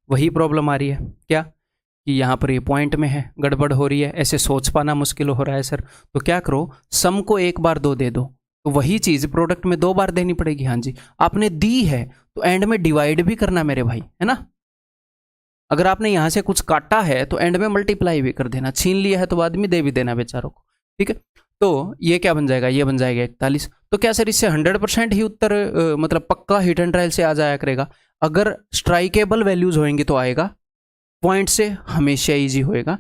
वही प्रॉब्लम आ रही है क्या, कि यहाँ पर ये पॉइंट में है, गड़बड़ हो रही है, ऐसे सोच पाना मुश्किल हो रहा है सर। तो क्या करो, सम को एक बार दो दे दो, तो वही चीज़ प्रोडक्ट में दो बार देनी पड़ेगी। हाँ जी, आपने दी है तो एंड में डिवाइड भी करना मेरे भाई, है ना। अगर आपने यहाँ से कुछ काटा है तो एंड में मल्टीप्लाई भी कर देना, छीन लिया है तो बाद में दे भी देना बेचारों को। ठीक है, तो ये क्या बन जाएगा, ये बन जाएगा 41। तो क्या सर इससे 100% ही उत्तर मतलब पक्का हिट एंड ट्रायल से आ जाया करेगा? अगर स्ट्राइकेबल वैल्यूज होंगी तो आएगा, पॉइंट से हमेशा इजी होएगा,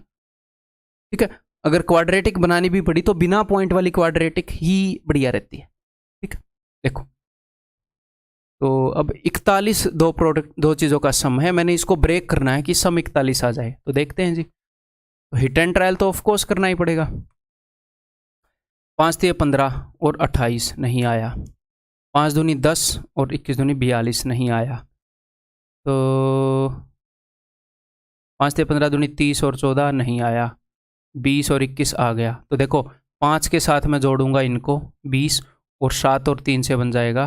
ठीक है। अगर क्वाड्रेटिक बनानी भी पड़ी तो बिना पॉइंट वाली क्वाड्रेटिक ही बढ़िया रहती है, ठीक है। देखो तो अब 41 दो चीज़ों का सम है, मैंने इसको ब्रेक करना है कि सम 41 आ जाए। तो देखते हैं जी, तो हिट एंड ट्रायल तो ऑफकोर्स करना ही पड़ेगा। 5 तिया 15 और 28 नहीं आया, 5 दूनी 10 और 21 दूनी 42 नहीं आया, तो 5 तिया 15 दूनी 30 और 14 नहीं आया, 20 और 21 आ गया। तो देखो 5 के साथ मैं जोड़ूंगा इनको 20, और 7 और 3 से बन जाएगा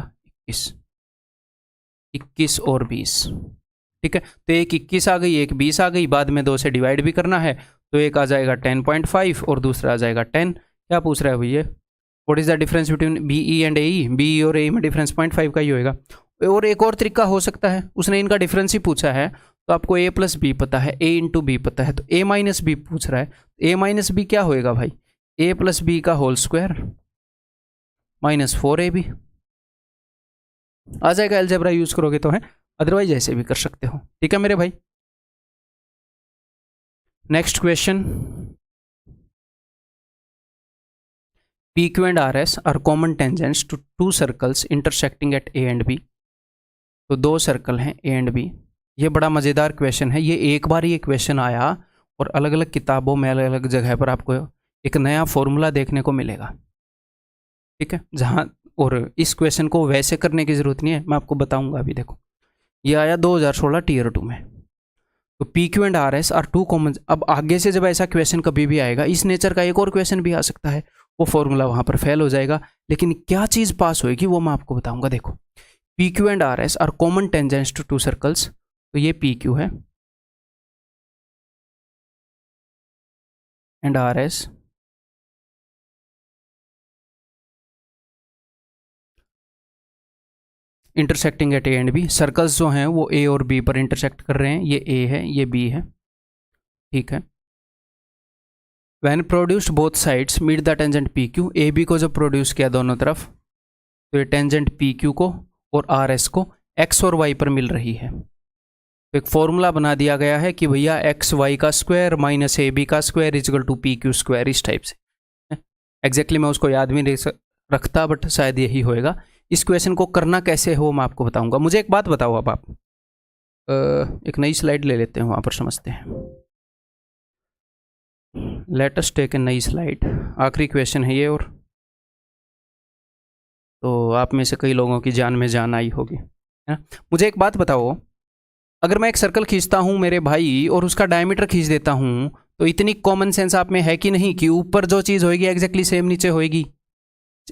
21 और 20, ठीक है। तो एक 21 आ गई, एक 20 आ गई, बाद में 2 से डिवाइड भी करना है, तो एक आ जाएगा 10.5 और दूसरा आ जाएगा 10। क्या पूछ रहा है भैया, what is the difference between B E and A E? B E और ए में डिफरेंस 0.5 का ही होएगा। और एक और तरीका हो सकता है, उसने इनका डिफरेंस ही पूछा है, तो आपको ए प्लस बी पता है, ए इंटू बी पता है, तो ए माइनस बी पूछ रहा है, ए माइनस बी क्या होएगा भाई, ए प्लस बी का होल स्क्वायर माइनस 4ab आ जाएगा। अलजेब्रा यूज करोगे तो है, अदरवाइज ऐसे भी कर सकते हो, ठीक है मेरे भाई। Next question, P Q and R S are common tangents to 2 circles intersecting at A and B. तो 2 सर्कल हैं ए एंड बी। ये बड़ा मज़ेदार क्वेश्चन है, ये एक बार ये क्वेश्चन आया और अलग अलग किताबों में अलग अलग जगह पर आपको एक नया फॉर्मूला देखने को मिलेगा, ठीक है। जहाँ और इस क्वेश्चन को वैसे करने की ज़रूरत नहीं है, मैं आपको बताऊंगा अभी। देखो ये आया 2016 टीयर 2 में, तो P Q and R S are 2 common. अब आगे से जब ऐसा क्वेश्चन कभी भी आएगा, इस नेचर का एक और क्वेश्चन भी आ सकता है, वो फॉर्मूला वहाँ पर फेल हो जाएगा, लेकिन क्या चीज़ पास होएगी वो मैं आपको बताऊंगा। देखो P Q and R S are common tangents to 2 circles, तो ये पी क्यू है and R S intersecting at A and B. Circles जो हैं वो ए और बी पर इंटरसेक्ट कर रहे हैं, ये ए है ये बी है, ठीक है। When produced both sides meet the tangent P Q, A B को जब प्रोड्यूस किया दोनों तरफ, तो ये टेंजेंट पी क्यू को और आर एस को एक्स और वाई पर मिल रही है। तो एक फॉर्मूला बना दिया गया है कि भैया एक्स वाई का स्क्वायर माइनस ए बी का square is equal to P Q square, इस टाइप से। एग्जैक्टली मैं उसको याद भी नहीं रखता, बट शायद यही होएगा। इस क्वेश्चन को करना कैसे हो मैं आपको बताऊंगा। मुझे एक बात बताओ, अब आप एक नई स्लाइड ले लेते हैं, वहाँ पर समझते हैं। लेट अस टेक ए नई स्लाइड, आखिरी क्वेश्चन है ये, और तो आप में से कई लोगों की जान में जान आई होगी, है ना। मुझे एक बात बताओ, अगर मैं एक सर्कल खींचता हूँ मेरे भाई और उसका डायमीटर खींच देता हूँ, तो इतनी कॉमन सेंस आप में है कि नहीं कि ऊपर जो चीज़ होएगी एग्जैक्टली सेम नीचे होएगी?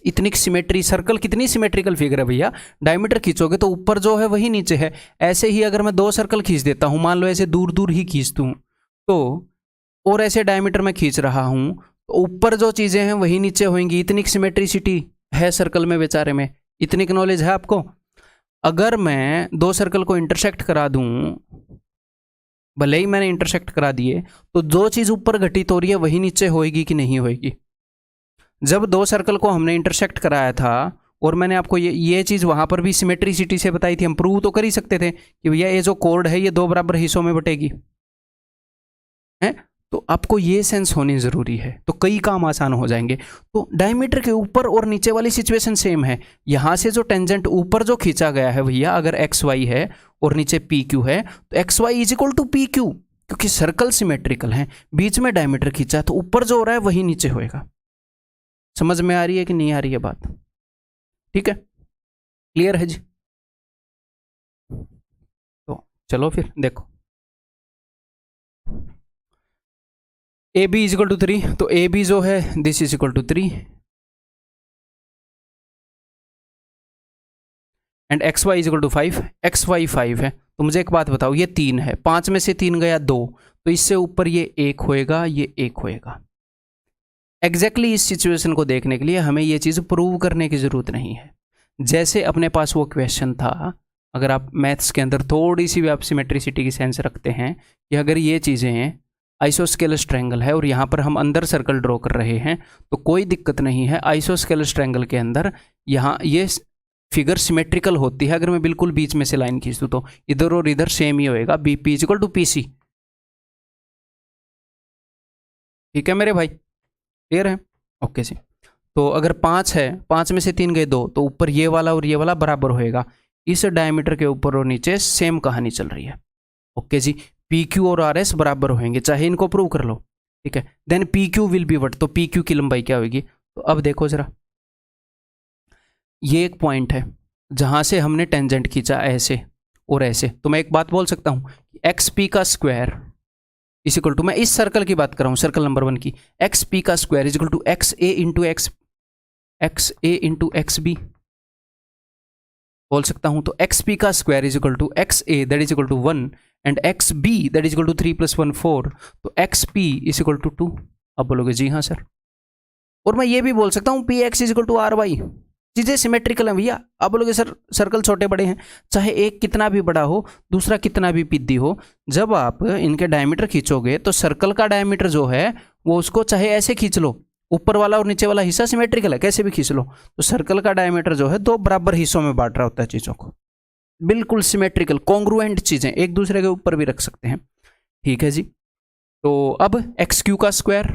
इतनी सिमेट्री, सर्कल कितनी सिमेट्रिकल फिगर है भैया, डायमीटर खींचोगे तो ऊपर जो है वही नीचे है। ऐसे ही अगर मैं 2 सर्कल खींच देता हूँ, मान लो ऐसे दूर दूर ही खींच दूँ, तो और ऐसे डायमीटर में खींच रहा हूँ, तो ऊपर जो चीज़ें हैं वही नीचे होंगी। इतनी सिमेट्रिसिटी है सर्कल में बेचारे में, इतनी नॉलेज है आपको। अगर मैं 2 सर्कल को इंटरसेक्ट करा दूं, भले ही मैंने इंटरसेक्ट करा दिए, तो जो चीज़ ऊपर घटित हो रही है वही नीचे होएगी कि नहीं होएगी? जब 2 सर्कल को हमने इंटरसेक्ट कराया था और मैंने आपको ये चीज़ वहाँ पर भी सिमेट्रिसिटी से बताई थी, हम प्रूव तो कर ही सकते थे कि भैया ये जो कोड है ये 2 बराबर हिस्सों में बटेगी, है। तो आपको ये सेंस होनी ज़रूरी है, तो कई काम आसान हो जाएंगे। तो डायमीटर के ऊपर और नीचे वाली सिचुएशन सेम है। यहाँ से जो टेंजेंट ऊपर जो खींचा गया है भैया, अगर एक्स वाई है और नीचे पी क्यू है, तो X Y is equal to P Q, क्योंकि सर्कल सिमेट्रिकल है, बीच में डायमीटर खींचा है, तो ऊपर जो हो रहा है वही नीचे होएगा। समझ में आ रही है कि नहीं आ रही है बात? ठीक है, क्लियर है जी। तो चलो फिर देखो, A B is equal to 3, तो ए बी जो है this is equal to 3 and X Y is equal to 5, X Y 5 है। तो मुझे एक बात बताओ, ये 3 है, 5 में से 3 गया 2, तो इससे ऊपर ये 1 होएगा, ये 1 होएगा। एग्जैक्टली इस सिचुएशन को देखने के लिए हमें ये चीज़ प्रूव करने की ज़रूरत नहीं है। जैसे अपने पास वो क्वेश्चन था, अगर आप मैथ्स के अंदर थोड़ी सी भी आप सिमेट्रिसिटी की सेंस रखते हैं कि अगर ये चीज़ें आइसोस्केलस ट्रायंगल है और यहाँ पर हम अंदर सर्कल ड्रॉ कर रहे हैं, तो कोई दिक्कत नहीं है। आइसोस्केलस ट्रायंगल के अंदर यहाँ ये फिगर सिमेट्रिकल होती है। अगर मैं बिल्कुल बीच में से लाइन खींच दूँ तो इधर और इधर सेम ही होएगा, B P equal to P C. ठीक है मेरे भाई, क्लियर है? ओके जी। तो अगर 5 है, 5 में से 3 गए 2, तो ऊपर ये वाला और ये वाला बराबर होएगा। इस डायमीटर के ऊपर और नीचे सेम कहानी चल रही है। ओके जी, पी क्यू और आर एस बराबर होंगे, चाहे इनको प्रूव कर लो। ठीक है, then P Q will be what, तो पी क्यू की लंबाई क्या होगी? तो अब देखो जरा, ये एक पॉइंट है जहां से हमने टेंजेंट खींचा ऐसे और ऐसे। तो मैं एक बात बोल सकता हूं, एक्स पी का स्क्वायर इज इक्वल टू, मैं इस सर्कल की बात कर रहा हूं, सर्कल नंबर 1 की, एक्स पी का square is equal to X A into X B बोल सकता हूं। तो एक्स पी का square is equal to X A that is equal to 1 and X B that is equal to 3 + 1 4, तो X P is equal to 2। अब बोलोगे जी हाँ sir. और मैं ये भी बोल सकता हूं P X is equal to R Y, चीजें सिमेट्रिकल हैं भैया। आप बोलोगे सर सर्कल छोटे बड़े हैं, चाहे एक कितना भी बड़ा हो, दूसरा कितना भी पिद्दी हो, जब आप इनके डायमीटर खींचोगे तो सर्कल का डायमीटर जो है वो उसको चाहे ऐसे खींच लो, ऊपर वाला और नीचे वाला हिस्सा सिमेट्रिकल है, कैसे भी खींच लो, तो सर्कल का डायमीटर जो है 2 बराबर हिस्सों में बांट रहा होता है चीजों को, बिल्कुल सिमेट्रिकल कॉन्ग्रुएंट चीजें एक दूसरे के ऊपर भी रख सकते हैं। ठीक है जी। तो अब एक्स क्यू का स्क्वायर,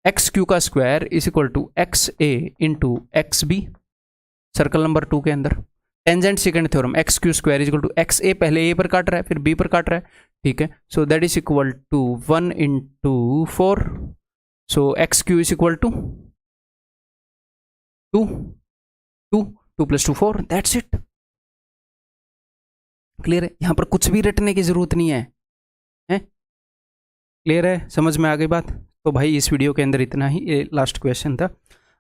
एक्स क्यू का square is equal to X A into X B, circle number 2 के अंदर tangent second theorem, X Q square is equal to X A, पहले ए पर काट रहा है फिर बी पर काट रहा है। ठीक है, so that is equal to 1 into 4, so X Q is equal to 2 + 2 4, that's it. Clear है? यहां पर कुछ भी रटने की जरूरत नहीं है, क्लियर है? समझ में आ गई बात? तो भाई इस वीडियो के अंदर इतना ही, ये लास्ट क्वेश्चन था।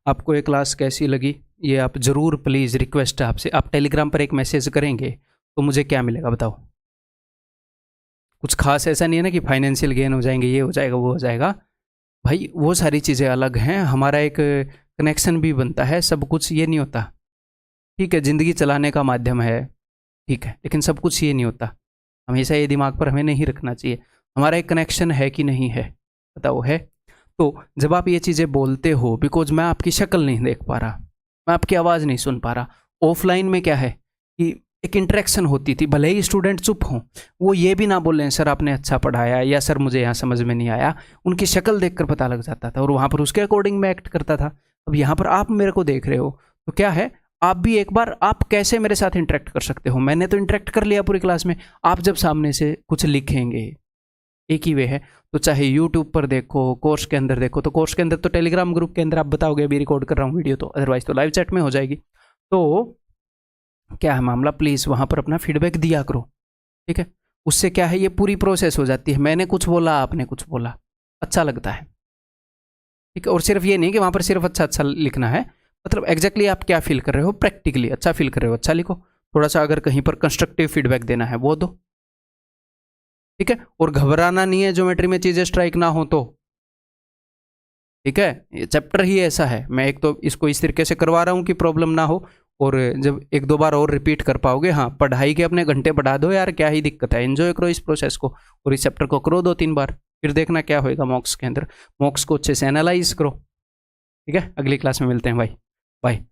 आपको ये क्लास कैसी लगी ये आप ज़रूर, प्लीज़ रिक्वेस्ट है आपसे, आप टेलीग्राम पर एक मैसेज करेंगे तो मुझे क्या मिलेगा बताओ? कुछ खास ऐसा नहीं है ना कि फाइनेंशियल गेन हो जाएंगे, ये हो जाएगा वो हो जाएगा, भाई वो सारी चीज़ें अलग हैं, हमारा एक कनेक्शन भी बनता है, सब कुछ ये नहीं होता। ठीक है, ज़िंदगी चलाने का माध्यम है, ठीक है, लेकिन सब कुछ ये नहीं होता। हमेशा ये दिमाग पर हमें नहीं रखना चाहिए, हमारा एक कनेक्शन है कि नहीं है, बताओ है? तो जब आप ये चीज़ें बोलते हो, बिकॉज मैं आपकी शक्ल नहीं देख पा रहा, मैं आपकी आवाज़ नहीं सुन पा रहा। ऑफलाइन में क्या है कि एक इंटरेक्शन होती थी, भले ही स्टूडेंट चुप हों, वो ये भी ना बोलें सर आपने अच्छा पढ़ाया या सर मुझे यहाँ समझ में नहीं आया, उनकी शक्ल देखकर पता लग जाता था और वहाँ पर उसके अकॉर्डिंग मैं एक्ट करता था। अब यहाँ पर आप मेरे को देख रहे हो तो क्या है, आप भी एक बार आप कैसे मेरे साथ इंटरेक्ट कर सकते हो? मैंने तो इंटरेक्ट कर लिया पूरी क्लास में, आप जब सामने से कुछ लिखेंगे, एक ही वे है। तो चाहे यूट्यूब पर देखो, कोर्स के अंदर देखो, तो कोर्स के अंदर तो टेलीग्राम ग्रुप के अंदर आप बताओगे अभी रिकॉर्ड कर रहा हूँ वीडियो, तो अदरवाइज तो लाइव चैट में हो जाएगी। तो क्या है मामला, प्लीज़ वहाँ पर अपना फीडबैक दिया करो, ठीक है? उससे क्या है, ये पूरी प्रोसेस हो जाती है, मैंने कुछ बोला आपने कुछ बोला, अच्छा लगता है, ठीक है? और सिर्फ ये नहीं कि वहाँ पर सिर्फ अच्छा अच्छा लिखना है, मतलब एग्जैक्टली आप क्या फील कर रहे हो, प्रैक्टिकली अच्छा फील कर रहे हो अच्छा लिखो, थोड़ा सा अगर कहीं पर कंस्ट्रक्टिव फीडबैक देना है वो दो, ठीक है? और घबराना नहीं है ज्योमेट्री में चीज़ें स्ट्राइक ना हो तो, ठीक है? ये चैप्टर ही ऐसा है, मैं एक तो इसको इस तरीके से करवा रहा हूँ कि प्रॉब्लम ना हो, और जब 1-2 बार और रिपीट कर पाओगे, हाँ पढ़ाई के अपने घंटे बढ़ा दो यार, क्या ही दिक्कत है, एंजॉय करो इस प्रोसेस को, और इस चैप्टर को करो 2-3 बार, फिर देखना क्या होएगा मॉक्स के अंदर, मॉक्स को अच्छे से एनालाइज करो, ठीक है? अगली क्लास में मिलते हैं भाई, बाय।